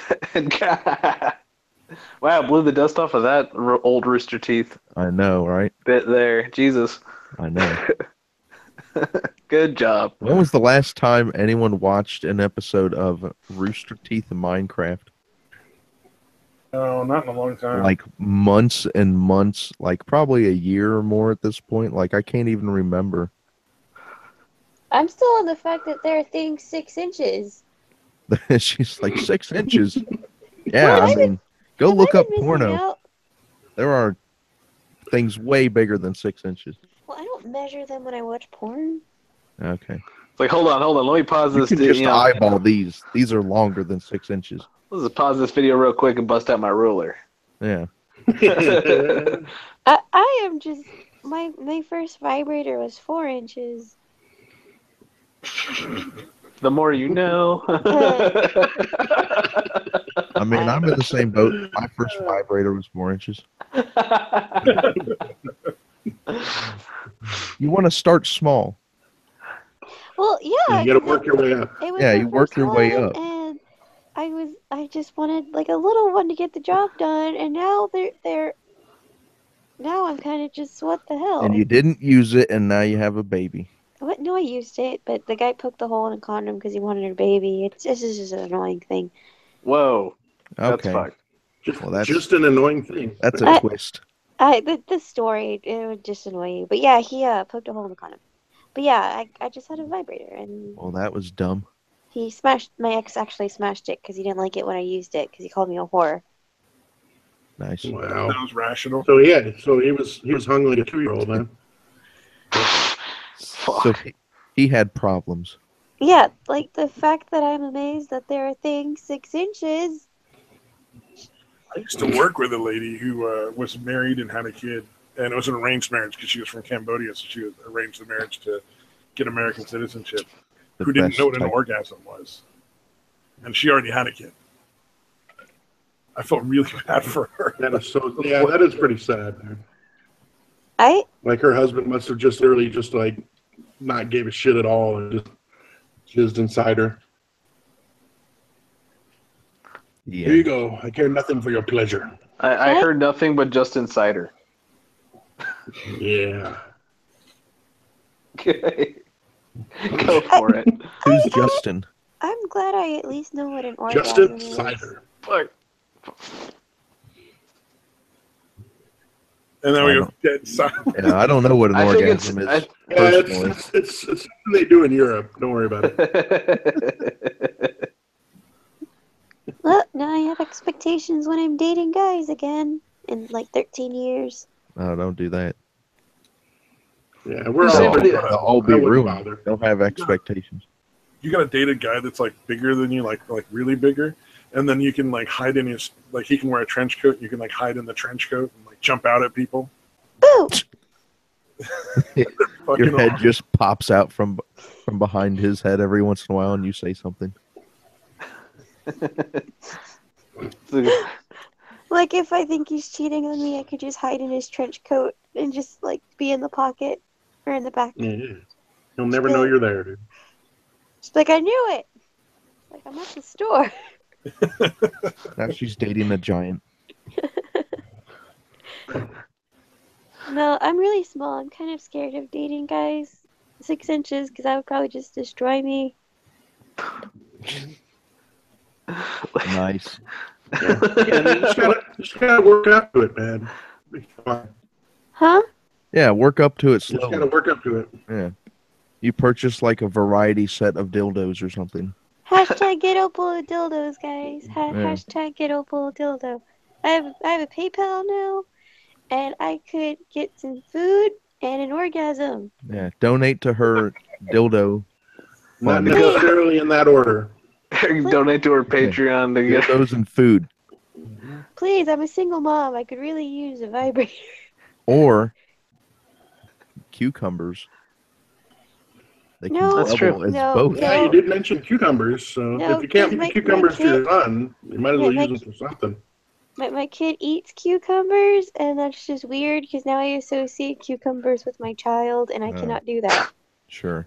Wow, blew the dust off of that old Rooster Teeth. I know, right? Bit there, Jesus. I know. Good job. When was the last time anyone watched an episode of Rooster Teeth in Minecraft? No, not in a long time. Like months and months, like probably a year or more at this point. Like I can't even remember. I'm still on the fact that there are things 6 inches. She's like 6 inches. Yeah, I mean, go look up porno. There are things way bigger than 6 inches. Well, I don't measure them when I watch porn. Okay. It's like, hold on. Let me pause this. You can just eyeball these. These are longer than 6 inches. Let's just pause this video real quick and bust out my ruler. Yeah. I am just my first vibrator was 4 inches. The more you know. I mean, I'm in the same boat. My first vibrator was 4 inches. You want to start small. Well, yeah. You got to work your way up. Yeah, you work your way up. And I just wanted like a little one to get the job done, and now now I'm kind of just, what the hell? And you didn't use it, and now you have a baby. What? No, I used it, but the guy poked the hole in a condom because he wanted a baby. This is just an annoying thing. Whoa. That's Okay. fucked. That's just an annoying thing. That's a twist. The story, it would just annoy you. But yeah, he poked a hole in the condom. But yeah, I just had a vibrator, and Well, that was dumb. my ex actually smashed it because he didn't like it when I used it because he called me a whore. Nice. Wow. That was rational. So yeah, he was hung like a 2-year-old, man. So he had problems. Yeah, like the fact that I'm amazed that there are things 6 inches. I used to work with a lady who was married and had a kid, and it was an arranged marriage because she was from Cambodia, so she arranged the marriage to get American citizenship. Who didn't know what an orgasm was, and she already had a kid. I felt really bad for her. That is pretty sad, man. Like her husband must have just literally just like not gave a shit at all and just jizzed inside her. Yeah. Here you go. I care nothing for your pleasure. I heard nothing but just inside her. Yeah. Okay. Go for it. Who's Justin? I'm glad I at least know what an orgasm Justin is. Cider. Fuck. And then we go dead silent. Yeah, I don't know what an orgasm is. It's something they do in Europe. Don't worry about it. Well, now I have expectations when I'm dating guys again in like 13 years. No, don't do that. Yeah, we're They'll all all be I wouldn't ruined. bother. Don't have expectations. You gotta date a guy that's like bigger than you, like really bigger, and then you can like hide in his, like he can wear a trench coat. And you can like hide in the trench coat and like jump out at people. Boo! Your head just pops out from behind his head every once in a while, and you say something. Like if I think he's cheating on me, I could just hide in his trench coat and just like be in the pocket or in the back. Yeah. He'll never know you're there, dude. Just like, I knew it. Like, I'm at the store. Now she's dating a giant. No, I'm really small. I'm kind of scared of dating guys 6 inches because that would probably just destroy me. Nice. Yeah, you just gotta work up to it, man. Huh? Yeah, work up to it You just slowly. gotta work up to it. Yeah. You purchase like a variety set of dildos or something. Hashtag get Opal dildos, guys. Hashtag get Opal dildo. I have a PayPal now, and I could get some food and an orgasm. Yeah. Donate to her dildo. Not fund. necessarily in that order. Donate to her Patreon to get Dildos and food. Please, I'm a single mom. I could really use a vibrator. Or cucumbers. They can No, That's double true. as No, both. no. Yeah, you did mention cucumbers, so No, if you can't my get cucumbers for your kid- son, you might as well my- use them for something. My kid eats cucumbers, and that's just weird because now I associate cucumbers with my child, and I cannot do that. Sure.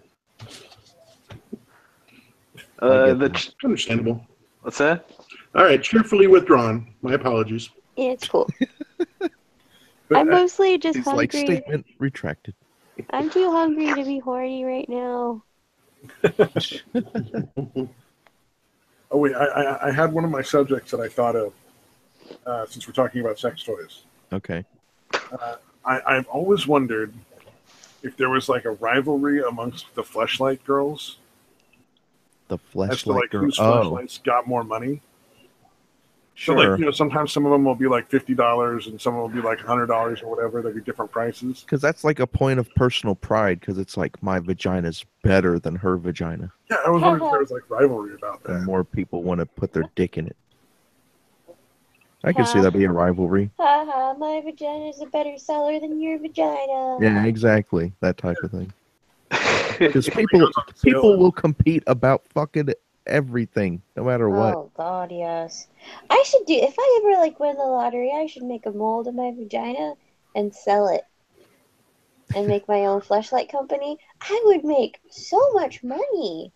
I get that. Understandable. What's that? All right, cheerfully withdrawn. My apologies. Yeah, it's cool. I'm mostly just He's like, hungry. statement retracted. I'm too hungry to be horny right now. Oh wait, I had one of my subjects that I thought of since we're talking about sex toys. Okay. I've always wondered if there was like a rivalry amongst the Fleshlight girls The as to like fleshlight girl. whose Oh, fleshlights got more money. sure. So like sometimes some of them will be like $50 and some will be like $100 or whatever. There'll be different prices. Because that's like a point of personal pride. Because it's like my vagina's better than her vagina, Yeah, I was wondering if there was like rivalry about and that. more people want to put their dick in it. I can see that be a rivalry. Haha, my vagina is a better seller than your vagina. Yeah, exactly. That type of thing. Because It people goes on sale. people will compete about fucking everything, no matter what. Oh God, yes. I should do if I ever like win the lottery. I should make a mold of my vagina and sell it, and make my own fleshlight company. I would make so much money.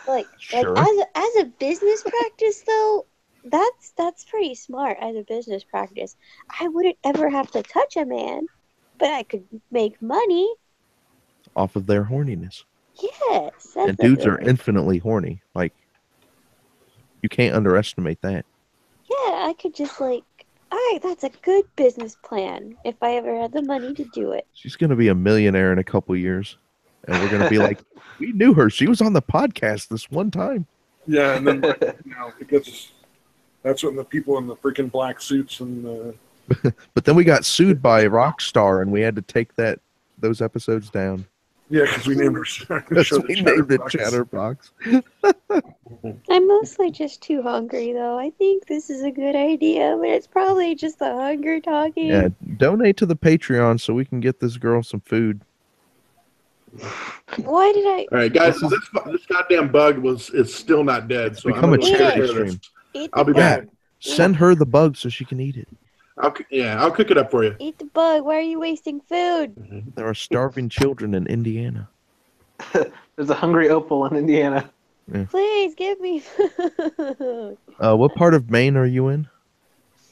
Like Sure. as a business practice though, that's pretty smart as a business practice. I wouldn't ever have to touch a man, but I could make money. Off of their horniness. Yes, And dudes are infinitely horny. Like, you can't underestimate that. Yeah, I could just like, all right, that's a good business plan if I ever had the money to do it. She's going to be a millionaire in a couple years. And we're going to be like, we knew her. She was on the podcast this one time. Yeah, and then it gets. That's when the people in the freaking black suits and. But then we got sued by Rockstar, and we had to take those episodes down. Yeah, because we named her. We named it Chatterbox. I'm mostly just too hungry, though. I think this is a good idea, but it's probably just the hunger talking. Yeah, donate to the Patreon so we can get this girl some food. Why did I? All right, guys, this goddamn bug is still not dead. So become a charity stream. I'll be back. Send her the bug so she can eat it. I'll cook it up for you. Eat the bug. Why are you wasting food? There are starving children in Indiana. There's a hungry opal in Indiana. Yeah. Please give me food. What part of Maine are you in?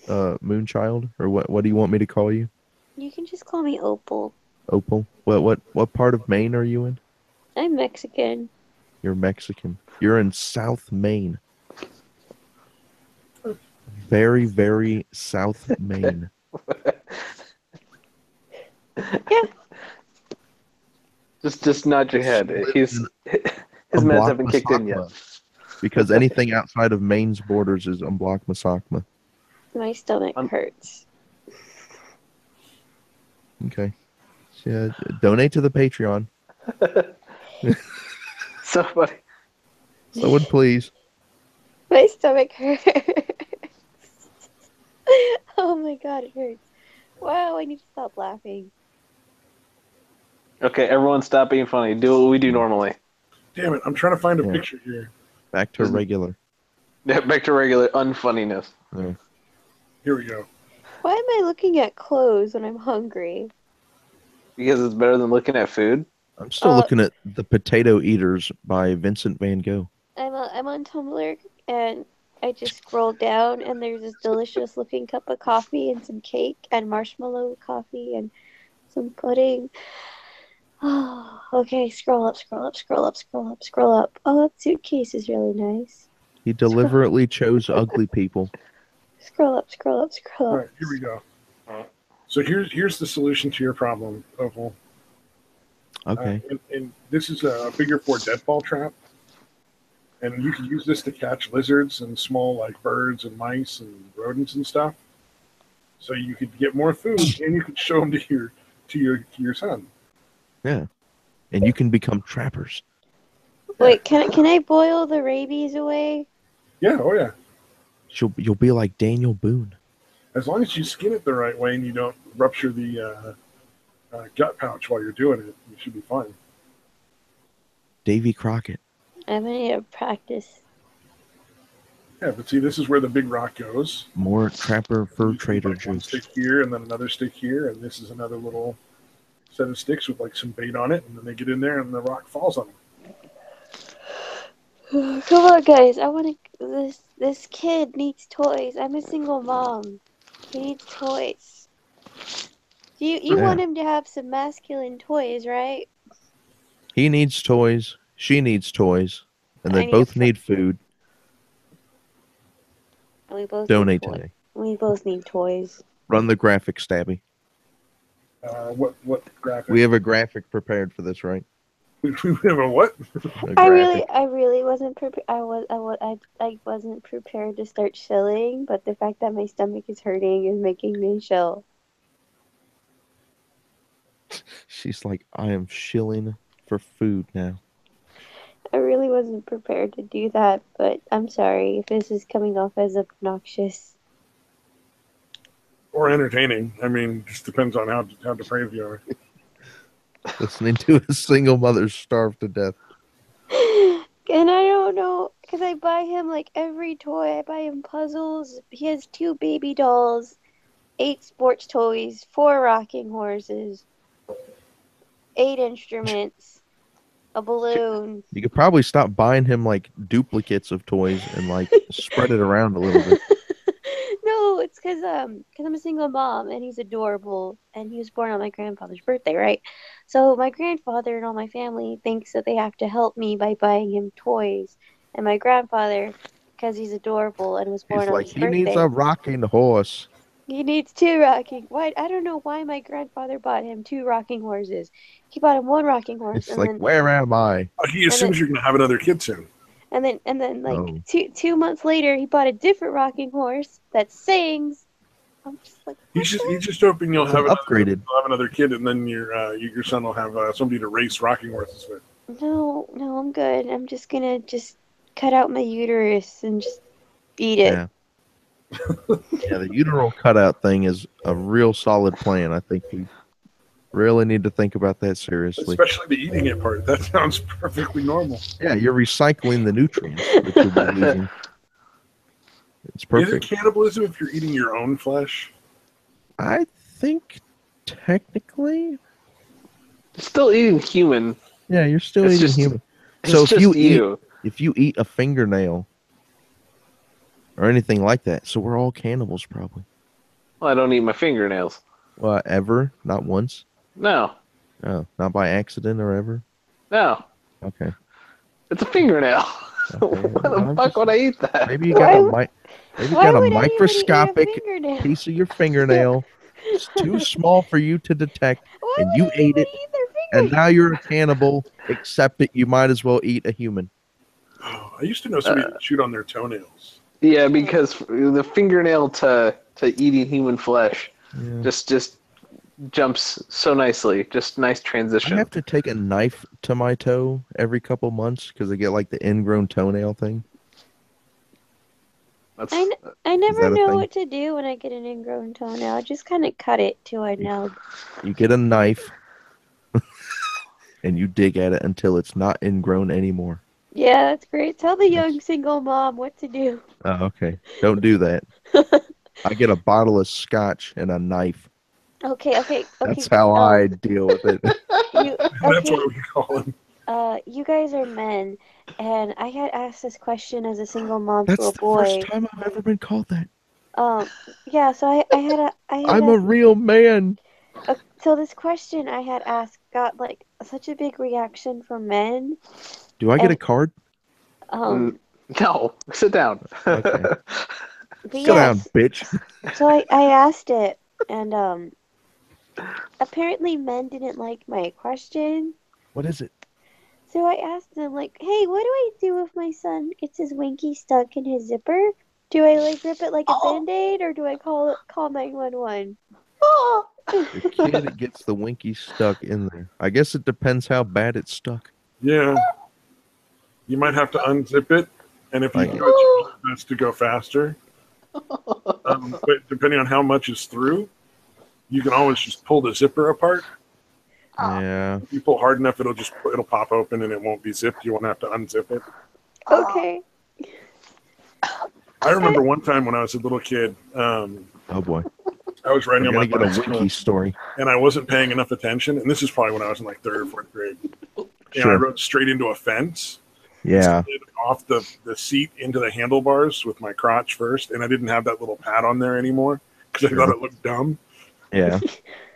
Moonchild, or what do you want me to call you? You can just call me Opal. Opal. What part of Maine are you in? I'm Mexican. You're Mexican. You're in South Maine. Very, very South Maine. Yeah. Just nod your head. His meds haven't kicked in yet. Because anything outside of Maine's borders is Umblock Masakma. My stomach hurts. Okay. Yeah, donate to the Patreon. So funny. Someone please. My stomach hurts. Oh my God, it hurts. Wow, I need to stop laughing. Okay, everyone stop being funny. Do what we do normally. Damn it, I'm trying to find a picture here. Back to regular. Yeah, back to regular unfunniness. Yeah. Here we go. Why am I looking at clothes when I'm hungry? Because it's better than looking at food. I'm still looking at The Potato Eaters by Vincent van Gogh. I'm on Tumblr, and I just scrolled down, and there's this delicious looking cup of coffee and some cake and marshmallow coffee and some pudding. Oh, okay, scroll up. Oh, that suitcase is really nice. He deliberately chose ugly people. Scroll up. All right, here we go. So here's the solution to your problem, Opal. Okay. And this is a figure 4 deadfall trap. And you can use this to catch lizards and small like birds and mice and rodents and stuff. So you could get more food and you could show them to your son. Yeah. And you can become trappers. Wait, can I boil the rabies away? Yeah, oh yeah. You'll be like Daniel Boone. As long as you skin it the right way and you don't rupture the gut pouch while you're doing it, you should be fine. Davy Crockett. I'm gonna need to practice. Yeah, but see, this is where the big rock goes. More trapper fur trader like one jokes. stick here and then another stick here, and this is another little set of sticks with like some bait on it, and then they get in there and the rock falls on them. Come on, guys! I want to. This kid needs toys. I'm a single mom. He needs toys. You want him to have some masculine toys, right? He needs toys. She needs toys, and they both need food. And we both donate need toys. today. We both need toys. Run the graphic, Stabby. What graphic? We have a graphic prepared for this, right? We have a what? I really wasn't prepared. I wasn't prepared to start chilling, but the fact that my stomach is hurting is making me chill. She's like, I am shilling for food now. I really wasn't prepared to do that, but I'm sorry if this is coming off as obnoxious. Or entertaining. I mean, just depends on how depraved you are. Listening to a single mother starve to death. And I don't know, because I buy him like every toy. I buy him puzzles. He has 2 baby dolls, 8 sports toys, 4 rocking horses, 8 instruments, a balloon. You could probably stop buying him like duplicates of toys and like spread it around a little bit. No, it's because I'm a single mom and he's adorable and he was born on my grandfather's birthday, right? So my grandfather and all my family thinks that they have to help me by buying him toys, and my grandfather, because he's adorable and was born He's on like, his he needs birthday, a rocking horse. he needs 2 rocking. Why? I don't know why my grandfather bought him 2 rocking horses. He bought him 1 rocking horse, It's like, where am I? He assumes you're going to have another kid soon. And then like Oh. 2 months later, he bought a different rocking horse that sings. I'm just like, He's just hoping you'll have another kid, and then your son will have somebody to race rocking horses with. No, I'm good. I'm just gonna cut out my uterus and just eat it. Yeah. Yeah, the uteral cutout thing is a real solid plan. I think we really need to think about that seriously. Especially the eating it part. That sounds perfectly normal. Yeah, you're recycling the nutrients that you'll be losing. It's perfect. Is it cannibalism if you're eating your own flesh? I think technically. Still eating human. Yeah, you're still It's eating just- human. It's So if just you eat a fingernail or anything like that, so we're all cannibals probably. Well, I don't eat my fingernails. Well, ever? Not once? No. Oh, not by accident or ever? No. Okay. It's a fingernail. Okay. Why the fuck would I eat that? Maybe you got Why a would anybody eat a microscopic fingernail? piece of your fingernail. It's too small for you to detect, Why and would you ate it, anybody eat their and fingernail? now you're a cannibal. Accept it. You might as well eat a human. Oh, I used to know somebody that chewed on their toenails. Yeah, because the fingernail to eating human flesh Yeah. just jumps so nicely. Just nice I transition. have to take a knife to my toe every couple months because I get like the ingrown toenail thing. That's, I never that a know thing? what to do when I get an ingrown toenail. I just kind of cut it till I know. You get a knife and you dig at it until it's not ingrown anymore. Yeah, that's great. Tell the young single mom what to do. Oh, okay. Don't do that. I get a bottle of scotch and a knife. Okay. That's how I deal with it. That's what we call him. You guys are men, and I had asked this question as a single mom That's to a the boy. first time I've ever been called that. Yeah. So I'm a real man. So this question I had asked got like such a big reaction from men. Do I get a card? no, sit down. Okay. But Sit down, yes, bitch. so I asked it, and apparently men didn't like my question. What is it? So I asked them, like, hey, what do I do if my son gets his winky stuck in his zipper? Do I like rip it like a Band-Aid, or do I call 911? The kid gets the winky stuck in there. I guess it depends how bad it's stuck. Yeah. You might have to unzip it, and if you do it, it's to go faster. But depending on how much is through, you can always just pull the zipper apart. Yeah. If you pull hard enough, it'll pop open and it won't be zipped. You won't have to unzip it. Okay. I remember one time when I was a little kid. Oh boy. I was riding on my I got a bicycle, winky story. and I wasn't paying enough attention. And this is probably when I was in like 3rd or 4th grade. And Sure. I rode straight into a fence. Yeah. Slid off the seat into the handlebars with my crotch first, and I didn't have that little pad on there anymore because I thought it looked dumb. Yeah.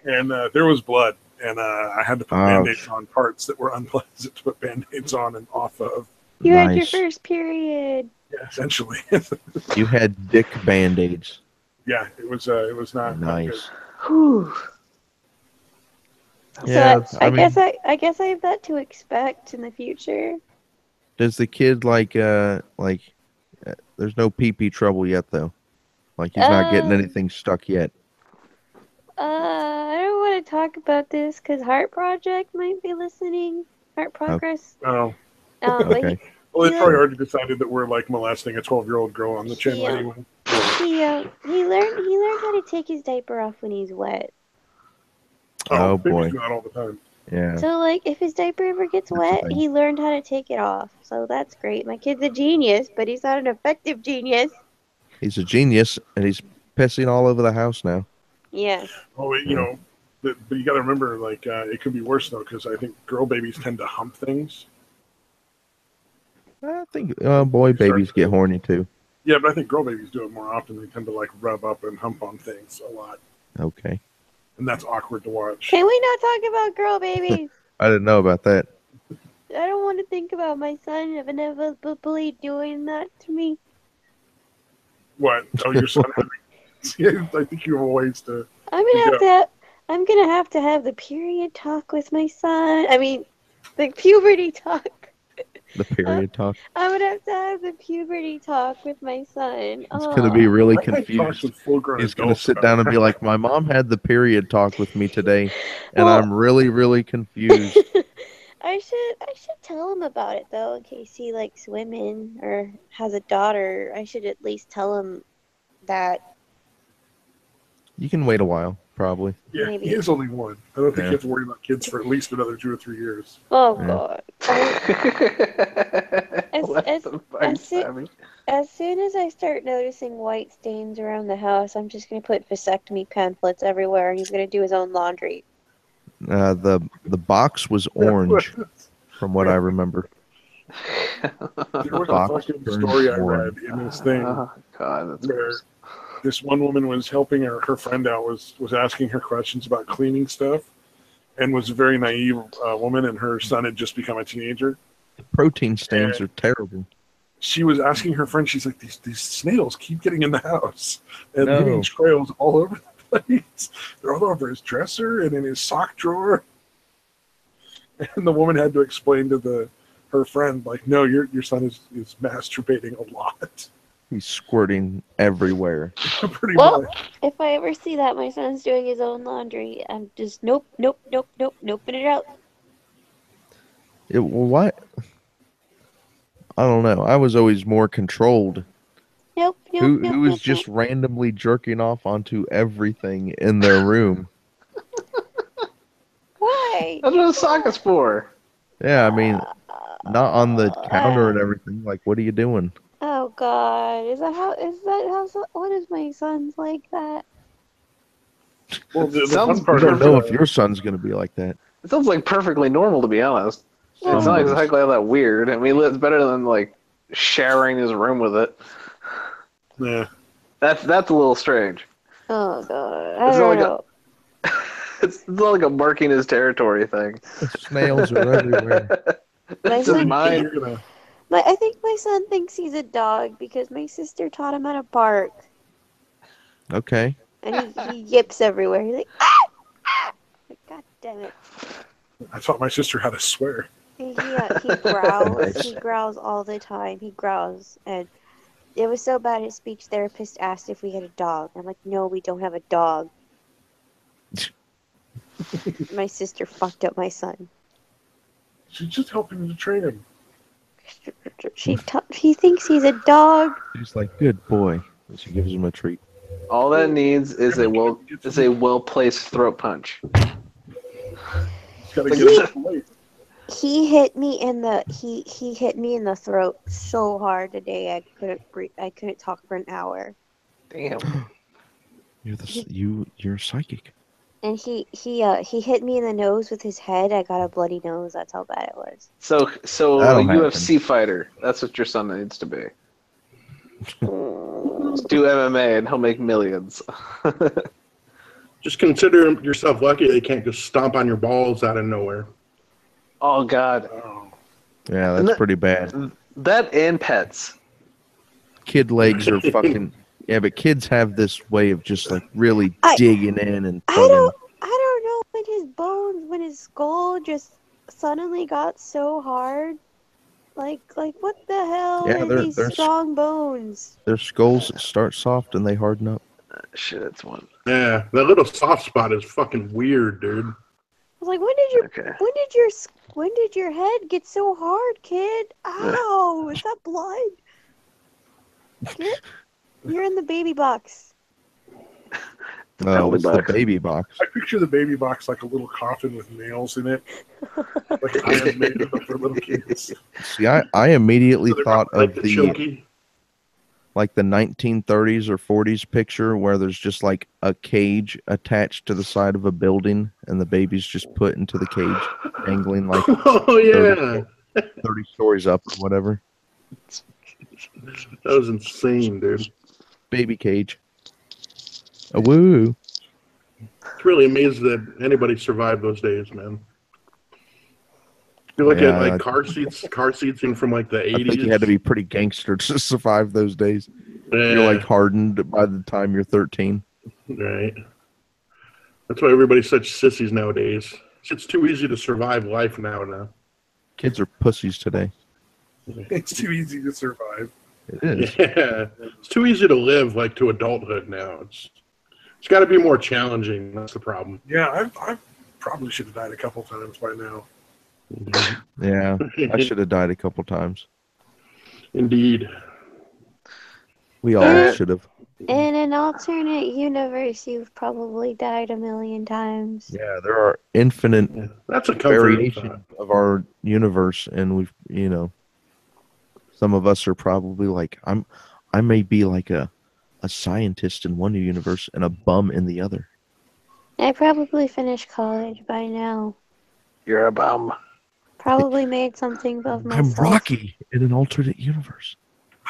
And there was blood, and I had to put Band-Aids on parts that were unpleasant to put Band-Aids on and off of. You had your first period. Yeah, essentially. You had dick Band-Aids. Yeah, it was not Nice. Whew. Yeah, So I guess I have that to expect in the future. Does the kid there's no pee-pee trouble yet though? Like he's not getting anything stuck yet. I don't want to talk about this because Heart Project might be listening. Heart Progress. Oh. But Okay. Well, it's probably already decided that we're like molesting a 12-year-old girl on the channel anyway. he learned how to take his diaper off when he's wet. Oh, babies boy. do that all the time. Yeah. So like, if his diaper ever gets That's wet, the thing. he learned how to take it off. So that's great. My kid's a genius, but he's not an effective genius. He's a genius, and he's pissing all over the house now. Yes. Oh, you know, but you got to remember, like, it could be worse though, because I think girl babies tend to hump things. I think boy babies get horny too. Yeah, but I think girl babies do it more often. They tend to like rub up and hump on things a lot, Okay. and that's awkward to watch. Can we not talk about girl babies? I didn't know about that. I don't want to think about my son inevitably doing that to me. What? Oh, your son having? I think you have ways to. I'm gonna have to have the period talk with my son. I mean, the puberty talk. The period talk. I'm gonna have the puberty talk with my son. He's gonna be really I talk confused. with full-grown He's gonna adults sit about down and it. be like, "My mom had the period talk with me today, and Well- I'm really, really confused." I should tell him about it though, in case he likes women or has a daughter. I should at least tell him that. You can wait a while, probably. Yeah, Maybe. he is only one. I don't think Yeah. you have to worry about kids for at least another 2 or 3 years. Oh Yeah. God. What the fuck, as soon- Sammy? As soon as I start noticing white stains around the house, I'm just gonna put vasectomy pamphlets everywhere, and he's gonna do his own laundry. The box was orange, from what I remember. There was a Box fucking turns story I orange. read in this thing Oh, God, that's where gross. this one woman was helping her friend out, was asking her questions about cleaning stuff, and was a very naive woman, and her son had just become a teenager. Protein stains are terrible. She was asking her friend, she's like, these snails keep getting in the house and No. leaving trails all over the place. They're all over his dresser and in his sock drawer. And the woman had to explain to her friend, like, no, your son is masturbating a lot. He's squirting everywhere. Pretty Well, much. if I ever see that my son's doing his own laundry, I'm just nope, put it out. What? I don't know. I was always more controlled. Nope. Who is just randomly jerking off onto everything in their room? Why? That's what a sock is for. Yeah, I mean, not on the counter and everything. Like, what are you doing? Oh God, is that how? What is my son's like that? Well, the Sounds fun part I don't is, know if your son's gonna be like that. It sounds like perfectly normal, to be honest. Well, It's not exactly all that weird. I mean, it's better than like sharing his room with it. yeah. That's a little strange. Oh God, I It's not don't like know. It's not like a marking his territory thing. Snails are everywhere. My It's just son, mine. You're gonna, I think my son thinks he's a dog because my sister taught him how to bark, Okay. and he yips everywhere. He's like, ah! Like, God damn it. I taught my sister how to swear. He growls. Nice. He growls all the time. He growls, and it was so bad. His speech therapist asked if we had a dog. I'm like, no, we don't have a dog. My sister fucked up my son. She's just helping to train him. He thinks he's a dog. She's like, good boy. And she gives him a treat. All that needs is a well placed throat punch. He's gotta Like, get it late. He hit me in the throat so hard today. I couldn't breathe. I couldn't talk for an hour. Damn. You're psychic. And he hit me in the nose with his head. I got a bloody nose. That's how bad it was. So That'll a UFC fighter. That's what your son needs to be. Just do MMA and he'll make millions. Just consider yourself lucky they can't just stomp on your balls out of nowhere. Oh God. Oh. Yeah, And that's pretty bad. That and pets. Kid legs are fucking. Yeah, but kids have this way of just like really digging in and I tugging. don't know when his skull just suddenly got so hard. Like what the hell Yeah, are these they're strong bones? Their skulls start soft and they harden up. Shit, it's one. Yeah, that little soft spot is fucking weird, dude. I was like, when did your head get so hard, kid? Ow! Is that blood? You're in the baby box. Oh, it's the baby box. I picture the baby box like a little coffin with nails in it, like Iron Maiden for little kids. See, I immediately thought like of the Chunky. like the 1930s or 40s picture where there's just like a cage attached to the side of a building and the baby's just put into the cage, dangling like 30 stories up or whatever. That was insane, dude. Baby cage. A woo. It's really amazed that anybody survived those days, man. You look at like car seats in from like the 80s. I think you had to be pretty gangster to survive those days. Yeah. You're like hardened by the time you're 13. Right. That's why everybody's such sissies nowadays. It's too easy to survive life now. Kids are pussies today. It's too easy to survive. It is. Yeah. It's too easy to live like to adulthood now. It's got to be more challenging. That's the problem. Yeah, I probably should have died a couple times by now. Yeah, I should have died a couple times. Indeed. We all should have. In an alternate universe, you've probably died a million times. Yeah, there are infinite That's a variations of our universe, and we've, some of us are probably like, I may be like a scientist in one universe and a bum in the other. I probably finished college by now. You're a bum. Probably made something of myself. I'm Rocky in an alternate universe.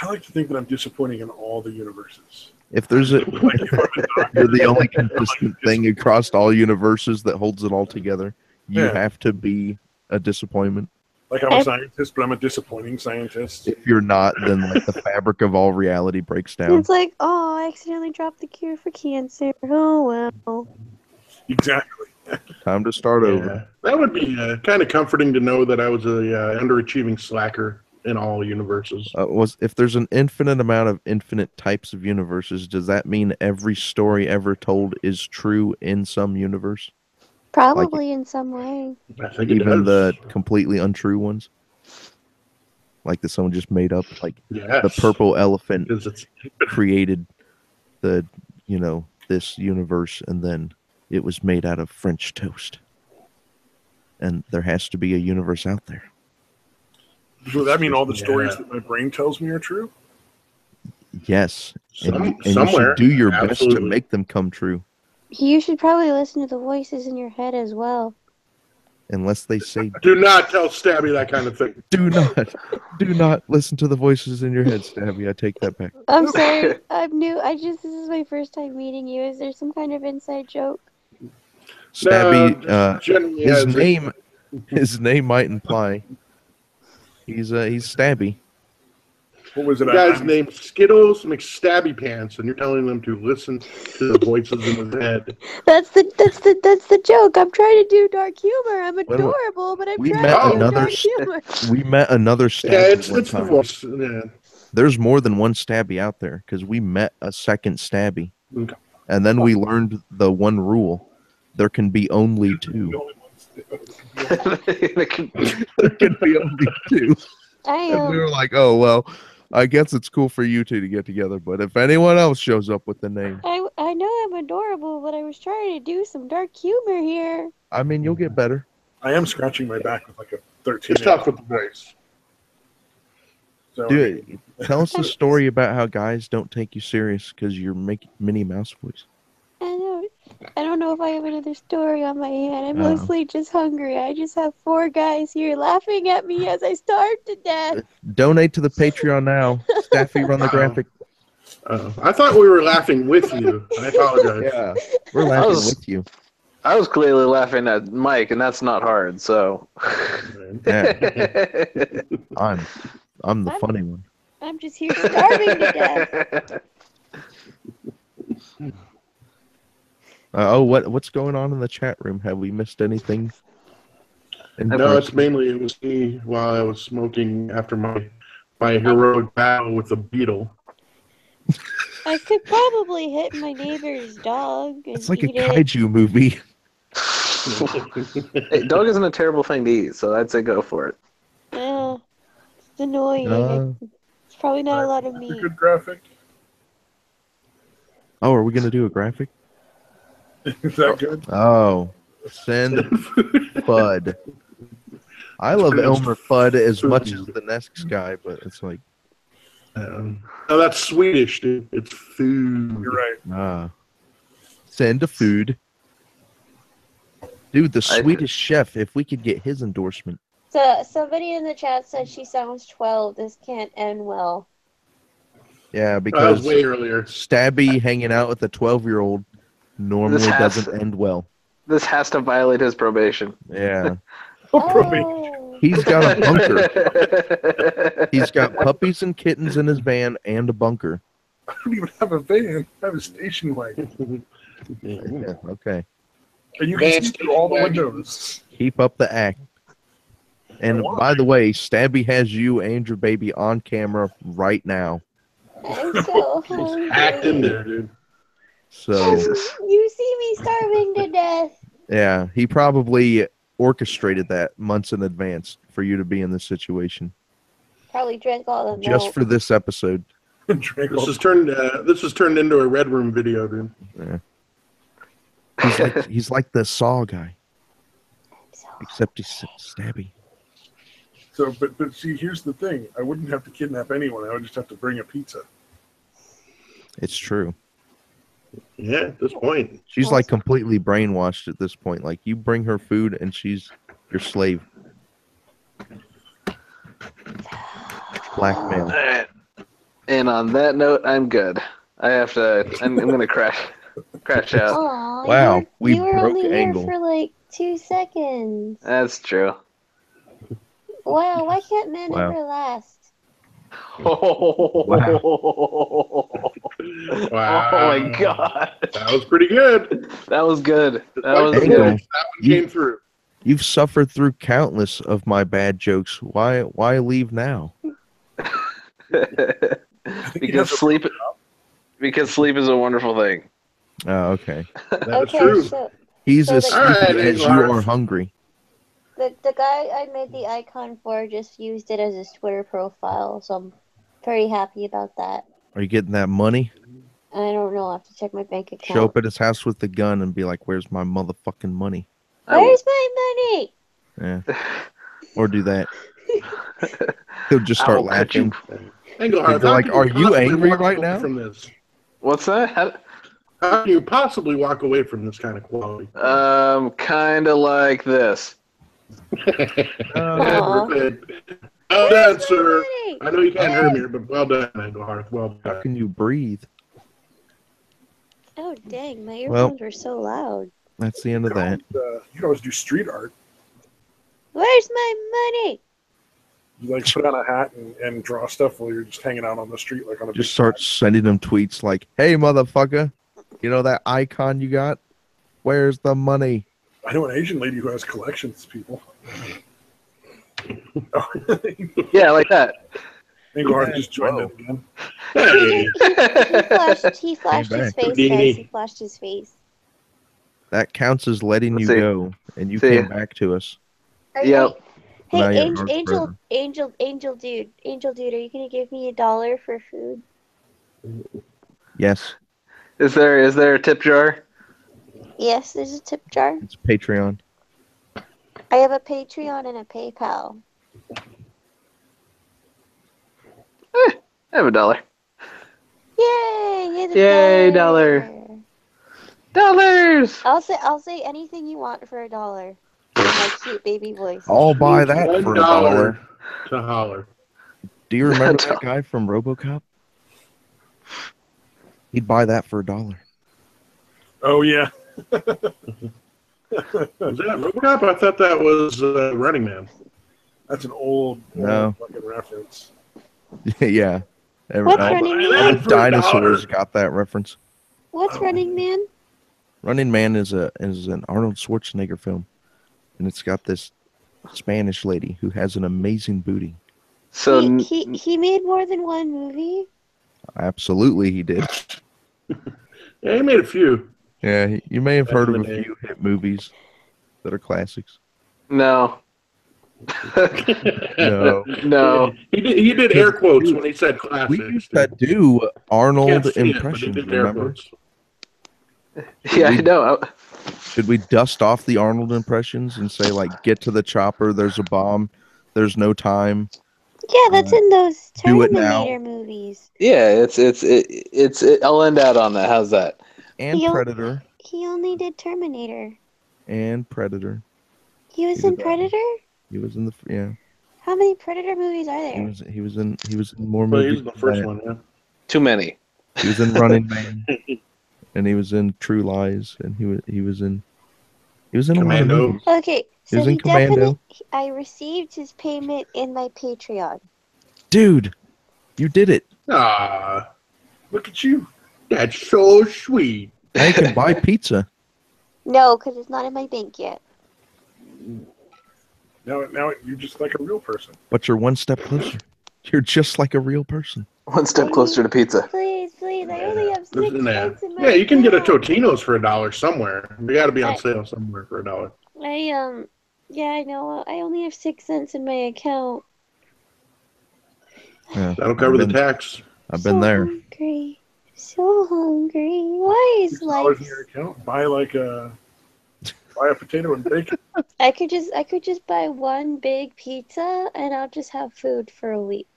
I like to think that I'm disappointing in all the universes. If there's you're the only consistent thing across all universes that holds it all together, you have to be a disappointment. Like I'm a scientist, but I'm a disappointing scientist. If you're not, then like the fabric of all reality breaks down. It's like, oh, I accidentally dropped the cure for cancer. Oh, well. Exactly. Time to start over. That would be kind of comforting to know that I was a underachieving slacker in all universes. If there's an infinite amount of infinite types of universes, does that mean every story ever told is true in some universe? Probably in some way. I think even the completely untrue ones, like that someone just made up, like the purple elephant created the this universe, and then it was made out of French toast, and there has to be a universe out there. Does that mean all the stories that my brain tells me are true? Yes, and you should do your best to make them come true. You should probably listen to the voices in your head as well. Unless they say, do not tell Stabby that kind of thing. Do not listen to the voices in your head, Stabby. I take that back. I'm sorry. I'm new. This is my first time meeting you. Is there some kind of inside joke? Stabby, his name might imply he's Stabby. What was it? The guy's named Skittles McStabby Pants, and you're telling them to listen to the voices in his head. That's the joke. I'm trying to do dark humor. I'm adorable, but I'm trying to do dark humor. We met another Stabby. Yeah, it's the voice. Yeah. There's more than one Stabby out there because we met a second Stabby, and then we learned the one rule: there can be only two. There can be only two. And we were like, oh well. I guess it's cool for you two to get together, but if anyone else shows up with the name... I know I'm adorable, but I was trying to do some dark humor here. I mean, you'll get better. I am scratching my back with like a 13. It's tough with the voice. So, dude, tell us a story about how guys don't take you serious because you're making Minnie Mouse voice. I don't know if I have another story on my hand. I'm mostly just hungry. I just have 4 guys here laughing at me as I starve to death. Donate to the Patreon now. Staffy, run the graphic. I thought we were laughing with you. I apologize. Yeah, we're laughing with you. I was clearly laughing at Mike, and that's not hard. So, yeah. I'm the funny one. I'm just here starving to death. What's going on in the chat room? Have we missed anything? No, it was me while I was smoking after my heroic battle with a beetle. I could probably hit my neighbor's dog. It's like a kaiju movie. Hey, dog isn't a terrible thing to eat, so I'd say go for it. Yeah, it's annoying. It's probably not a lot of meat. Good graphic. Oh, are we gonna do a graphic? Is that good? Oh, send Fudd. I love Elmer Fudd as much as the next guy, but it's like. No, that's Swedish, dude. It's food. You're right. Send a food. Dude, the Swedish chef, if we could get his endorsement. So somebody in the chat said she sounds 12. This can't end well. Yeah, because way earlier. Stabby hanging out with a 12-year-old normally doesn't end well. This has to violate his probation. Yeah. Oh. He's got a bunker. He's got puppies and kittens in his van and a bunker. I don't even have a van. I have a station wagon. Yeah, okay. And you can see through all the windows. Keep up the act. And by the way, Stabby has you and your baby on camera right now. I'm so hungry. Act in there, dude. So you see me starving to death. Yeah, he probably orchestrated that months in advance for you to be in this situation. Probably drank all the milk. Just for this episode. This was turned into a Red Room video, dude. Yeah. He's like the Saw guy. Except he's Stabby. So, but see, here's the thing. I wouldn't have to kidnap anyone. I would just have to bring a pizza. It's true. Yeah, at this point. She's like completely brainwashed at this point. Like, you bring her food and she's your slave. Blackmail. All right. And on that note, I'm good. I'm gonna crash out. Aww, Wow, we you were broke only angle. here for like 2 seconds. That's true. Wow, why can't men Wow. ever last? Oh my god. That was pretty good. That was good. That was Angle. good. That one came through. You've suffered through countless of my bad jokes. Why leave now? Because sleep is a wonderful thing. Oh, okay. That is true. So He's So as the- sleepy Alright, as you Anglar. are hungry. the guy I made the icon for just used it as his Twitter profile, so I'm pretty happy about that. Are you getting that money? I don't know, I have to check my bank account. Show up at his house with the gun and be like, "Where's my motherfucking money?" Where's my money? Yeah. Or do that. He'll just start laughing. Anglar, He'd be like, "Are you possibly angry walk right away now?" From this? What's that? How can you possibly walk away from this kind of quality? Kind of like this. Aw. Good. Well done, sir. Money? I know you can't hear me, but well done, Anglar. Well How done. can you breathe? Oh dang, my Well- earphones were so loud. That's the end of that. You can always do street art. Where's my money? You like put on a hat and draw stuff while you're just hanging out on the street, like on a Just big start sending them tweets like, "Hey, motherfucker, you know that icon you got? Where's the money?" I know an Asian lady who has collections, people. Yeah, like that. Anglar just joined in again. Hey, He flashed his back. face, guys. He flashed his face. That counts as letting Let's you see. go, and you See. came back to us. Yep. Hey, Now you're Angel, our Angel, brother. Angel dude, are you gonna give me $1 for food? Yes, Is there a tip jar? Yes, there's a tip jar. it's Patreon. I have a Patreon and a PayPal. I have $1. Yay! Yay, dollar. Dollars. I'll say anything you want for $1. In my cute baby voice. I'll buy that $1 for $1. to holler. Do you remember that guy from RoboCop? He'd buy that for $1. Oh yeah. Was that RoboCop? I thought that was Running Man. That's an old No. fucking reference. Yeah. What's all Running the Man? For dinosaurs $1. got that reference. What's Running Man? Running Man is an Arnold Schwarzenegger film, and it's got this Spanish lady who has an amazing booty. So He made more than one movie. Absolutely, he did. Yeah, he made a few. Yeah, you may have heard of a Back in the few hit movies that are classics. no. No, No. He did air quotes when he said classics. we used to do You can't Arnold see it, but he impressions. did air Remember? quotes. Yeah, I know. Should we dust off the Arnold impressions and say like, "Get to the chopper. There's a bomb. There's no time. Yeah, that's in those do it now." Terminator movies. Yeah, I'll end out on that. How's that? And Predator. He only did Terminator. And Predator. He was in Predator? He was in the How many Predator movies are there? He was in more Well, movies. he was the first one, yeah. Too many. He was in Running Man, and he was in True Lies, and he was in a lot of Commando. movies. Okay, so was in he Commando. definitely. I received his payment in my Patreon. Dude, you did it. Ah, Look at you. that's so sweet. Now you can buy pizza. No, because it's not in my bank yet. Now you're just like a real person. But you're one step closer. You're just like a real person. One step closer to pizza. Please, I only have 6 Listen to cents in my Yeah, you can get a account. Totino's for $1 somewhere. They got to be on sale somewhere for $1. Yeah, I know. I only have 6 cents in my account. Yeah, That'll cover the tax. I've been there. Hungry. So hungry. Why is $6 life? in your account. Buy a potato and bacon. I could just buy one big pizza and I'll just have food for a week.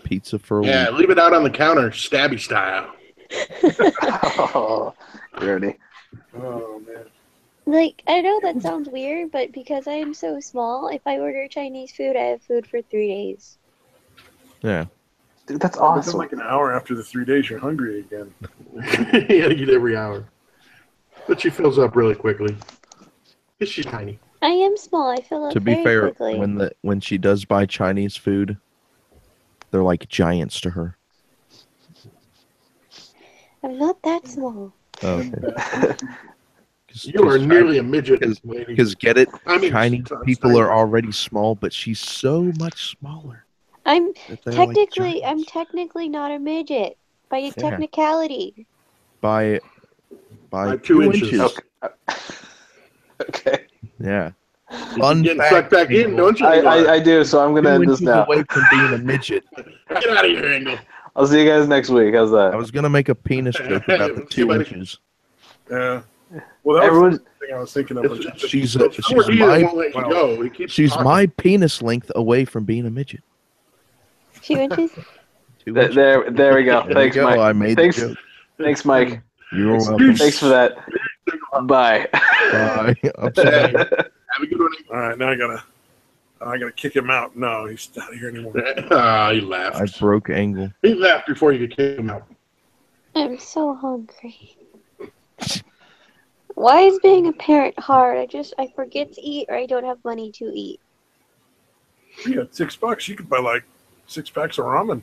Pizza for a Yeah, week. leave it out on the counter, stabby style. Oh, dirty. Oh man. Like, I know that sounds weird, but because I am so small, if I order Chinese food, I have food for 3 days. Yeah. Dude, that's Within awesome. like an hour after the 3 days, you're hungry again. You gotta eat every hour. But she fills up really quickly. Because she's tiny. I am small. I fill up To be very fair, quickly. when she does buy Chinese food, they're like giants to her. I'm not that small. Oh, okay. You are nearly a midget. Because get it, I mean, Chinese people are already small, but she's so much smaller. I'm that they're technically like I'm giants. technically not a midget by technicality. By By 2 inches. Okay. Yeah. You're getting sucked back in, don't you? I do, so I'm going to 2 end this inches now. away from being a midget. Get out of here, Engel. I'll see you guys next week. How's I that? was gonna make a penis joke about the 2 inches. Yeah. Well, that was the thing I was thinking of. She's she's my penis length away from being a midget. 2 inches? 2 inches. There we go. There Thanks, you go. Mike. I made the joke. Thanks, Mike. You're welcome. Thanks for that. Bye. Bye. I'm sorry. Have a good one. All right, now I gotta kick him out. No, he's not here anymore. He laughed. I broke Angle. He laughed before you could kick him out. I'm so hungry. Why is being a parent hard? I forget to eat or I don't have money to eat. You got $6. You could buy like 6 packs of ramen.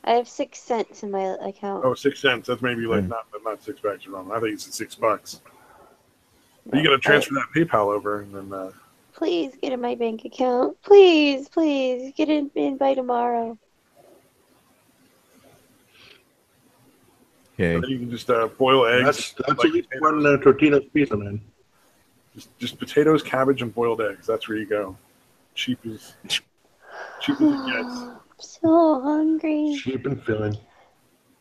I have 6 cents in my account. Oh, 6 cents. That's maybe like not 6 packs of ramen. I think it's $6. You gotta transfer that PayPal over and then. Please get in my bank account. Please get in by tomorrow. Okay. Then you can just boil eggs. That's at least one Totino's pizza, man. Just potatoes, cabbage, and boiled eggs. That's where you go. Cheap as it gets. I'm so hungry. Cheap and filling.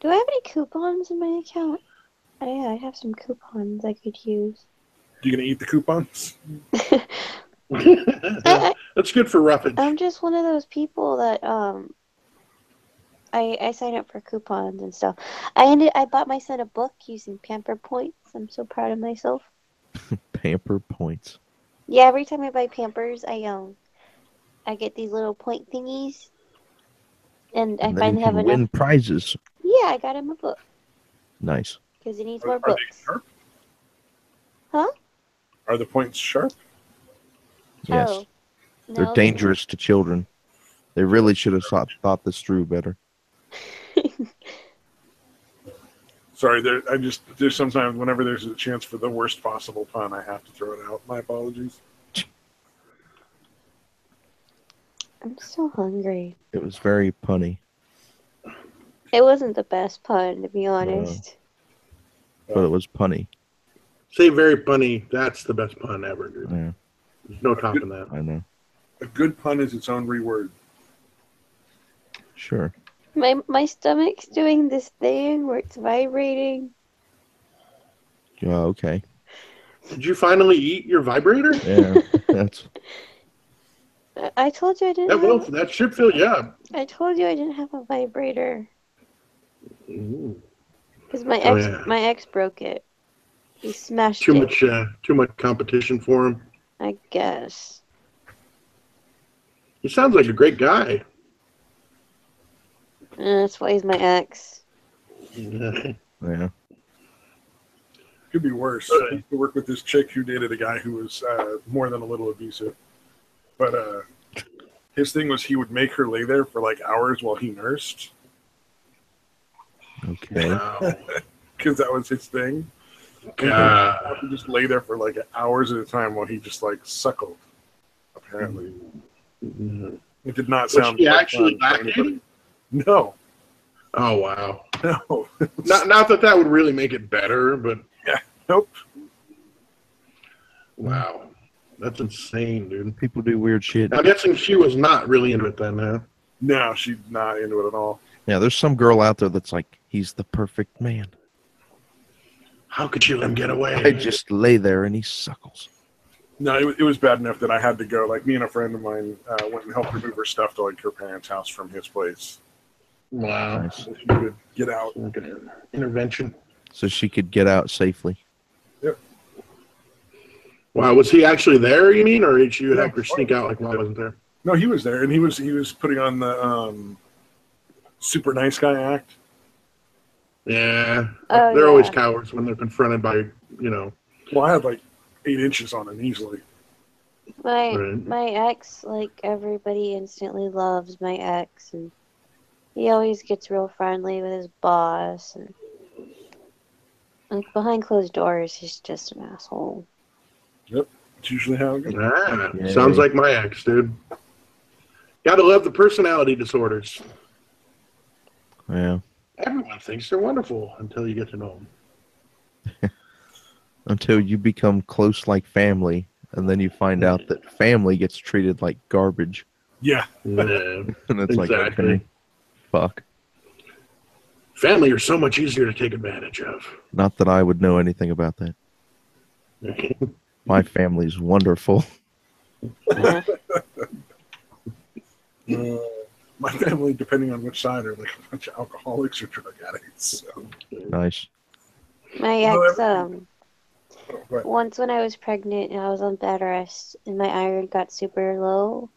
Do I have any coupons in my account? Oh, yeah, I have some coupons I could use. You gonna eat the coupons? That's good for roughage. I'm just one of those people that I sign up for coupons and stuff. I bought my son a book using Pamper Points. I'm so proud of myself. Pamper Points. Yeah, every time I buy Pampers, I get these little point thingies, and I finally have enough. Win prizes. Yeah, I got him a book Nice. because he needs more Are books. they sharp? Huh? Are the points sharp? Yes. Oh, They're no, dangerous to children. They really should have thought this through better. Sorry, there's sometimes whenever there's a chance for the worst possible pun, I have to throw it out. My apologies. I'm so hungry. It was very punny. It wasn't the best pun, to be honest. But it was punny. Say very funny. That's the best pun ever, dude. Yeah, There's no topping that. I know. A good pun is its own reword. Sure. My stomach's doing this thing where it's vibrating. Oh, okay. Did you finally eat your vibrator? Yeah, that's. I told you I didn't. That should fill you up. I told you I didn't have a vibrator because my ex broke it. He smashed it. Too much competition for him. I guess. He sounds like a great guy. That's why he's my ex. Yeah. Could be worse. I used to work with this chick who dated a guy who was more than a little abusive. But his thing was he would make her lay there for like hours while he nursed. Okay. Because that was his thing. God. He would just lay there for like hours at a time while he just like suckled. Apparently. It did not sound. Was he actually lactating? No. Oh wow. No. Not that would really make it better, but yeah. Nope. Wow. That's insane, dude. People do weird shit. I'm guessing she was not really into it then, huh? No, she's not into it at all. Yeah, there's some girl out there that's like, he's the perfect man. How could you let him get away? I just lay there and he suckles. No, it was bad enough that I had to go. Like, me and a friend of mine went and helped her move her stuff to like her parents' house from his place. Wow. Nice. So she could get out. Intervention. So she could get out safely. Yep. Wow, was he actually there, you mean? Or did you have to sneak out like while I wasn't there? No, he was there, and he was putting on the super nice guy act. Yeah. They're always cowards when they're confronted by, Well, I had like 8 inches on him easily. My ex, like, everybody instantly loves my ex, and he always gets real friendly with his boss, and like behind closed doors, he's just an asshole. Yep, it's usually how it goes. Sounds like my ex, dude. Gotta love the personality disorders. Yeah. Everyone thinks they're wonderful until you get to know them. Until you become close like family, and then you find out that family gets treated like garbage. Yeah. And it's like, okay, fuck. Family are so much easier to take advantage of. Not that I would know anything about that. My family's wonderful. My family, depending on which side, are like a bunch of alcoholics or drug addicts. So. Nice. My ex, once when I was pregnant and I was on bed rest and my iron got super low,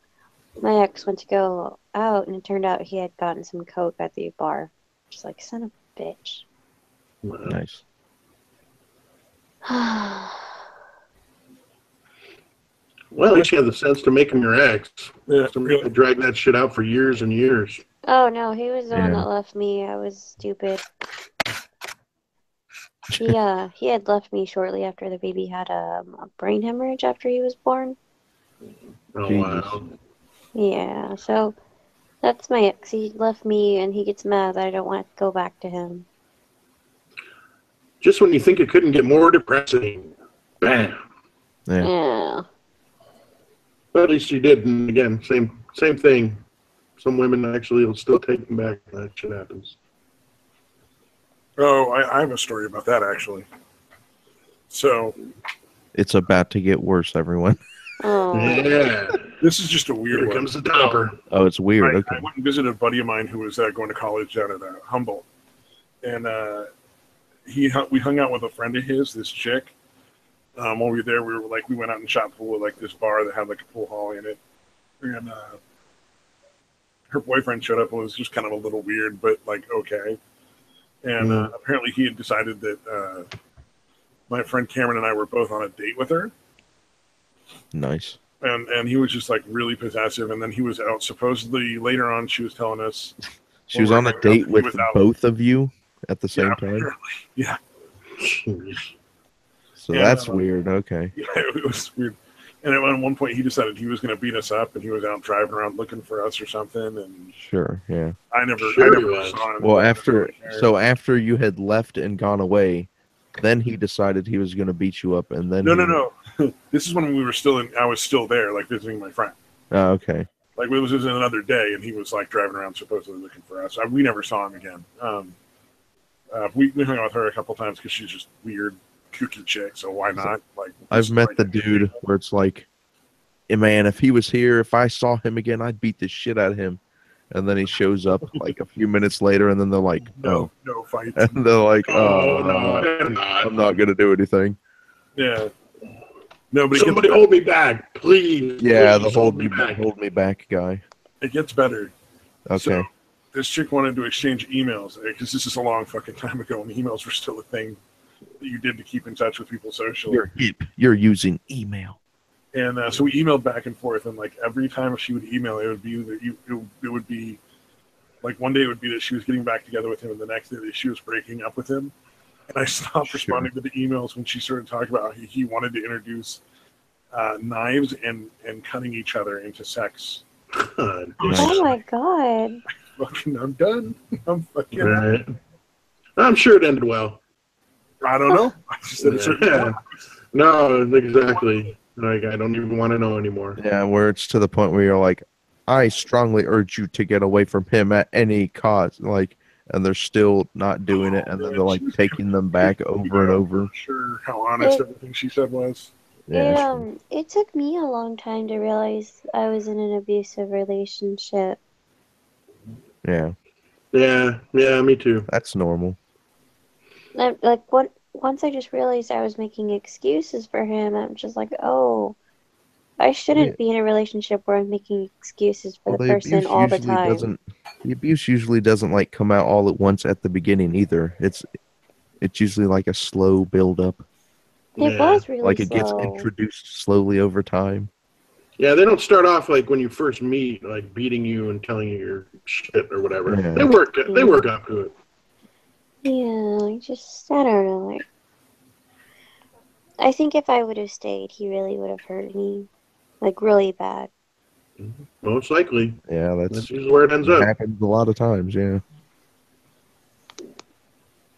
my ex went to go out and it turned out he had gotten some coke at the bar. Just like, son of a bitch. Nice. Well, at least you have the sense to make him your ex. Yeah, really drag that shit out for years and years. Oh no, he was the one that left me. I was stupid. He had left me shortly after the baby had a brain hemorrhage after he was born. Oh wow. Yeah, so that's my ex. He left me and he gets mad that I don't want to go back to him. Just when you think it couldn't get more depressing. Bam. Yeah. But at least you did, and again, same thing. Some women actually will still take them back when that shit happens. Oh, I have a story about that, actually. So... It's about to get worse, everyone. Oh. Yeah. This is just a weird one. Here comes the topper. Oh, it's weird. Okay. I went and visited a buddy of mine who was going to college down at Humboldt. And we hung out with a friend of his, this chick. While we were there, we went out and shot pool at like this bar that had like a pool hall in it, and her boyfriend showed up and was just kind of a little weird, but like okay. And apparently he had decided that my friend Cameron and I were both on a date with her. Nice. And he was just like really possessive, and then he was out. Supposedly later on, she was telling us she was on a date with both of you at the same time. Apparently. Yeah. So that's weird. Okay. Yeah, it was weird. And at one point, he decided he was going to beat us up, and he was out driving around looking for us or something. And sure, yeah. I never saw him. Well, after you had left and gone away, then he decided he was going to beat you up, and then no. This is when I was still there, like visiting my friend. Oh, okay. Like it was another day, and he was like driving around supposedly looking for us. We never saw him again. We hung out with her a couple times because she's just weird. kooky chick, so why not? Like, I've met the dude where it's like, hey, man, if he was here, if I saw him again, I'd beat the shit out of him. And then he shows up like a few minutes later, and then they're like, no fights. And they're like, I'm not going to do anything. Yeah. No, but somebody hold me back, please. Yeah, please the hold me back guy. It gets better. Okay. So, this chick wanted to exchange emails because this is a long fucking time ago, and emails were still a thing that you did to keep in touch with people socially. You're hip. You're using email. And so we emailed back and forth, and like every time she would email, it would be that it would be like one day it would be that she was getting back together with him, and the next day that she was breaking up with him. And I stopped responding to the emails when she started talking about how he wanted to introduce knives and cutting each other into sex. Oh my god! Fucking, I'm done. I'm fucking. Right. I'm sure it ended well. I don't know. I just said it. No, exactly. Like, I don't even want to know anymore. Yeah, where it's to the point where you're like, I strongly urge you to get away from him at any cost. Like, and they're still not doing it, and then they're like taking them back over and over. Sure, how honest everything she said was. Yeah. It took me a long time to realize I was in an abusive relationship. Yeah. Yeah, me too. That's normal. Once I just realized I was making excuses for him, I'm just like, oh, I shouldn't be in a relationship where I'm making excuses for the person all the time. The abuse usually doesn't like come out all at once at the beginning either. It's usually like a slow build up. It was really like it slow. gets introduced slowly over time. Yeah, they don't start off like when you first meet, like beating you and telling you your shit or whatever. Yeah. They work up to it. Yeah, I don't know. Like, I think if I would have stayed, he really would have hurt me, like really bad. Most likely. Yeah, that's usually where it ends up. Happens a lot of times. Yeah.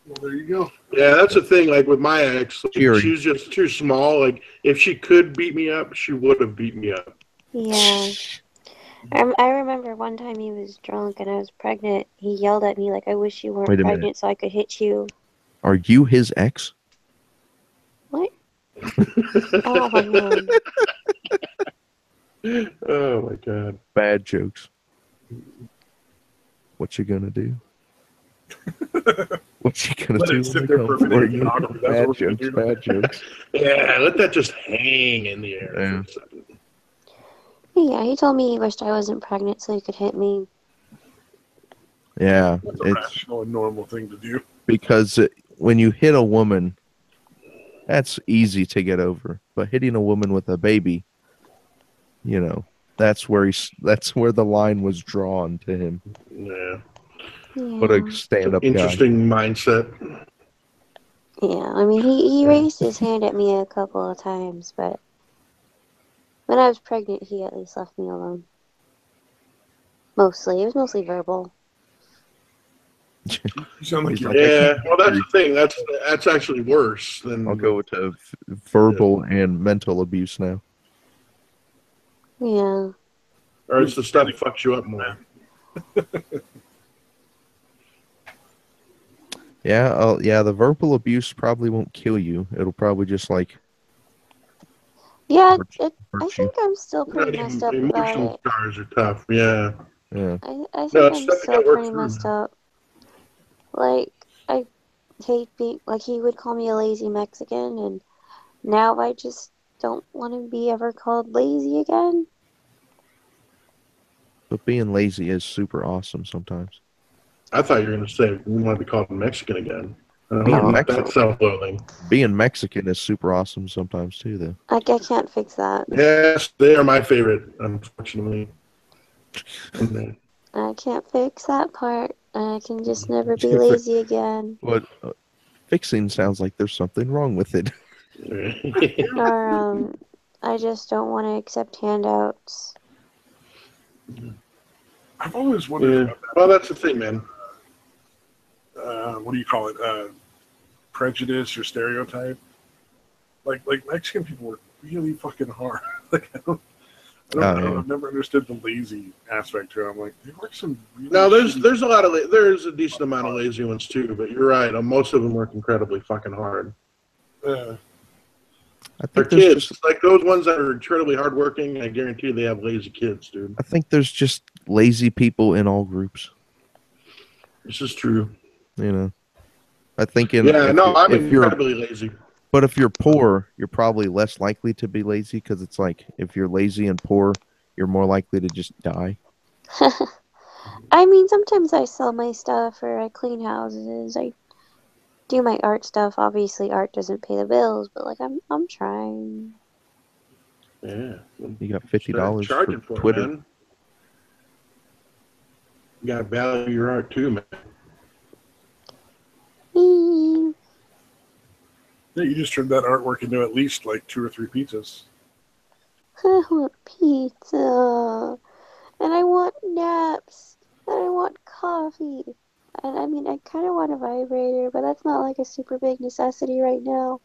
Well, there you go. Yeah, that's the thing. Like with my ex, like, Cheery. she's just too small. Like if she could beat me up, she would have beat me up. Yeah. I remember one time he was drunk and I was pregnant. He yelled at me like, I wish you weren't pregnant so I could hit you. Are you his ex? What? Oh my god. Oh my god. Bad jokes. What you gonna do? What you gonna do? Sit there for a minute. Bad jokes. Yeah, let that just hang in the air. Yeah. For a second. Yeah, he told me he wished I wasn't pregnant so he could hit me. Yeah, that's a rational and normal thing to do. Because when you hit a woman, that's easy to get over. But hitting a woman with a baby, you know, that's where the line was drawn to him. Yeah. What a stand-up guy. Interesting mindset. Yeah, I mean, he raised his hand at me a couple of times, but when I was pregnant, he at least left me alone. Mostly. It was mostly verbal. You sound like yeah, well, that's the thing. That's actually worse than... I'll go to verbal and mental abuse now. Yeah. Or it's the stuff that fucks you up more. Yeah, the verbal abuse probably won't kill you. It'll probably just like... Yeah, I think I'm still pretty messed up about emotional it. scars are tough, yeah. I think I'm still pretty messed up. Like, I hate being... Like, he would call me a lazy Mexican, and now I just don't want to be ever called lazy again. But being lazy is super awesome sometimes. I thought you were going to say we wanted to call him Mexican again. That's self-loathing. Being Mexican is super awesome sometimes too, though. I can't fix that. Yes, they are my favorite, unfortunately. I can't fix that part. I can just never be lazy again. What fixing sounds like there's something wrong with it. Or I just don't want to accept handouts. I've always wondered about that. Well, that's the thing, man. What do you call it? Prejudice or stereotype? Like Mexican people were really fucking hard. Like I've never understood the lazy aspect to it. I'm like, they work some. Really there's a decent amount of lazy ones too, but you're right. Most of them work incredibly fucking hard. I They're think there's kids. just Like those ones that are incredibly hardworking, I guarantee they have lazy kids, dude. I think there's just lazy people in all groups. This is true. You know, I think I'm if you're incredibly lazy. but if you're poor, you're probably less likely to be lazy because it's like if you're lazy and poor, you're more likely to just die. I mean, sometimes I sell my stuff or I clean houses. I do my art stuff. Obviously, art doesn't pay the bills, but like I'm trying. Yeah. You got $50 for charging for Twitter. it, man. You gotta value your art too, man. Yeah, you just turned that artwork into at least like 2 or 3 pizzas. I want pizza, and I want naps, and I want coffee. And I mean, I kind of want a vibrator, but that's not like a super big necessity right now.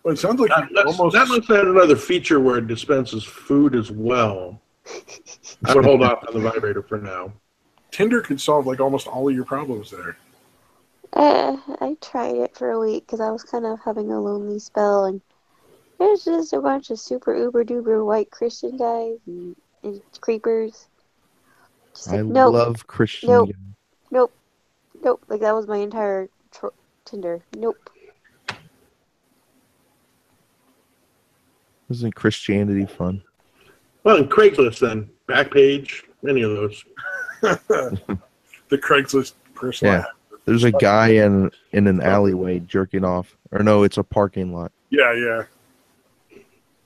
Well, it sounds like That must have another feature where it dispenses food as well. I would hold off on the vibrator for now. Tinder could solve like almost all of your problems there. I tried it for a week because I was kind of having a lonely spell, and there's just a bunch of super uber duper white Christian guys and creepers. Just like, I nope, love Christian. nope. Like that was my entire Tinder. Nope. Isn't Christianity fun? Well, in Craigslist then, Backpage, any of those. The Craigslist person. Yeah. There's a guy in an alleyway jerking off. Or no, it's a parking lot. Yeah.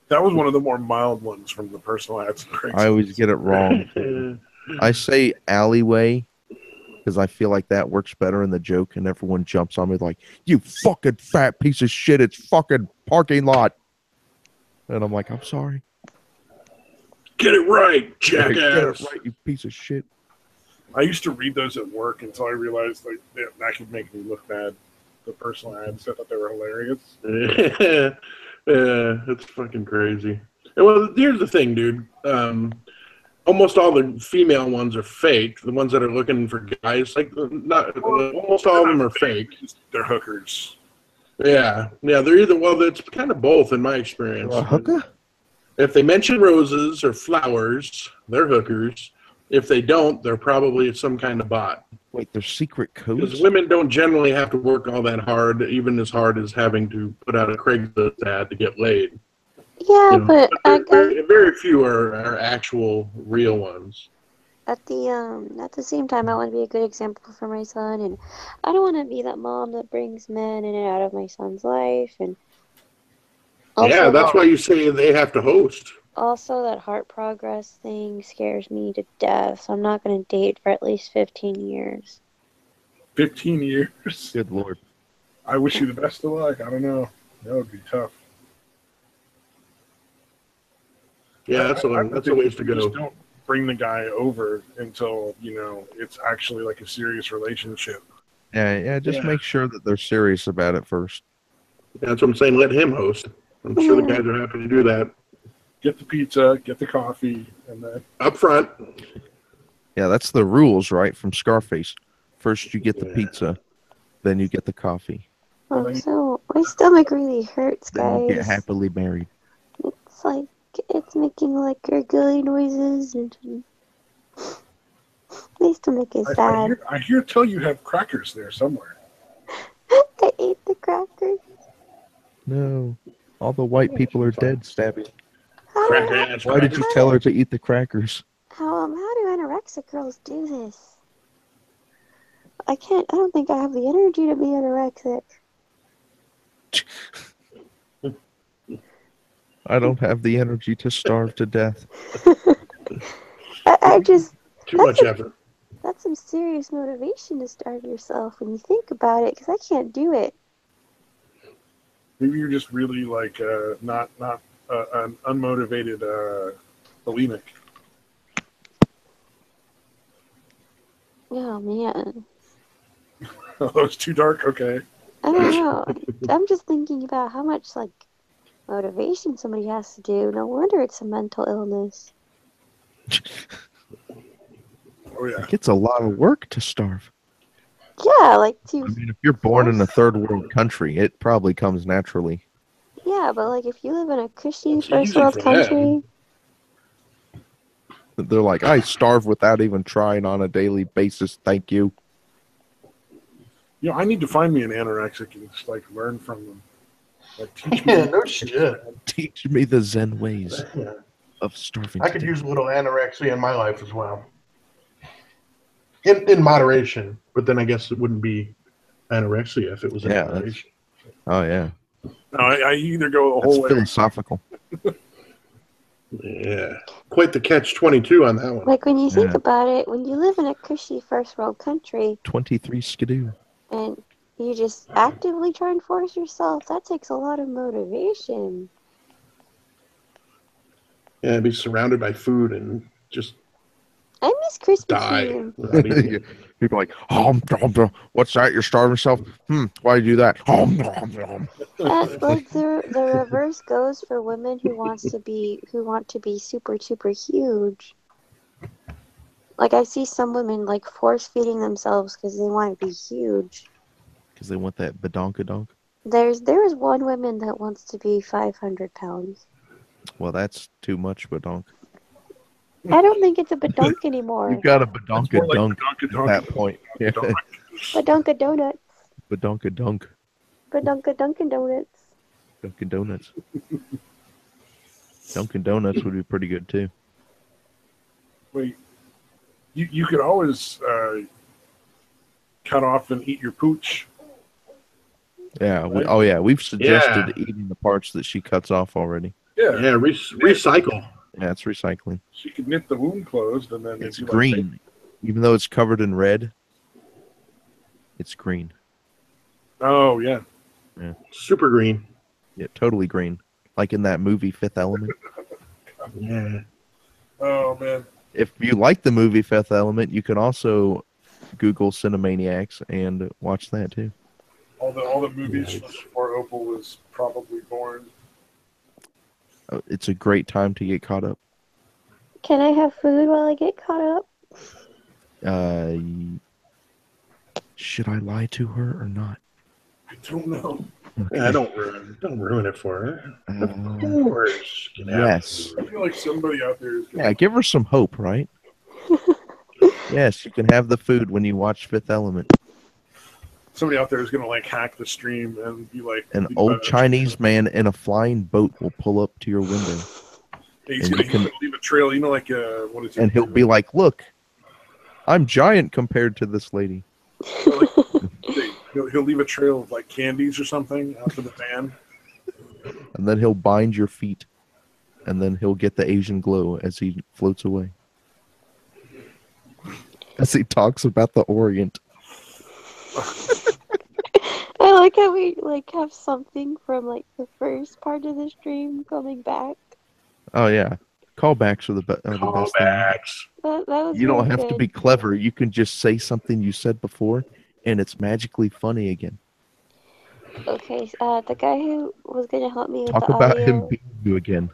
That was one of the more mild ones from the personal ads. I always get it wrong. I say alleyway because I feel like that works better in the joke, and everyone jumps on me like, "You fucking fat piece of shit! It's fucking parking lot." And I'm like, "I'm sorry." Get it right, jackass. Get it right, you piece of shit. I used to read those at work until I realized like that could make me look bad. The personal ads, I thought they were hilarious. Yeah, it's fucking crazy. Well, here's the thing, dude. Almost all the female ones are fake. The ones that are looking for guys, almost all of them are fake. They're hookers. Yeah. They're either it's kind of both in my experience. A hooker? If they mention roses or flowers, they're hookers. If they don't, they're probably some kind of bot. Wait, there's secret codes? Because women don't generally have to work all that hard, even as hard as having to put out a Craigslist ad to get laid. Yeah, but very few are actual real ones. At the same time, I want to be a good example for my son, and I don't want to be that mom that brings men in and out of my son's life. And also, that's why you say they have to host. Also, that heart progress thing scares me to death. So I'm not going to date for at least 15 years. 15 years? Good Lord. I wish you the best of luck. I don't know. That would be tough. Yeah, that's a ways to go. Just don't bring the guy over until, it's actually like a serious relationship. Yeah, just make sure that they're serious about it first. Yeah, that's what I'm saying. Let him host. I'm sure the guys are happy to do that. Get the pizza, get the coffee, and then up front. Yeah, that's the rules, right? From Scarface. First you get the pizza, then you get the coffee. Oh, so my stomach really hurts, guys. Then you get happily married. It's like it's making like gurgly noises, and my stomach is sad. I hear tell you have crackers there somewhere. I ate the crackers. No, all the white people are dead, Stabby. Why did you tell her to eat the crackers? How do anorexic girls do this? I don't think I have the energy to be anorexic. I don't have the energy to starve to death. I just... Too much effort. That's some serious motivation to starve yourself when you think about it, because I can't do it. Maybe you're just really like not an unmotivated bulimic. Oh, man. Oh, it's too dark? Okay. I don't know. I'm just thinking about how much, like, motivation somebody has to do. No wonder it's a mental illness. Oh, yeah. It's a lot of work to starve. Yeah, like I mean, if you're born in a third world country, it probably comes naturally. Yeah, but like if you live in a cushy It's first easy world for country, They're like, I starve without even trying on a daily basis. Thank you. You know, I need to find me an anorexic and just like learn from them. Like teach Yeah, me. no shit. Teach me the Zen ways Yeah. of starving. I could use a little anorexia in my life as well. In moderation, but then I guess it wouldn't be anorexia if it was in moderation. Oh yeah. No, I either go the That's whole way. philosophical. Yeah, quite the catch-22 on that one. like when you think Yeah. about it, when you live in a cushy first world country 23 skidoo. and you just actively try and force yourself, that takes a lot of motivation. Yeah, be surrounded by food and just I miss Krispy die Kreme. without eating it. People are like, what's that? You're starving yourself? Why do you do that? Like the reverse goes for women who want to be super super huge. Like I see some women like force feeding themselves because they want to be huge. Because they want that badonkadonk. There is one woman that wants to be 500 pounds. Well, that's too much badonk. I don't think it's a badonk anymore. You've got a It's more like badonkadonk at that point. Yeah. Badonka donuts. Badonkadonk. Badonka Dunkin' Donuts. Dunkin' Donuts. Dunkin' Donuts would be pretty good too. Wait, you could always cut off and eat your pooch. Yeah. Right? We've suggested eating the parts that she cuts off already. Yeah, recycle. Yeah, it's recycling. she could knit the wound closed, and then It's if you green. Even though it's covered in red, it's green. Oh yeah. Super green. Yeah, totally green. Like in that movie Fifth Element. Yeah. Oh man. If you like the movie Fifth Element, you can also Google Cinemaniacs and watch that too. All the movies from before Opal was probably born. It's a great time to get caught up. Can I have food while I get caught up? Should I lie to her or not? I don't know. Okay. Yeah, don't ruin it for her. Of course. Yes. I feel like somebody out there is gonna Yeah, give her some hope, right? Yes, you can have the food when you watch Fifth Element. somebody out there is gonna like hack the stream and be like An old Chinese man in a flying boat will pull up to your window. He's gonna leave a trail, you know, like what is it? And he'll be like, "Look, I'm giant compared to this lady." He'll leave a trail of like candies or something out to the van. And then he'll bind your feet. And then he'll get the Asian glow as he floats away. As he talks about the Orient. I like how we like have something from like the first part of the stream coming back. Oh yeah, callbacks are the best thing. That was You don't really have to good. be clever. You can just say something you said before, and it's magically funny again. Okay, the guy who was gonna help me with Talk the about audio. him being you again.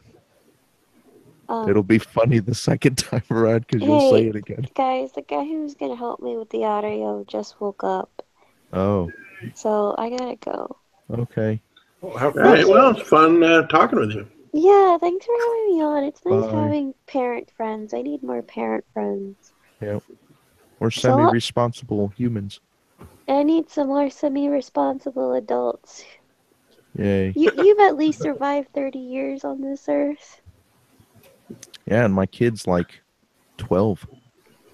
It'll be funny the second time around because you'll say it again. Guys, the guy who was gonna help me with the audio just woke up. Oh. So I gotta go. Okay. Well, have All fun. right. Well, it's fun talking with you. Yeah, thanks for having me on. It's nice Bye. having parent friends. I need more parent friends. Yeah. We're semi-responsible humans. I need some more semi-responsible adults. Yay. You've at least survived 30 years on this earth. Yeah, and my kid's like 12.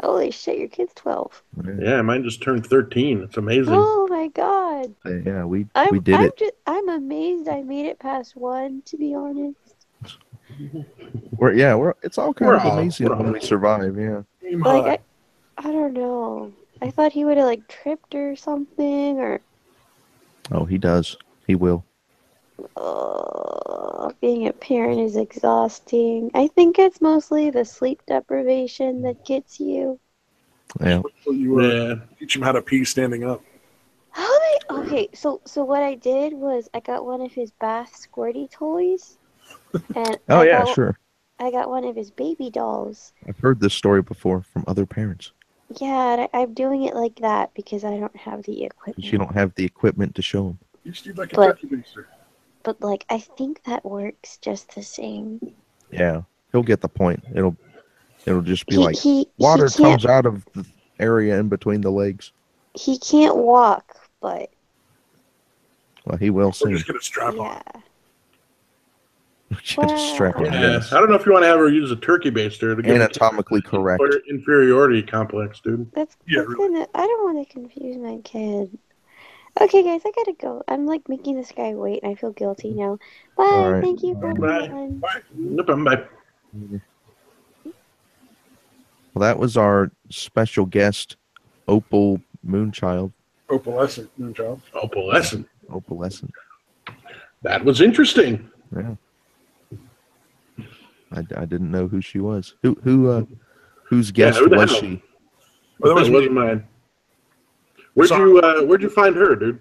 Holy shit, your kid's 12. Yeah, mine just turned 13. It's amazing. Oh my god. Yeah, we did it. I'm amazed I made it past 1, to be honest. It's all kind of amazing when we survive, yeah. Like, I don't know. I thought he would have like tripped or something, or... Oh, he does. He will. Being a parent is exhausting. I think it's mostly the sleep deprivation that gets you. Yeah. You teach him how to pee standing up. Okay, so what I did was I got one of his bath squirty toys, and sure. I got one of his baby dolls. I've heard this story before from other parents. Yeah, I'm doing it like that because I don't have the equipment. Because you don't have the equipment to show them. You just do like a turkey baster. But like, I think that works just the same. Yeah, he'll get the point. It'll just be he water can't, comes out of the area in between the legs. He can't walk, but Well, he will We'll soon. just get a strap on. Get a strap on. Yeah, Yes. I don't know if you want to have her use a turkey baster to get Anatomically correct. inferiority complex, dude. That's really. I don't want to confuse my kid. Okay, guys, I gotta go. I'm like making this guy wait, and I feel guilty now. Bye. All right. Thank you for Bye. fun. Bye. No problem. Bye. Well, that was our special guest, Opal Moonchild. Opalescent Moonchild. Opalescent. Opalescent. That was interesting. Yeah. I didn't know who she was. Whose guest was she? Well, that wasn't mine. Where'd you find her, dude?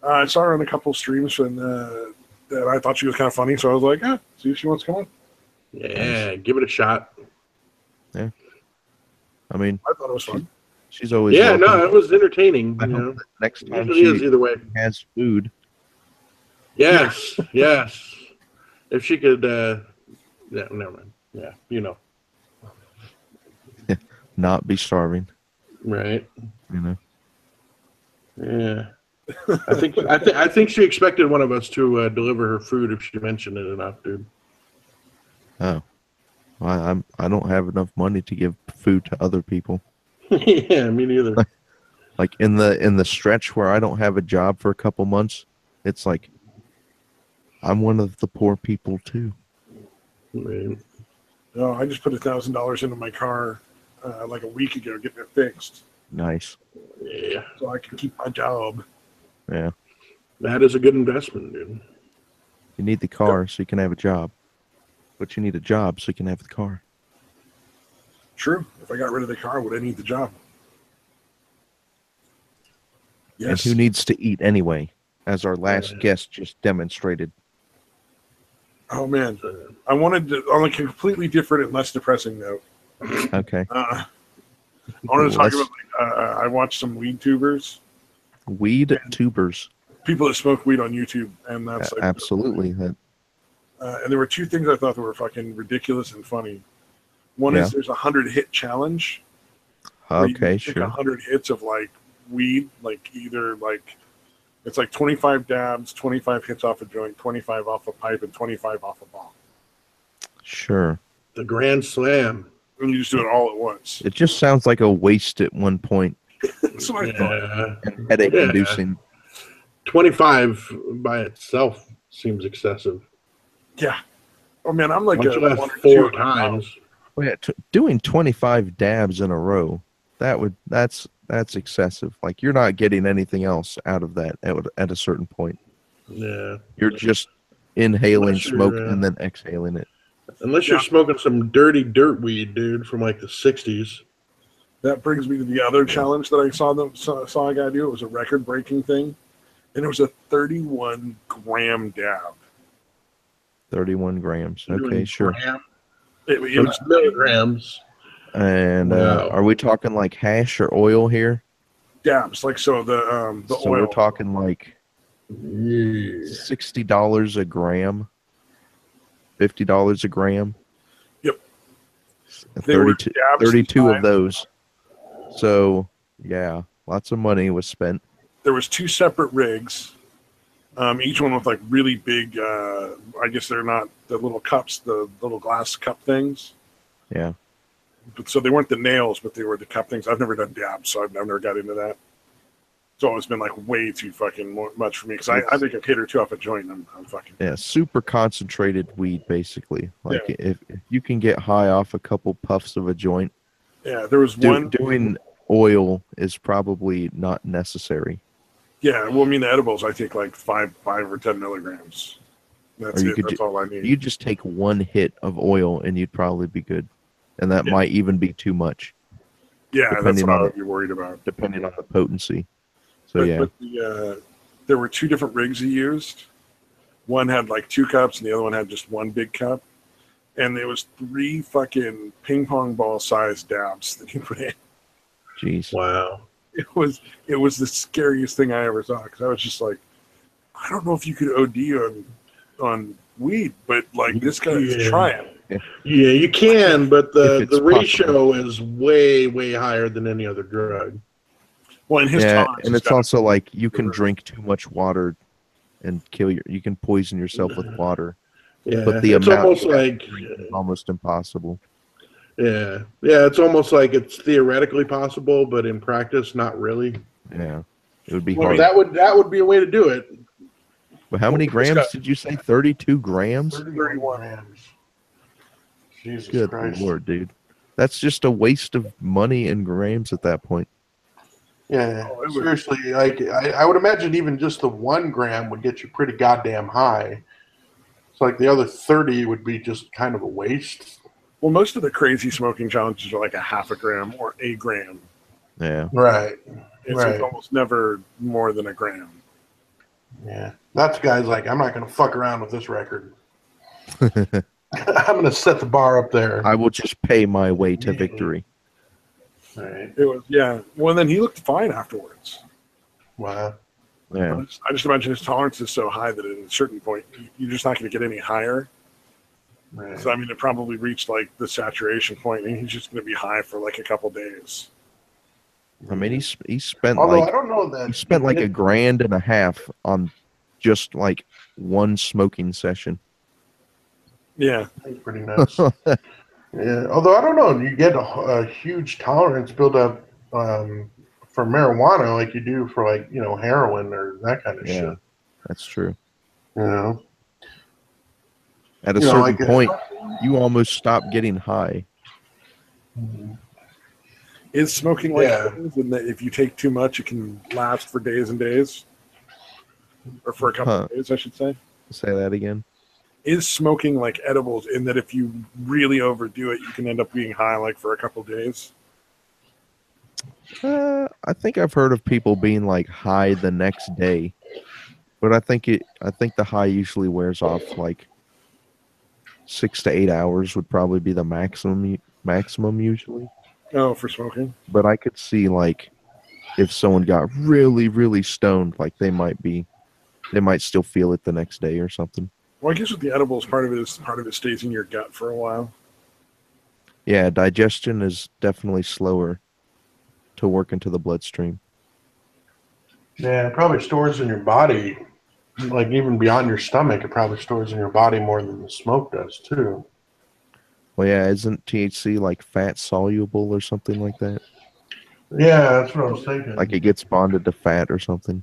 I saw her on a couple streams and that I thought she was kind of funny, so I was like, see if she wants to come on. Yeah, give it a shot. Yeah. I mean, I thought it was fun. She's always welcome. No, it was entertaining. I hope next time she is either way. Has food. Yes, yes. If she could, never mind. Yeah, you know. Not be starving. Right. You know. Yeah. I think she expected one of us to deliver her food if she mentioned it enough, dude. Oh. Well, I don't have enough money to give food to other people. Yeah, me neither. Like in the stretch where I don't have a job for a couple months, it's like I'm one of the poor people too. Right. No, I just put $1,000 into my car like a week ago, getting it fixed. Nice. Yeah. So I can keep my job. Yeah. That is a good investment, dude. You need the car so you can have a job. But you need a job so you can have the car. True. If I got rid of the car, would I need the job? Yes. And who needs to eat anyway, as our last guest just demonstrated. Oh, man. I wanted to, on a completely different and less depressing note. Okay. I wanted to talk about, I watched some weed tubers. Weed tubers. People that smoke weed on YouTube. And that's like, absolutely. And there were two things I thought that were fucking ridiculous and funny. One is there's a 100-hit challenge. Okay, sure. 100 hits of like weed, like either like it's like 25 dabs, 25 hits off a joint, 25 off a pipe, and 25 off a bomb. Sure. The Grand Slam. And you just do it all at once. It just sounds like a waste at one point. That's what I thought. And headache inducing. 25 by itself seems excessive. Yeah. Oh man, I'm like four times. Well, yeah, doing 25 dabs in a row, that's excessive. Like you're not getting anything else out of that at a certain point. Yeah. You're just inhaling smoke and then exhaling it. Unless you're smoking some dirty dirt weed, dude, from like the 60s. That brings me to the other challenge that I saw a guy do. It was a record-breaking thing, and it was a 31-gram dab. 31 grams. Okay, sure. It was milligrams. And are we talking like hash or oil here? Dabs, like so the so oil. We're talking like $60 a gram, $50 a gram. Yep. 32 of those. So yeah, lots of money was spent. There was 2 separate rigs. Each one with like really big, I guess they're not the little cups, the little glass cup things. Yeah. But so they weren't the nails, but they were the cup things. I've never done dabs, so I've never got into that. It's always been like way too fucking much for me because I think a hit or two off a joint, I'm fucking. Yeah, super concentrated weed, basically. Like if you can get high off a couple puffs of a joint. Yeah, there was one. Doing oil is probably not necessary. Yeah, well, I mean, the edibles, I take like 5 or 10 milligrams. That's it. That's all I need. You just take one hit of oil and you'd probably be good. And that might even be too much. Yeah, that's what I would be worried about. Depending on the potency. So, But there were 2 different rigs he used. One had like 2 cups and the other one had just 1 big cup. And there was 3 fucking ping pong ball sized dabs that he put in. Jeez. Wow. It was the scariest thing I ever saw, because I was just like, I don't know if you could OD on weed, but like this guy is trying. Yeah, you can, but the ratio possible. is way higher than any other drug. Well, and his tolerance and is it's also like you can drink too much water and you can poison yourself with water. Yeah, but the it's amount almost like is almost impossible. Yeah, it's almost like it's theoretically possible, but in practice, not really. Yeah, it would be Well, hard. that would be a way to do it. But how many grams did you say? 32 grams? 31 grams. Jesus Good Christ. Lord, dude. That's just a waste of money and grams at that point. Yeah, seriously. Like I would imagine even just the 1 gram would get you pretty goddamn high. It's like the other 30 would be just kind of a waste. Well, most of the crazy smoking challenges are like a half a gram or a gram. Yeah. Right. It's almost never more than a gram. Yeah. That's guys like, I'm not going to fuck around with this record. I'm going to set the bar up there. I will just pay my way to victory. Right. It was, yeah. Well, then he looked fine afterwards. Wow. Yeah. I just imagine his tolerance is so high that at a certain point, you're just not going to get any higher. Right. So, I mean, it probably reached like the saturation point, and he's just going to be high for like a couple days. I mean, he spent Although like I don't know that he spent like $1.5 grand on just like one smoking session. Yeah, that's pretty nuts. Yeah, although I don't know, you get a huge tolerance build up for marijuana like you do for like heroin or that kind of shit. That's true. You know, at a certain point, you almost stop getting high. Is smoking like pills, in that if you take too much, it can last for days and days, or for a couple of days, I should say. Say that again. Is smoking like edibles, in that if you really overdo it, you can end up being high like for a couple of days? I think I've heard of people being like high the next day, but I think the high usually wears off like 6 to 8 hours would probably be the maximum usually. Oh, for smoking. But I could see like if someone got really stoned, like they might still feel it the next day or something. Well, I guess with the edibles, part of it stays in your gut for a while. Yeah, digestion is definitely slower to work into the bloodstream. Yeah, it probably stores in your body, like even beyond your stomach. It probably stores in your body more than the smoke does too. Well, yeah, isn't THC like fat soluble or something like that? Yeah, that's what I was thinking. Like it gets bonded to fat or something.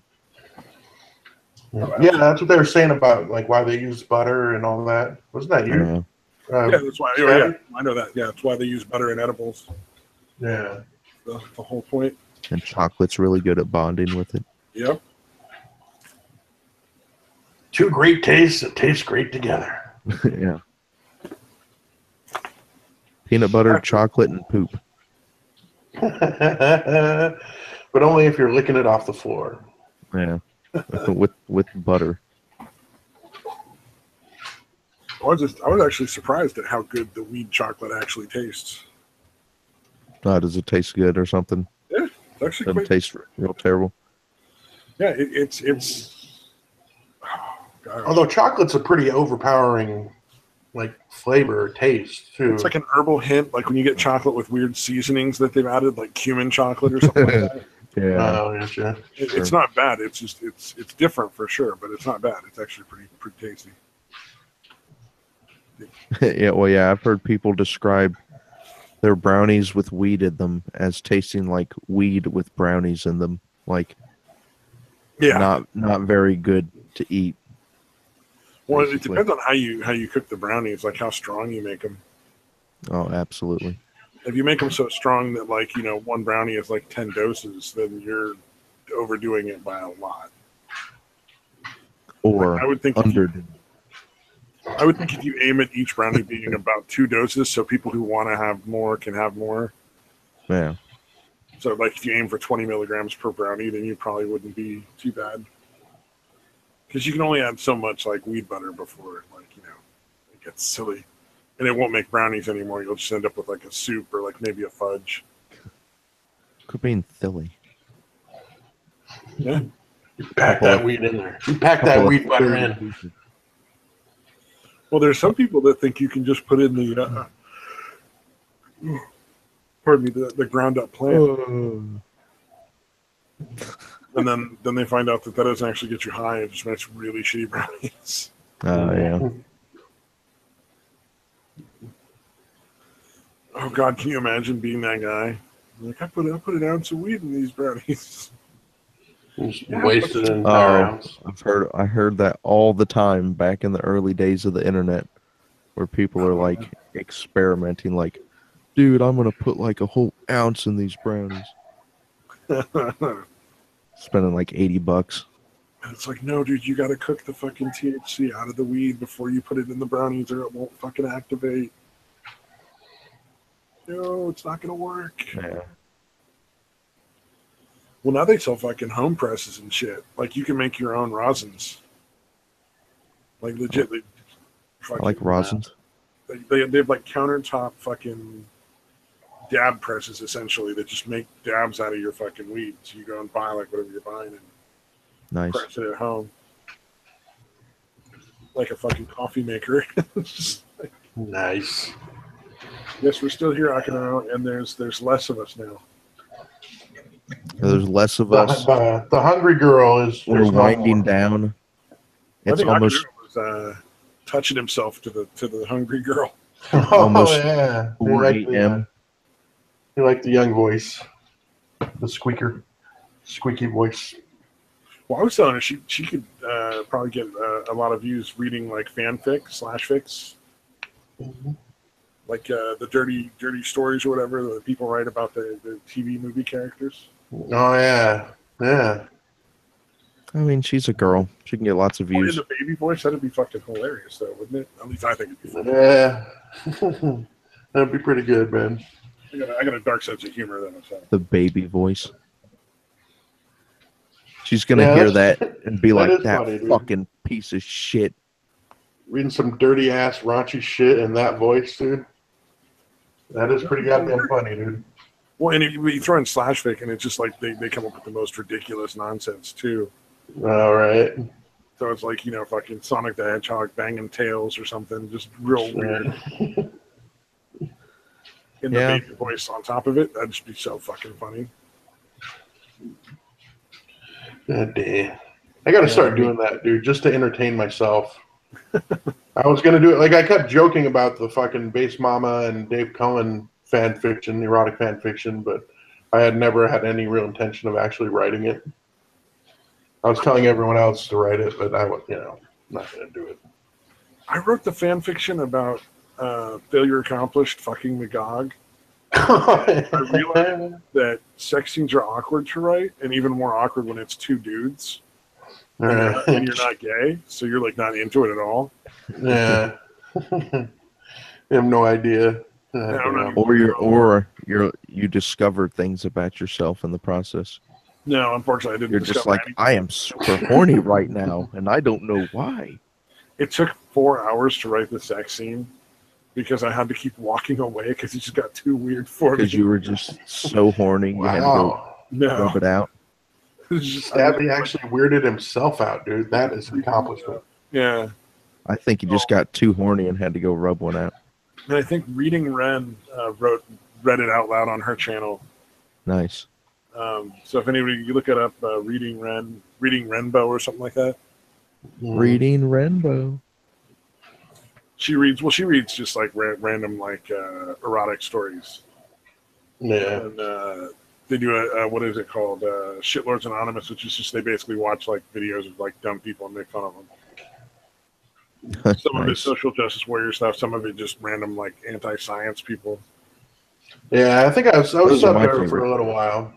Yeah, that's what they were saying about like why they use butter and all that. Wasn't that you? Yeah, that's why. Oh, yeah, I know that. Yeah, that's why they use butter in edibles. Yeah, the whole point. And chocolate's really good at bonding with it. Yep. 2 great tastes that taste great together. Yeah. Peanut butter, chocolate, and poop. But only if you're licking it off the floor. Yeah. with butter. I was actually surprised at how good the weed chocolate actually tastes. Does it taste good or something? Yeah, it's actually doesn't taste real terrible. Yeah, it's. Oh, although chocolate's a pretty overpowering, like flavor or taste too. It's like an herbal hint, like when you get chocolate with weird seasonings that they've added, like cumin chocolate or something like that. Yeah. Oh, yeah, sure. It's not bad. It's just it's different for sure, but it's not bad. It's actually pretty tasty. Yeah, well, yeah, I've heard people describe their brownies with weed in them as tasting like weed with brownies in them, like not very good to eat. Well, basically. It depends on how you cook the brownies, like how strong you make them. Oh, absolutely. If you make them so strong that, like, one brownie is like 10 doses, then you're overdoing it by a lot. Or I would think if you aim at each brownie being about 2 doses, so people who want to have more can have more. Yeah. So, like, if you aim for 20 milligrams per brownie, then you probably wouldn't be too bad. Because you can only add so much, like, weed butter before, like, it gets silly. And it won't make brownies anymore. You'll just end up with, like, a soup or, like, maybe a fudge. Quit being silly. Yeah. You pack that weed in there. You pack that weed butter in. Well, there's some people that think you can just put in the, pardon me, the ground up plant, and then they find out that doesn't actually get you high. It just makes really shitty brownies. Oh yeah. Oh God, can you imagine being that guy? Like I put an ounce of weed in these brownies. Wasted an entire ounce. I heard that all the time back in the early days of the internet, where people are like experimenting, like, dude, I'm gonna put like a whole ounce in these brownies, spending like $80. And it's like, no, dude, you got to cook the fucking THC out of the weed before you put it in the brownies, or it won't fucking activate. No, it's not gonna work. Yeah. Well, now they sell fucking home presses and shit. Like, you can make your own rosins. Like, legit. I like rosins. They have, like, countertop fucking dab presses, essentially, that just make dabs out of your fucking weed. So you go and buy, like, whatever you're buying and press it at home. Like a fucking coffee maker. Like, nice. Yes, we're still here, Akano, and there's less of us now. There's less of us. The hungry girl is. We're winding down. It's almost was touching himself to the hungry girl. Almost yeah. 4 a.m. You like the young voice, the squeaky voice. Well, I was telling her she could probably get a lot of views reading like fanfic /fics, like the dirty stories or whatever that people write about the TV movie characters. Oh yeah. I mean, she's a girl. She can get lots of views. In the baby voice, that'd be fucking hilarious, though, wouldn't it? At least I think it'd be funny. Yeah. That'd be pretty good, man. I got a dark sense of humor, though. So. The baby voice. She's gonna hear that and be like, "That funny, fucking piece of shit." Reading some dirty ass raunchy shit in that voice, dude. That is pretty goddamn funny, dude. Well, and you throw in /fic, and it's just like they come up with the most ridiculous nonsense too. All right. So it's like, fucking Sonic the Hedgehog banging tails or something, just real weird. In the baby voice on top of it, that'd just be so fucking funny. God damn. I gotta start doing that, dude, just to entertain myself. I was gonna do it, like I kept joking about the fucking Base Mama and Dave Cohen fan fiction, erotic fan fiction, but I had never had any real intention of actually writing it. I was telling everyone else to write it, but I was, not gonna do it. I wrote the fan fiction about failure accomplished fucking Magog. I realized that sex scenes are awkward to write, and even more awkward when it's two dudes. And you're not gay, so you're like not into it at all. Yeah. I have no idea. Or you discovered things about yourself in the process. No, unfortunately, I didn't. You're just like, I am super horny right now, and I don't know why. It took 4 hours to write the sex scene because I had to keep walking away because it just got too weird for me. Because you were just so horny, you had to go rub it out. Stabby actually weirded himself out, dude. That is an accomplishment. Yeah. I think he just got too horny and had to go rub one out. And I think Reading Ren read it out loud on her channel. Nice. So if anybody, you look it up, Reading Renbow or something like that. Reading Renbow. She reads just like random like erotic stories. Yeah. And they do a what is it called? Shitlords Anonymous, which is just they basically watch like videos of like dumb people and make fun of them. Some of it social justice warrior stuff, some of it just random like anti-science people. Yeah, I think I was up there for a little while.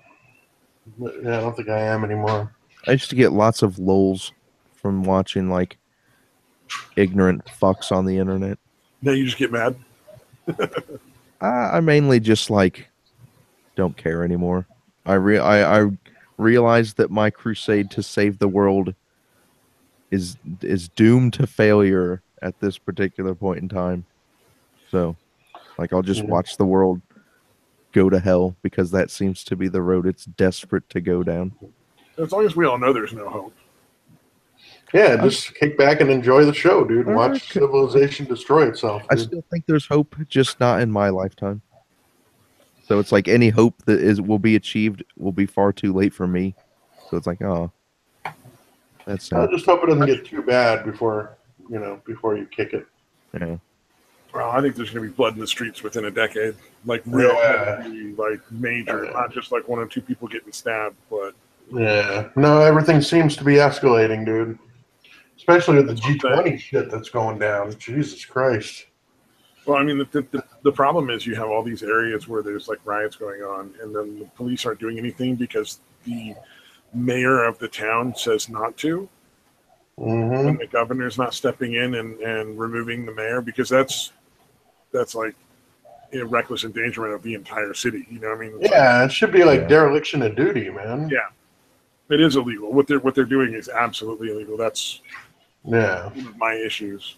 But, yeah, I don't think I am anymore. I used to get lots of lols from watching like ignorant fucks on the internet. Now you just get mad? I mainly just like don't care anymore. I realized that my crusade to save the world is doomed to failure at this particular point in time. So, like, I'll just watch the world go to hell, because that seems to be the road it's desperate to go down. As long as we all know there's no hope. Yeah, just kick back and enjoy the show, dude. And watch civilization destroy itself. Dude. I still think there's hope, just not in my lifetime. So it's like any hope that will be achieved will be far too late for me. So it's like, oh, that's sad. I just hope it doesn't get too bad before you kick it. Yeah. Well, I think there's going to be blood in the streets within a decade, like real, like major, not just like one or two people getting stabbed, but no, everything seems to be escalating, dude. Especially with the G20 shit that's going down. Jesus Christ. Well, I mean, the problem is you have all these areas where there's like riots going on, and then the police aren't doing anything because the mayor of the town says not to. Mm-hmm. And the governor's not stepping in and removing the mayor, because that's like a reckless endangerment of the entire city. You know what I mean? It should be like dereliction of duty, man. Yeah, it is illegal. What they're doing is absolutely illegal. That's my issues.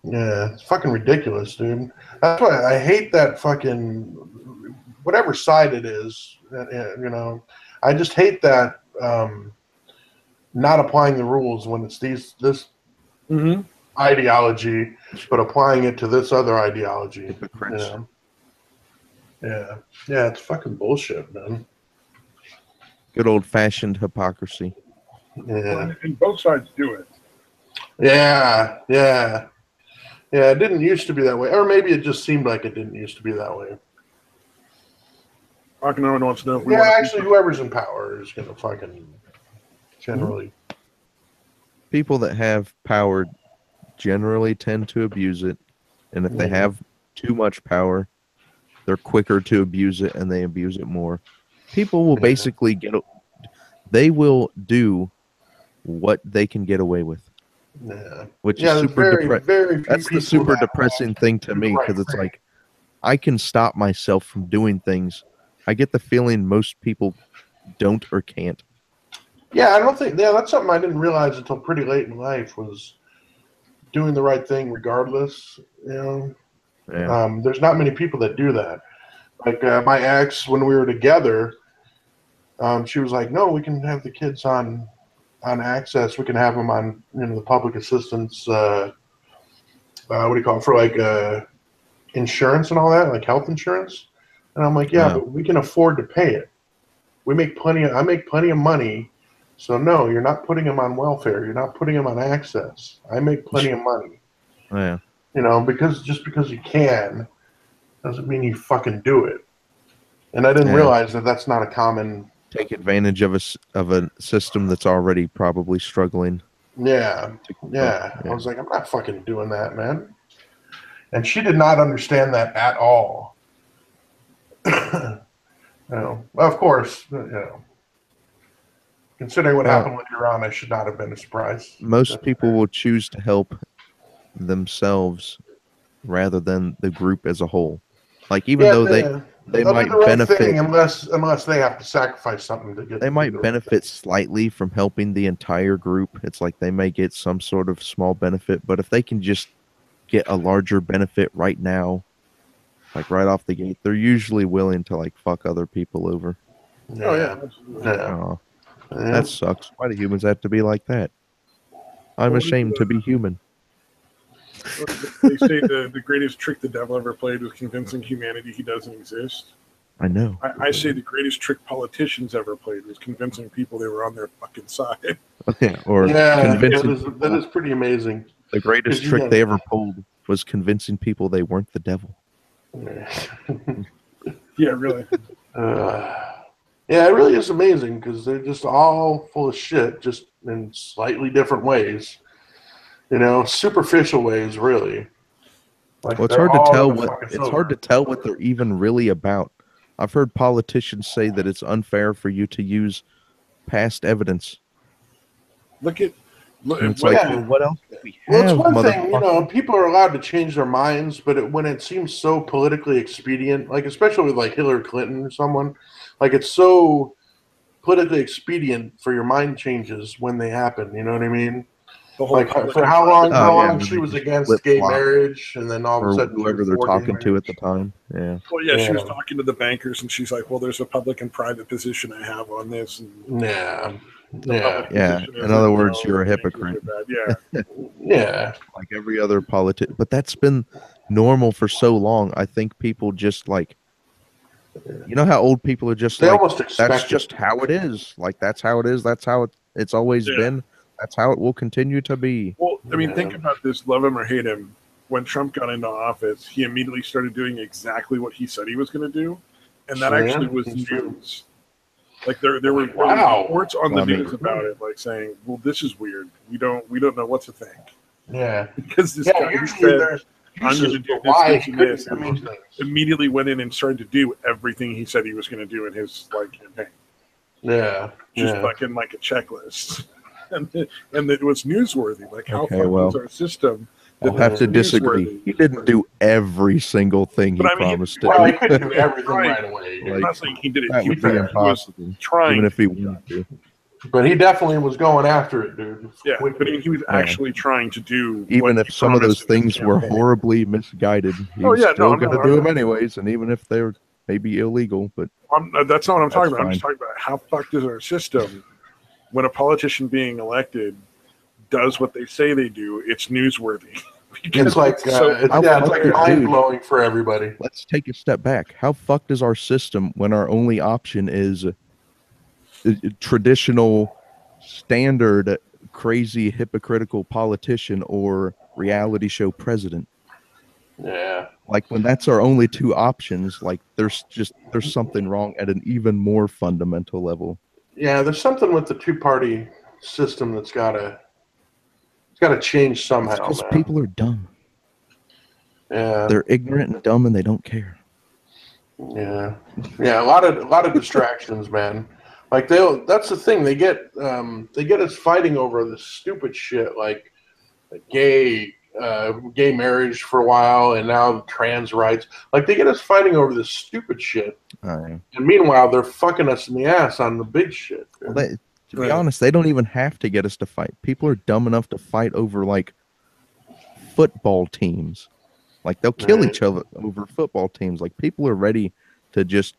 Yeah, it's fucking ridiculous, dude. That's why I hate that fucking whatever side it is. I just hate that not applying the rules when it's this ideology, but applying it to this other ideology. Yeah, it's fucking bullshit, man. Good old-fashioned hypocrisy. Yeah, and both sides do it. Yeah, it didn't used to be that way. Or maybe it just seemed like it didn't used to be that way. Okinawan wants to know if actually, whoever's in power is going to fucking generally. People that have power generally tend to abuse it. And if they have too much power, they're quicker to abuse it, and they abuse it more. People will basically they will do what they can get away with. Yeah, which is super depressing. That's the super depressing thing to me, because it's like I can stop myself from doing things. I get the feeling most people don't or can't. Yeah, I don't think. Yeah, that's something I didn't realize until pretty late in life, was doing the right thing regardless. There's not many people that do that. Like my ex, when we were together, she was like, "No, we can have the kids on access. We can have them on the public assistance. What do you call it, for like insurance and all that, like health insurance?" And I'm like, "Yeah, but we can afford to pay it. I make plenty of money. So no, you're not putting them on welfare. You're not putting them on access. I make plenty of money. Yeah. Because you can doesn't mean you fucking do it." And I didn't realize that that's not a common. Take advantage of a system that's already probably struggling. Yeah. I was like, I'm not fucking doing that, man. And she did not understand that at all. Of course, considering what happened later on, I should not have been a surprise. Most people will choose to help themselves rather than the group as a whole. Like, even though they might benefit, unless they have to sacrifice something to get. They might benefit slightly from helping the entire group. It's like they may get some sort of small benefit, but if they can just get a larger benefit right now, like right off the gate, they're usually willing to like fuck other people over. That sucks. Why do humans have to be like that? I'm ashamed to be human. They say the greatest trick the devil ever played was convincing humanity he doesn't exist. I know. I say the greatest trick politicians ever played was convincing people they were on their fucking side. Convincing that is pretty amazing. The greatest trick they ever pulled was convincing people they weren't the devil. Yeah, really. It really is amazing, because they're just all full of shit, just in slightly different ways. Superficial ways, really. Like, well, it's hard to tell what they're even really about. I've heard politicians say that it's unfair for you to use past evidence. What else do we have? Well, it's one thing, people are allowed to change their minds, but when it seems so politically expedient, like especially with like Hillary Clinton or someone, like it's so politically expedient for your mind changes when they happen. You know what I mean? The whole like for how long she was against gay marriage, and then all of a sudden whoever they're talking to at the time. Yeah. Well, yeah, she was talking to the bankers, and she's like, "Well, there's a public and private position I have on this." And In other words, you're a hypocrite. Yeah, like every other politician. But that's been normal for so long. I think people just like, you know how old people are just that's just how it is. Like that's how it is. That's how it's always been. That's how it will continue to be. Well, I mean, think about this: love him or hate him. When Trump got into office, he immediately started doing exactly what he said he was going to do, and that actually was news. Like there were reports on the news about it, like saying, "Well, this is weird. We don't know what to think." Yeah, because this guy said, "I'm going to do this and this," immediately went in and started to do everything he said he was going to do in his campaign. Yeah, just fucking like a checklist. And it was newsworthy. Like, how was our system? I'll have to disagree. He didn't do every single thing he promised to. Well, he couldn't do everything right away. I'm not saying he did it. That would be impossible. Trying, even if he wanted to. But he definitely was going after it, dude. Yeah, but he was actually trying to do. Even if some of those things were horribly misguided, he was still going to do them anyways. And even if they're maybe illegal, but that's not what I'm talking about. I'm just talking about how fucked is our system. When a politician being elected does what they say they do, it's newsworthy. It's like it's like mind blowing for everybody. Let's take a step back. How fucked is our system when our only option is traditional, standard, crazy, hypocritical politician or reality show president? Yeah. Like when that's our only two options, like there's something wrong at an even more fundamental level. Yeah, there's something with the two-party system that's gotta change somehow. Because people are dumb. Yeah, they're ignorant and dumb, and they don't care. Yeah, a lot of distractions, man. Like that's the thing. They get us fighting over this stupid shit, like gay marriage for a while, and now trans rights. Like they get us fighting over this stupid shit, and meanwhile they're fucking us in the ass on the big shit. Well, to be honest, they don't even have to get us to fight. People are dumb enough to fight over like football teams. Like they'll kill each other over football teams. Like people are ready to just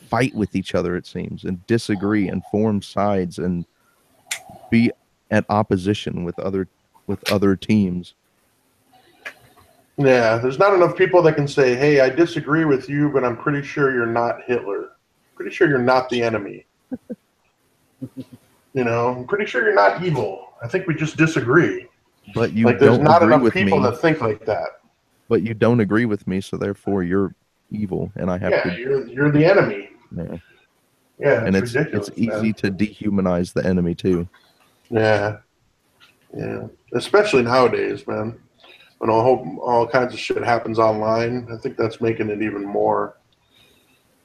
fight with each other, it seems, and disagree and form sides and be at opposition with other teams. Yeah, there's not enough people that can say, "Hey, I disagree with you, but I'm pretty sure you're not Hitler. Pretty sure you're not the enemy." I'm pretty sure you're not evil. I think we just disagree. But you there's don't not agree enough with people me. that think like that. But you don't agree with me, so therefore you're evil, and I have to. You're the enemy. Yeah, and it's easy to dehumanize the enemy too. Yeah, especially nowadays, man. When all kinds of shit happens online, I think that's making it even more.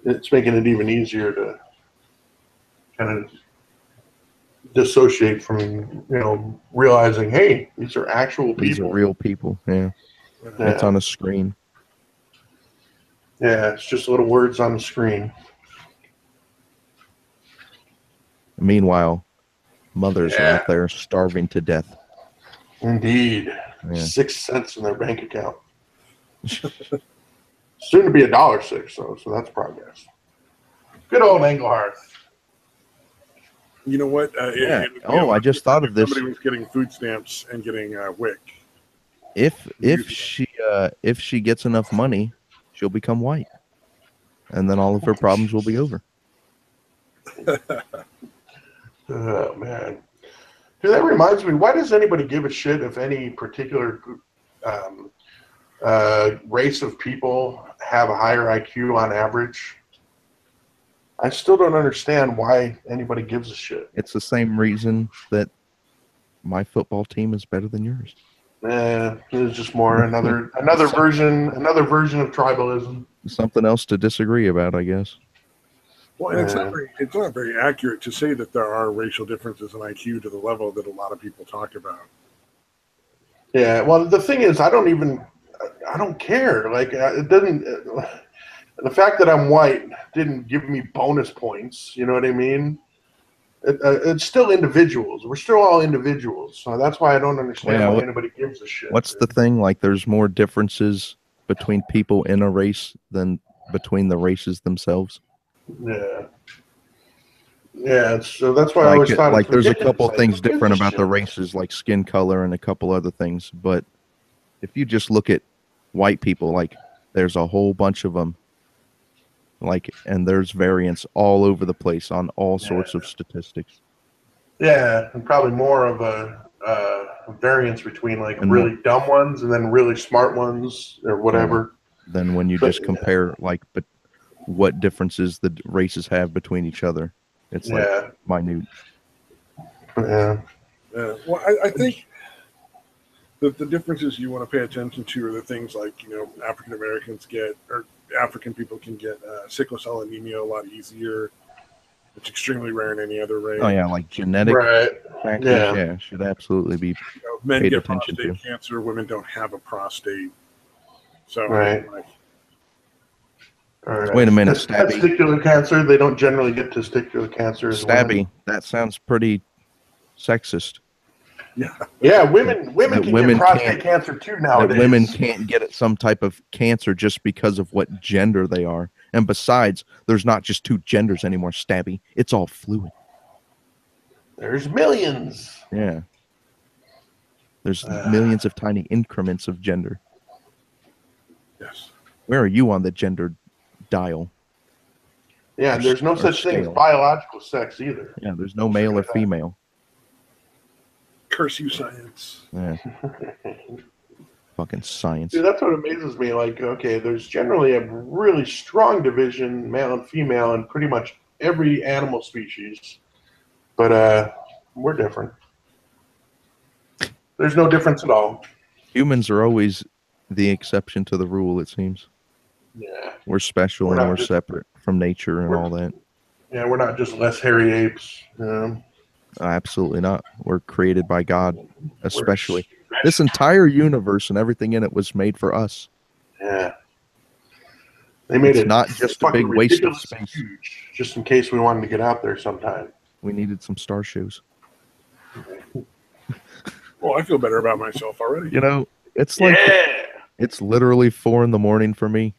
It's making it even easier to kind of dissociate from realizing, hey, these are actual people. These are real people. Yeah. It's on a screen. Yeah, it's just little words on the screen. Meanwhile, mothers are out there starving to death. Indeed. 6 cents in their bank account. Soon to be $1.06, so that's progress. Good old Engelhardt. You know what? I just thought of this. Somebody was getting food stamps and getting WIC. If she gets enough money, she'll become white, and then all of her problems will be over. Oh man, dude, that reminds me. Why does anybody give a shit if any particular race of people have a higher IQ on average? I still don't understand why anybody gives a shit. It's the same reason that my football team is better than yours. It's just more another version of tribalism. Something else to disagree about, I guess. Well, and it's not very accurate to say that there are racial differences in IQ to the level that a lot of people talk about. Yeah, well, the thing is, I don't care. Like, it doesn't. The fact that I'm white didn't give me bonus points. You know what I mean? it's still individuals. We're still all individuals. So that's why I don't understand why anybody gives a shit. What's the thing? Like, there's more differences between people in a race than between the races themselves. Yeah. Yeah, so that's why I always thought like there's a couple things different about the races, like skin color and a couple other things. But if you just look at white people, like there's a whole bunch of them, like, and there's variance all over the place on all sorts of statistics. Yeah, and probably more of a variance between like really dumb ones and then really smart ones or whatever. Then when you just compare like, but what differences the races have between each other. It's like minute. Yeah. Well, I think the differences you want to pay attention to are the things like, African Americans get, or African people can get sickle cell anemia a lot easier. It's extremely rare in any other race. Oh yeah, like genetic factors. Should absolutely be men paid get attention prostate to. cancer. Women don't have a prostate. So Wait a minute, Stabby. Testicular cancer, they don't generally get testicular cancer as Stabby, that sounds pretty sexist. Yeah, women can get prostate cancer too nowadays. That women can't get some type of cancer just because of what gender they are. And besides, there's not just two genders anymore, Stabby. It's all fluid. There's millions. Yeah. There's millions of tiny increments of gender. Yes. Where are you on the gender dial? Yeah, there's no such thing as biological sex either. Yeah, there's no male or female. Curse you, science. Yeah. Fucking science. Dude, that's what amazes me. Like, okay, there's generally a really strong division, male and female, in pretty much every animal species. But we're different. There's no difference at all. Humans are always the exception to the rule, it seems. Yeah. We're special and we're separate from nature and all that. Yeah, we're not just less hairy apes. Absolutely not. We're created by God, especially. This entire universe and everything in it was made for us. Yeah. They made it not just a big waste of space. Huge, just in case we wanted to get out there sometime. We needed some star shows. Well, I feel better about myself already. It's like it's literally 4 a.m. for me.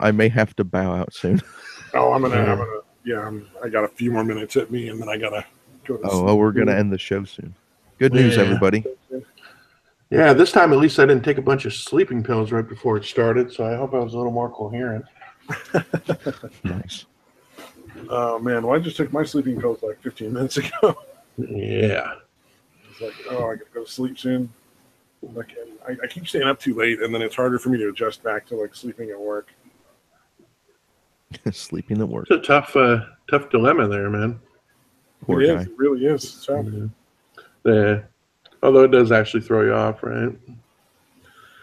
I may have to bow out soon. Oh, I got a few more minutes at me, and then I gotta go to sleep. We're gonna end the show soon. Good news, everybody. Yeah, this time at least I didn't take a bunch of sleeping pills right before it started, so I hope I was a little more coherent. Nice. Oh man, well I just took my sleeping pills like 15 minutes ago. Yeah. It's like, I gotta go to sleep soon. Like, I keep staying up too late, and then it's harder for me to adjust back to like sleeping at work. Sleeping at work. It's a tough dilemma there, man. Poor guy. It really is. It's happening. Yeah. Although it does actually throw you off, right?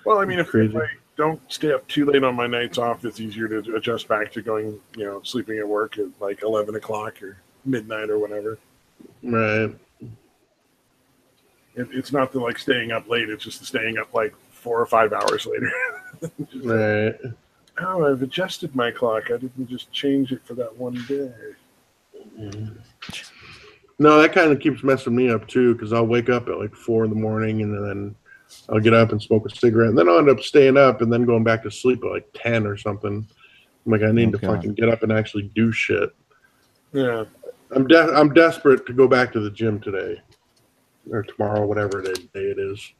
Well, I mean, if I don't stay up too late on my nights off, it's easier to adjust back to going, sleeping at work at like 11 o'clock or midnight or whatever. Right. It's not the like staying up late. It's just the staying up like 4 or 5 hours later. Right. Oh, I've adjusted my clock. I didn't just change it for that one day. Mm-hmm. No, that kind of keeps messing me up too, because I'll wake up at like 4 a.m. and then I'll get up and smoke a cigarette, and then I'll end up staying up and then going back to sleep at like 10 or something. I'm like, I need to fucking get up and actually do shit. Yeah. I'm desperate to go back to the gym today or tomorrow, whatever day it is.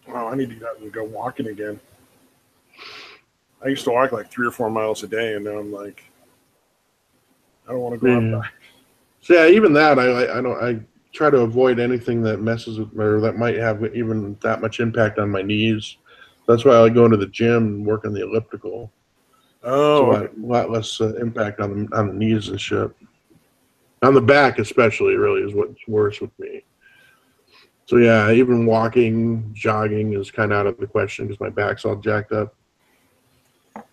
Wow, I need to get out and go walking again. I used to walk like 3 or 4 miles a day, and now I'm like, I don't want to go outside. So yeah, even that, I try to avoid anything that messes with or that might have even that much impact on my knees. That's why I like going to the gym and work on the elliptical. Oh, a lot less impact on the knees and shit. On the back, especially, really is what's worse with me. So yeah, even walking, jogging is kind of out of the question because my back's all jacked up.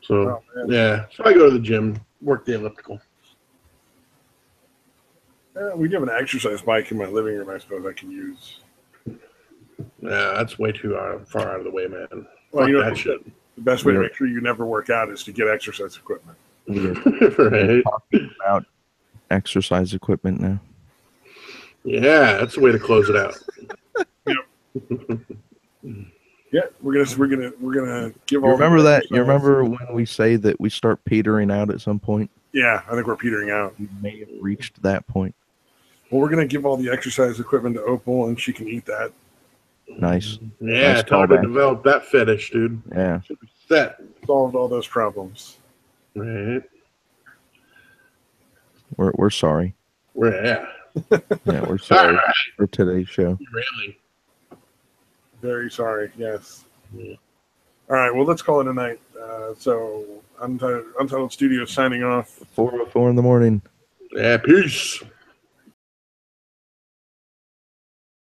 So so I go to the gym, work the elliptical. We have an exercise bike in my living room, I suppose I can use. Yeah, that's way too far out of the way, man. Well, that shit. The best way to make sure you never work out is to get exercise equipment. Right. Talking about exercise equipment now. Yeah, that's the way to close it out. Yep. Yeah, we're gonna give You all. remember that? You remember when we say that we start petering out at some point? Yeah, I think we're petering out. We may have reached that point. Well, we're gonna give all the exercise equipment to Opal, and she can eat that. Nice. Yeah, Nice tell her to callback. develop that fetish, dude. Yeah. Should be set. Solved all those problems. Right. We're sorry. Yeah. Yeah, we're sorry for today's show. Really? Very sorry. Yes. Yeah. All right. Well, let's call it a night. So, Untitled Studios signing off. 4:04 in the morning. Yeah, peace.